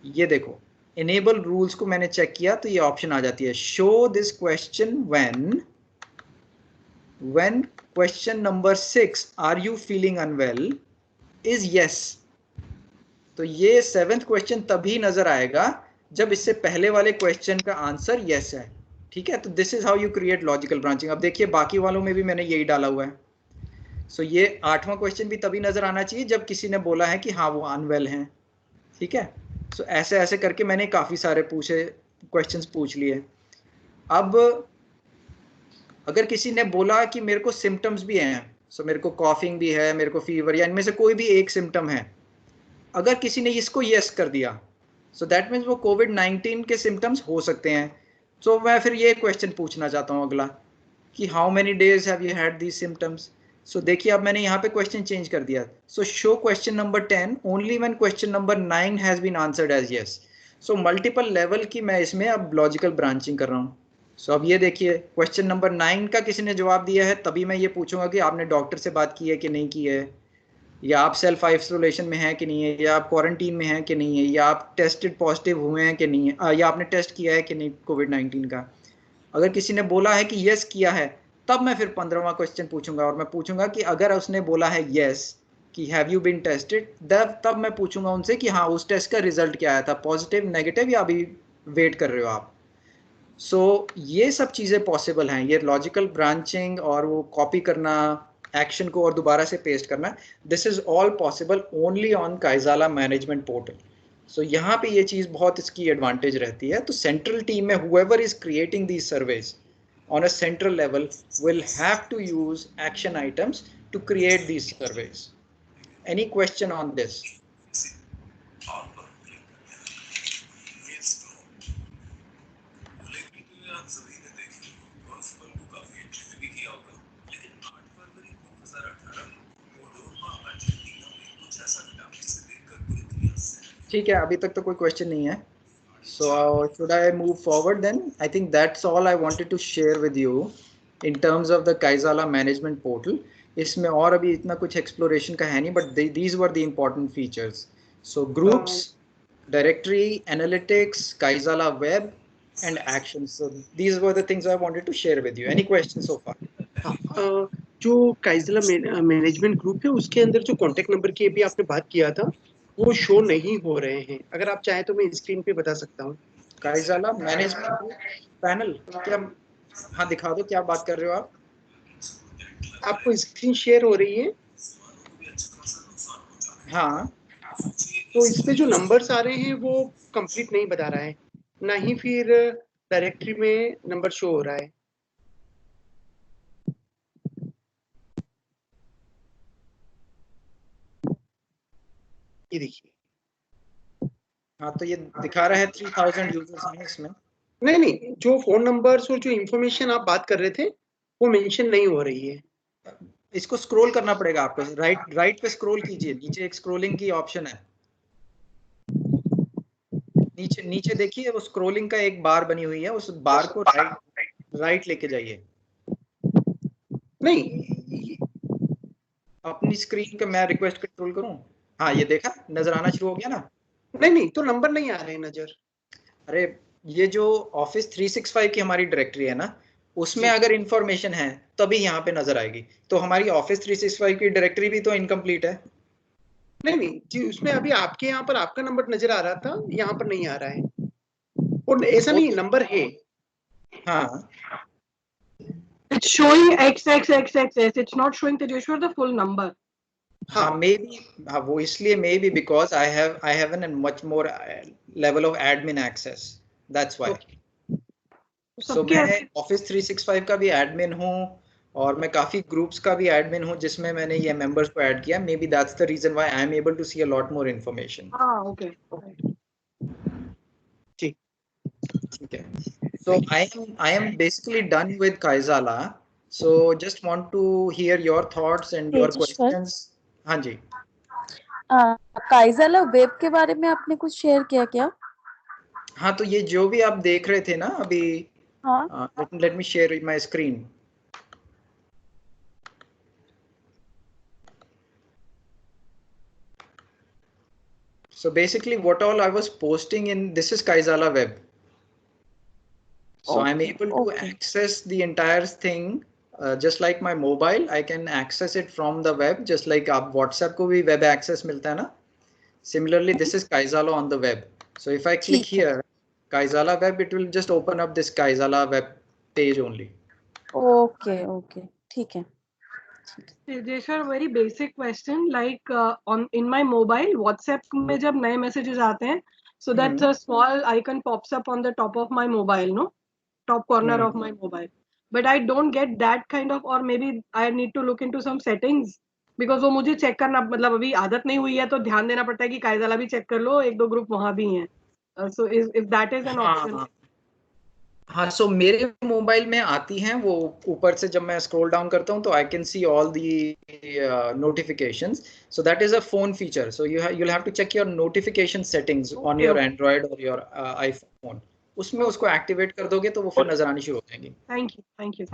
ये देखो, इनेबल रूल्स को मैंने चेक किया, तो ये ऑप्शन आ जाती है, show this question when question number 6 are you feeling unwell is yes. तो ये 7th क्वेश्चन तभी नजर आएगा जब इससे पहले वाले क्वेश्चन का आंसर यस है, ठीक है। तो this is how you create logical branching. अब देखिए बाकी वालों में भी मैंने यही डाला हुआ है। सो ये 8वां क्वेश्चन भी तभी नजर आना चाहिए जब किसी ने बोला है कि हाँ वो अनवेल हैं, ठीक है। सो ऐसे ऐसे करके मैंने काफी सारे क्वेश्चंस पूछ लिए। अब अगर किसी ने बोला कि मेरे को सिम्टम्स भी हैं, सो मेरे को कॉफिंग भी है, मेरे को फीवर, या इनमें से कोई भी एक सिम्टम है, अगर किसी ने इसको यस कर दिया, सो दैट मीन्स वो कोविड-19 के सिम्टम्स हो सकते हैं। सो मैं फिर ये क्वेश्चन पूछना चाहता हूँ अगला, कि how many days have you had these symptoms. So देखिए अब मैंने यहाँ पे क्वेश्चन चेंज कर दिया। So show question number 10 only when question number 9 has been answered as yes. So multiple level की मैं इसमें अब लॉजिकल ब्रांचिंग कर रहा हूँ। सो अब ये देखिए, क्वेश्चन नंबर 9 का किसी ने जवाब दिया है, तभी मैं ये पूछूंगा कि आपने डॉक्टर से बात की है कि नहीं की है, या आप सेल्फ आइसोलेशन में हैं कि नहीं है, या आप क्वारंटीन में हैं कि नहीं है, या आप टेस्टेड पॉजिटिव हुए हैं कि नहीं है, या आपने टेस्ट किया है कि नहीं कोविड-19 का। अगर किसी ने बोला है कि यस किया है, तब मैं फिर 15वां क्वेश्चन पूछूंगा, और मैं पूछूंगा कि अगर उसने बोला है यस कि हैव यू बीन टेस्टेड, तब मैं पूछूंगा उनसे कि हाँ उस टेस्ट का रिजल्ट क्या आया था, पॉजिटिव, नेगेटिव, या अभी वेट कर रहे हो आप। सो ये सब चीज़ें पॉसिबल हैं, ये लॉजिकल ब्रांचिंग और वो कॉपी करना एक्शन को और दोबारा से पेस्ट करना, this is all possible only on Kaizala management portal. So यहाँ पे ये चीज़ बहुत इसकी एडवांटेज रहती है। तो सेंट्रल टीम में whoever is creating these surveys on a central level will have to use action items to create these surveys. Any question on this? ठीक है, अभी तक तो कोई क्वेश्चन नहीं है। So should I move forward then? I think that's all I wanted to share with you in terms of the Kaizala management portal. इसमें और अभी इतना कुछ exploration का है नहीं, but these were the important features. So groups, directory, analytics, Kaizala web, and actions. So these were the things I wanted to share with you. Any questions so far? जो काइजला मैनेजमेंट ग्रुप है उसके अंदर जो कॉन्टेक्ट नंबर की भी आपने बात किया था, वो शो नहीं हो रहे हैं। अगर आप चाहें तो मैं स्क्रीन पे बता सकता हूँ। काइजाला मैनेजमेंट पैनल क्या? हाँ दिखा दो, क्या बात कर रहे हो आप? आपको स्क्रीन शेयर हो रही है? हाँ, तो इस पे जो नंबर्स आ रहे हैं वो कंप्लीट नहीं बता रहा है, ना ही फिर डायरेक्टरी में नंबर शो हो रहा है। ये देखिए। हाँ, तो ये दिखा रहा है 3000 यूजर्स हैं इसमें। नहीं, जो फोन नंबर्स और जो इंफॉर्मेशन आप बात कर रहे थे वो मेंशन नहीं हो रही है। इसको स्क्रॉल करना पड़ेगा आपको, राइट पे स्क्रॉल कीजिए, नीचे एक स्क्रॉलिंग की ऑप्शन है, नीचे देखिए, वो स्क्रॉलिंग का एक बार बनी हुई है, उस बार को राइट लेके जाइए। नहीं, अपनी स्क्रीन का मैं रिक्वेस्ट कंट्रोल करूं? हाँ, ये देखा, नजर आना शुरू हो गया ना? नहीं, तो नंबर नहीं आ रहे नजर। अरे ये जो ऑफिस 365 की हमारी डायरेक्टरी है ना, उसमें अगर इंफॉर्मेशन है तभी यहाँ पे नजर आएगी। तो हमारी ऑफिस 365 की डायरेक्टरी भी तो इनकम्प्लीट है। नहीं जी, उसमें अभी आपके यहाँ पर आपका नंबर नजर आ रहा था, यहाँ पर नहीं आ रहा है। और ऐसा नहीं, नंबर है। हाँ, it's showing XXXXS, it's not showing Tejeshwar the full number. हाँ मे बी, हाँ वो इसलिए maybe because I have an much more level of admin access, that's why. So मैं ऑफिस 365 का भी एडमिन हूँ और मैं काफी ग्रुप्स का भी एडमिन हूँ जिसमें मैंने ये मेंबर्स को ऐड किया। Maybe that's the reason why I am able to see a lot more information. हाँ ओके ठीक है। So I am basically done with Kaizala. So just want to hear your thoughts and your questions. हाँ जी। काइजाला वेब के बारे में आपने कुछ शेयर किया क्या? हाँ तो ये जो भी आप देख रहे थे ना अभी, हाँ let me share my screen. So basically what all I was posting in, this is Kaizala web. So I'm able to access the entire thing just like my mobile. I can access it from the web, just like आप WhatsApp को भी web access मिलता है ना. Similarly, this is Kaizala on the web. So if I click here, Kaizala web, it will just open up this Kaizala web page only. Okay, okay, ठीक है. Tejeshwar, very basic question, like in my mobile WhatsApp में जब नए messages आते हैं, so that a small icon pops up on the top of my mobile, no, top corner of my mobile. But I don't get that kind of, or maybe I need to look into some settings because वो मुझे check करना, मतलब अभी आदत नहीं हुई है तो ध्यान देना पड़ता है कि काइजाला भी check कर लो, एक दो ग्रुप वहाँ भी हैं. So if that is an option. हाँ सो मेरे मोबाइल में आती हैं वो ऊपर से, जब मैं स्क्रॉल डाउन करता हूँ तो I can see all the notifications. So that is a phone feature. So you'll have to check your notification settings on your Android or your iPhone. उसमें उसको एक्टिवेट कर दोगे तो वो फिर नजर आनी शुरू हो जाएंगी. Thank you.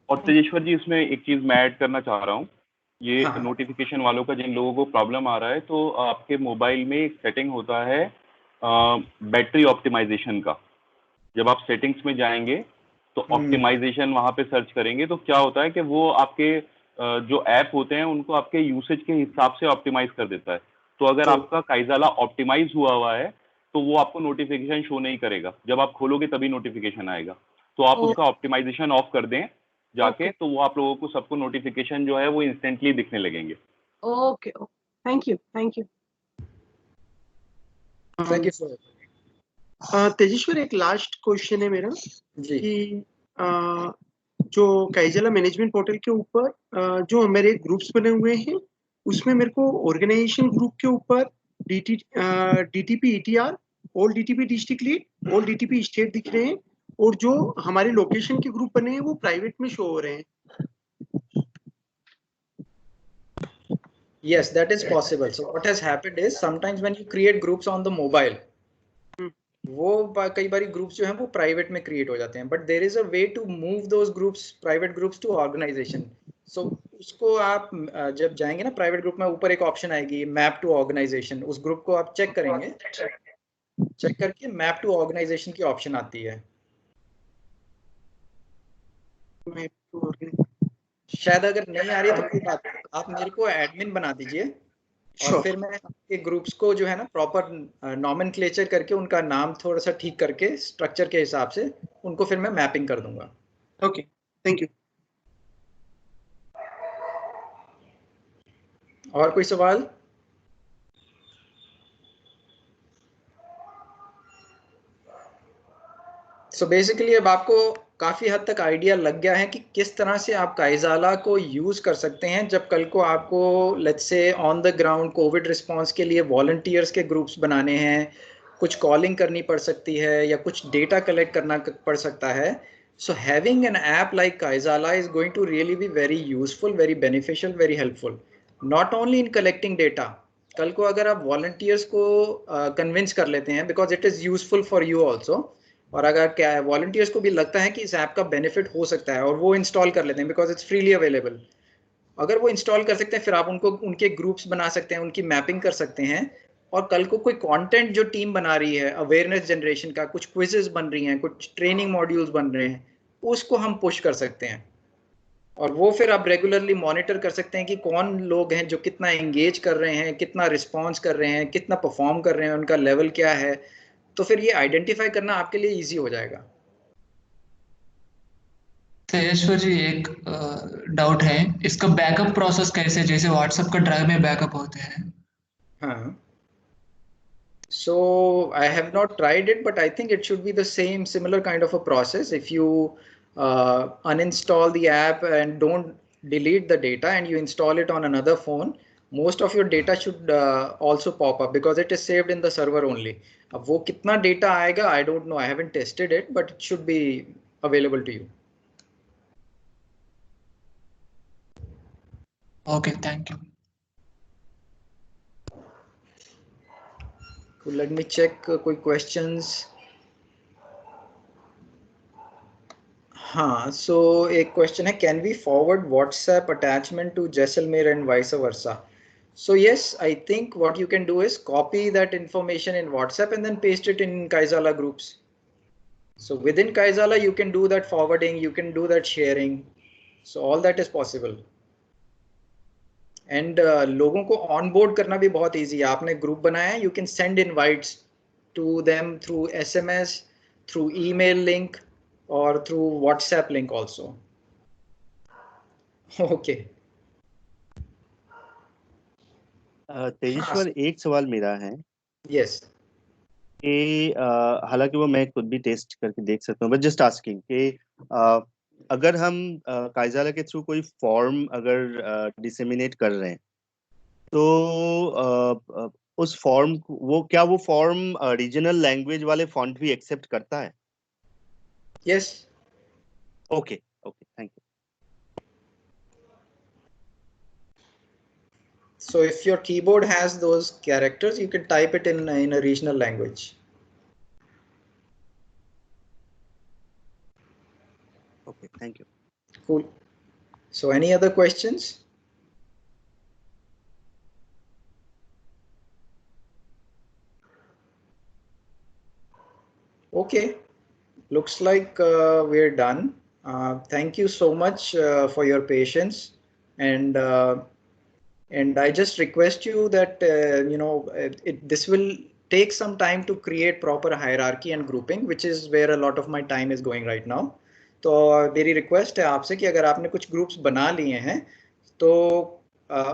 और तेजेश्वर जी, इसमें एक चीज मैं ऐड करना चाह रहा हूँ. ये नोटिफिकेशन वालों का, जिन लोगों को प्रॉब्लम आ रहा है, तो आपके मोबाइल में एक सेटिंग होता है बैटरी ऑप्टिमाइजेशन का. जब आप सेटिंग्स में जाएंगे तो ऑप्टिमाइजेशन वहां पे सर्च करेंगे तो क्या होता है कि वो आपके जो ऐप होते हैं उनको आपके यूसेज के हिसाब से ऑप्टिमाइज कर देता है. तो अगर आपका काइजाला ऑप्टिमाइज हुआ है तो वो आपको नोटिफिकेशन शो नहीं करेगा. जब आप खोलोगे तभी नोटिफिकेशन आएगा. तो आप उसका ऑप्टिमाइजेशन ऑफ कर दें जाके, तो वो आप लोगों को सबको नोटिफिकेशन जो है वो इंस्टेंटली दिखने लगेंगे. Okay, thank you. तेजेश्वर, एक लास्ट क्वेश्चन है मेरा कि जो काइजाला मैनेजमेंट पोर्टल के ऊपर जो मेरे ग्रुप्स बने हुए हैं उसमें मेरे को ऑर्गेनाइजेशन ग्रुप के ऊपर DTP ETR, all DTP district lead, all DTP state दिख रहे हैं, और जो हमारे लोकेशन के ग्रुप बने हैं वो प्राइवेट में शो हो रहे हैं. Yes, that is possible. So what has happened is sometimes when you create groups on the mobile, वो कई बारी ग्रुप्स जो हैं वो प्राइवेट में क्रिएट हो जाते हैं, but there is a way to move those groups, private groups, to organisation. So उसको आप जब जाएंगे ना प्राइवेट ग्रुप में, ऊपर एक ऑप्शन आएगी मैप टू ऑर्गेनाइजेशन. उस ग्रुप को आप चेक करेंगे, चेक करके मैप टू ऑर्गेनाइजेशन की ऑप्शन आती है. शायद अगर नहीं आ रही है तो कोई बात नहीं, आप मेरे को एडमिन बना दीजिए और फिर मैं आपके ग्रुप्स को जो है ना प्रॉपर नॉमेनक्लेचर करके, उनका नाम थोड़ा सा ठीक करके स्ट्रक्चर के हिसाब से उनको फिर मैं मैपिंग कर दूंगा. Okay, thank you. और कोई सवाल? सो बेसिकली अब आपको काफ़ी हद तक आइडिया लग गया है कि किस तरह से आप काइजाला को यूज़ कर सकते हैं जब कल को आपको let's say on the ground Covid response के लिए वॉलंटियर्स के ग्रुप्स बनाने हैं, कुछ कॉलिंग करनी पड़ सकती है या कुछ डेटा कलेक्ट करना पड़ सकता है. So having an app like Kaizala is going to really be very useful, very beneficial, very helpful, not only in collecting data. कल को अगर आप वॉलंटियर्स को कन्विंस कर लेते हैं, because it is useful for you also, और अगर क्या है वॉलंटियर्स को भी लगता है कि इस ऐप का बेनिफिट हो सकता है और वो इंस्टॉल कर लेते हैं बिकॉज इट्स फ्रीली अवेलेबल, अगर वो इंस्टॉल कर सकते हैं फिर आप उनको उनके ग्रुप्स बना सकते हैं, उनकी मैपिंग कर सकते हैं. और कल को कोई कंटेंट जो टीम बना रही है अवेयरनेस जनरेशन का, कुछ क्विजेस बन रही हैं, कुछ ट्रेनिंग मॉड्यूल्स बन रहे हैं, उसको हम पुश कर सकते हैं. और वो फिर आप रेगुलरली मॉनिटर कर सकते हैं कि कौन लोग हैं जो कितना एंगेज कर रहे हैं, कितना रिस्पॉन्स कर रहे हैं, कितना परफॉर्म कर रहे हैं, उनका लेवल क्या है. तो फिर ये आइडेंटिफाई करना आपके लिए इजी हो जाएगा. तेजेश्वर जी, एक डाउट है, इसका बैकअप प्रोसेस कैसे, जैसे व्हाट्सएप का ड्राइव में बैकअप होते हैं? हाँ, so I have not tried it, but I think it should be the similar kind of a process. If you uninstall the app and don't delete the data and you install it on another phone, most of your data should also pop up because it is saved in the server only. अब वो कितना data आएगा, I don't know, I haven't tested it, but it should be available to you. Okay, thank you. So let me check कोई questions. हाँ, so एक question है, can we forward WhatsApp attachment to Jaisalmer and vice versa? So yes, I think what you can do is copy that information in WhatsApp and then paste it in Kaizala groups. So within Kaizala, you can do that forwarding, you can do that sharing. So all that is possible. And लोगों को onboard करना भी बहुत easy है. आपने group बनाया है, you can send invites to them through SMS, through email link, or through WhatsApp link also. Okay. Tejeshwar, एक सवाल मेरा है। Yes. कि हालांकि वो मैं खुद भी टेस्ट करके देख सकता हूँ, बट जस्ट आस्किंग कि अगर हम काइजाला के थ्रू कोई फॉर्म अगर डिसेमिनेट कर रहे हैं, तो उस फॉर्म क्या वो फॉर्म रीजनल लैंग्वेज वाले फॉन्ट भी एक्सेप्ट करता है? Yes. Okay, thank you. So if your keyboard has those characters, you can type it in a regional language. Okay, thank you. Cool. So any other questions? Okay, looks like we're done. Thank you so much for your patience, and I just request you that this will take some time to create proper hierarchy and grouping, which is where a lot of my time is going right now. तो मेरी रिक्वेस्ट है आपसे कि अगर आपने कुछ ग्रुप्स बना लिए हैं तो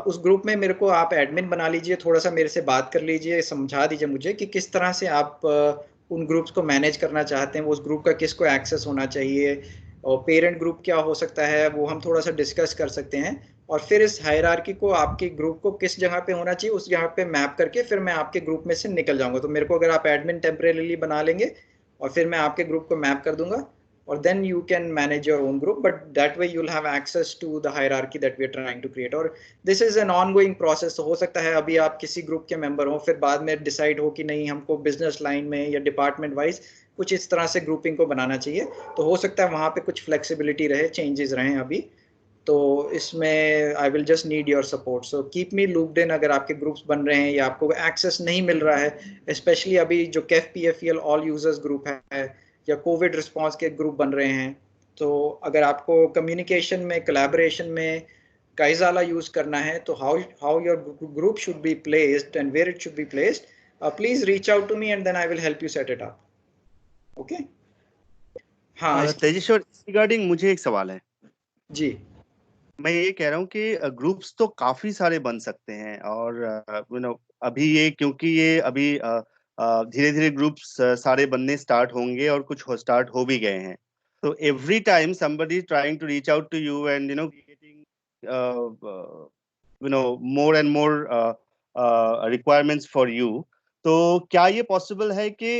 उस ग्रुप में मेरे को आप एडमिन बना लीजिए, थोड़ा सा मेरे से बात कर लीजिए, समझा दीजिए मुझे कि किस तरह से आप उन ग्रुप्स को मैनेज करना चाहते हैं, उस ग्रुप का किसको एक्सेस होना चाहिए और पेरेंट ग्रुप क्या हो सकता है, वो हम थोड़ा सा डिस्कस कर सकते हैं। और फिर इस हायरार्की को आपके ग्रुप को किस जगह पे होना चाहिए उस जगह पे मैप करके फिर मैं आपके ग्रुप में से निकल जाऊंगा। तो मेरे को अगर आप एडमिन टेम्परेरीली बना लेंगे और फिर मैं आपके ग्रुप को मैप कर दूंगा और then you can manage your own group, but that way you'll have access to the hierarchy that we are trying to create. और this is an ongoing process. तो हो सकता है अभी आप किसी ग्रुप के मेंबर हो, फिर बाद में डिसाइड हो कि नहीं हमको बिजनेस लाइन में या डिपार्टमेंट वाइज कुछ इस तरह से ग्रुपिंग को बनाना चाहिए, तो हो सकता है वहाँ पे कुछ फ्लेक्सिबिलिटी रहे, चेंजेस रहें अभी। तो इसमें I will just need your support, so keep me looped in अगर आपके ग्रुप्स बन रहे हैं या आपको एक्सेस नहीं मिल रहा है, स्पेशली अभी जो Kaif PFEL all users group है या कोविड रिस्पांस के ग्रुप बन रहे हैं। तो अगर आपको कम्युनिकेशन में, कोलैबोरेशन में काइजाला यूज करना है तो how your group should be placed and where it should be placed, please reach out to me and then I will help you set it up. Okay. हाँ तेजेश्वर, रिगार्डिंग मुझे एक सवाल है जी। मैं ये कह रहा हूँ कि ग्रुप्स तो काफी सारे बन सकते हैं और अभी ये क्योंकि ये अभी धीरे धीरे ग्रुप्स सारे बनने स्टार्ट होंगे और कुछ स्टार्ट हो भी गए हैं, तो every time somebody trying to reach out to you and getting more and more requirements for you, तो क्या ये पॉसिबल है कि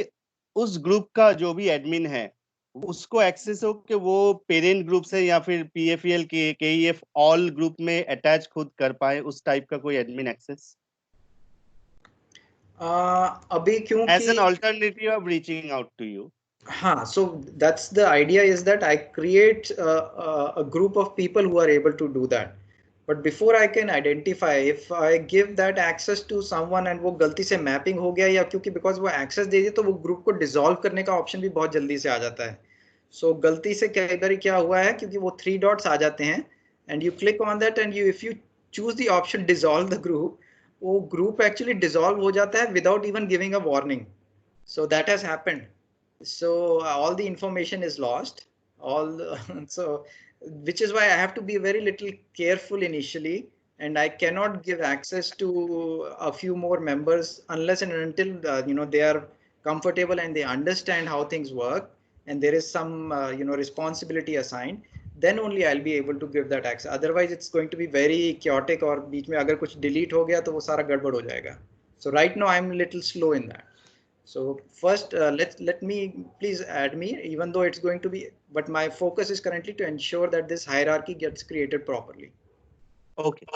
उस ग्रुप का जो भी एडमिन है उसको एक्सेस हो कि वो पेरेंट ग्रुप से या फिर PFEL के KEF ऑल ग्रुप में अटैच खुद कर पाए, उस टाइप का कोई एडमिन एक्सेस? अभी क्योंकि as an alternative of reaching out to you. हाँ, so that's the idea, is that I create a group of people who are able to do that, but before I can identify, if I give that access to someone and वो गलती से मैपिंग हो गया या क्योंकि because वो एक्सेस दे दिया तो वो ग्रुप को डिसॉल्व करने का ऑप्शन भी बहुत जल्दी से आ जाता है। सो गलती से कई बार क्या हुआ है, क्योंकि वो 3 डॉट्स आ जाते हैं and you click on that and if you choose the option dissolve the group, वो ग्रुप एक्चुअली डिसॉल्व हो जाता है without even giving a warning. So that has happened, so all the information is lost So which is why I have to be very little careful initially, and I cannot give access to a few more members unless and until they are comfortable and they understand how things work, and there is some responsibility assigned. Then only I'll be able to give that access. Otherwise, it's going to be very chaotic. और बीच में अगर कुछ delete हो गया तो वो सारा गड़बड़ हो जाएगा. So right now I'm a little slow in that. So first, let me please add me, even though it's going to be, but my focus is currently to ensure that this hierarchy gets created properly. Okay.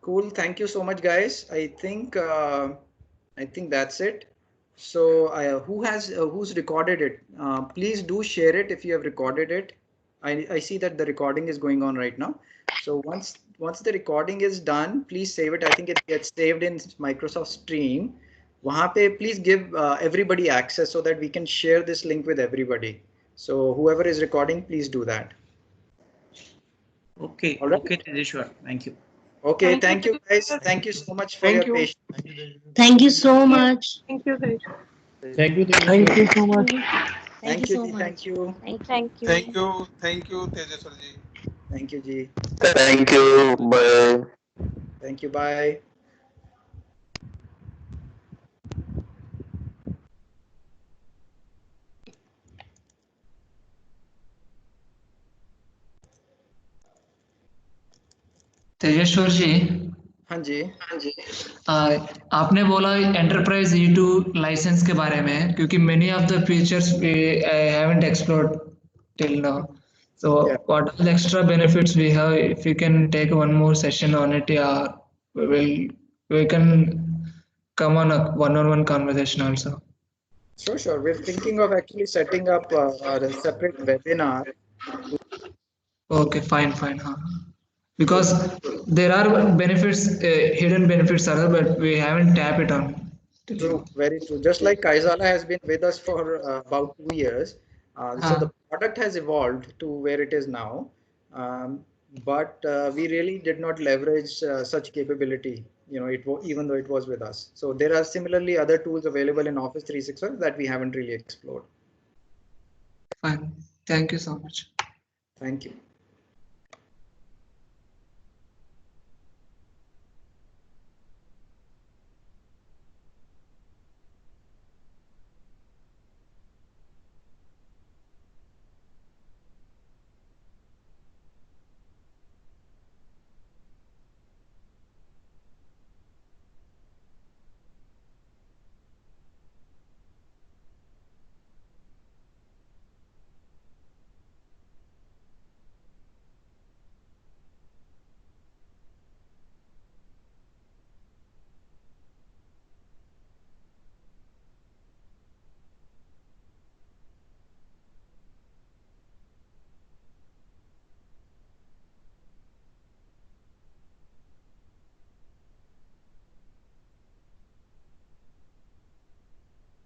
Cool. Thank you so much, guys. I think that's it. So who's recorded it? Please do share it if you have recorded it. I see that the recording is going on right now. So once the recording is done, please save it. I think it gets saved in Microsoft Stream. वहाँ पे please give everybody access so that we can share this link with everybody. So whoever is recording, please do that. Okay. All right. Okay, Tejeshwar. Thank you. Okay. Thank you, guys. Thank you so much for your patience. Thank you so much. Thank you, guys. Thank you so much. Thank you, Ji. Thank you. Thank you. Thank you, Tejeshwar ji. Thank you, Ji. Thank you. Bye. Thank you. Bye. Tejeshwar जी, हाँ जी, आपने बोला एंटरप्राइज E2 लाइसेंस के बारे में, क्योंकि many of the features I haven't explored till now. So what are the extra benefits we have if we can take one more session on it? Yeah, we can come on a one-on-one conversation also. Sure. We're thinking of actually setting up a separate webinar. Okay, fine. Because there are benefits, hidden benefits are there, but we haven't tapped it on. True, very true. Just like Kaizala has been with us for about 2 years, so the product has evolved to where it is now, but we really did not leverage such capability. Even though it was with us. So there are similarly other tools available in Office 365 that we haven't really explored. Fine. Thank you so much. Thank you.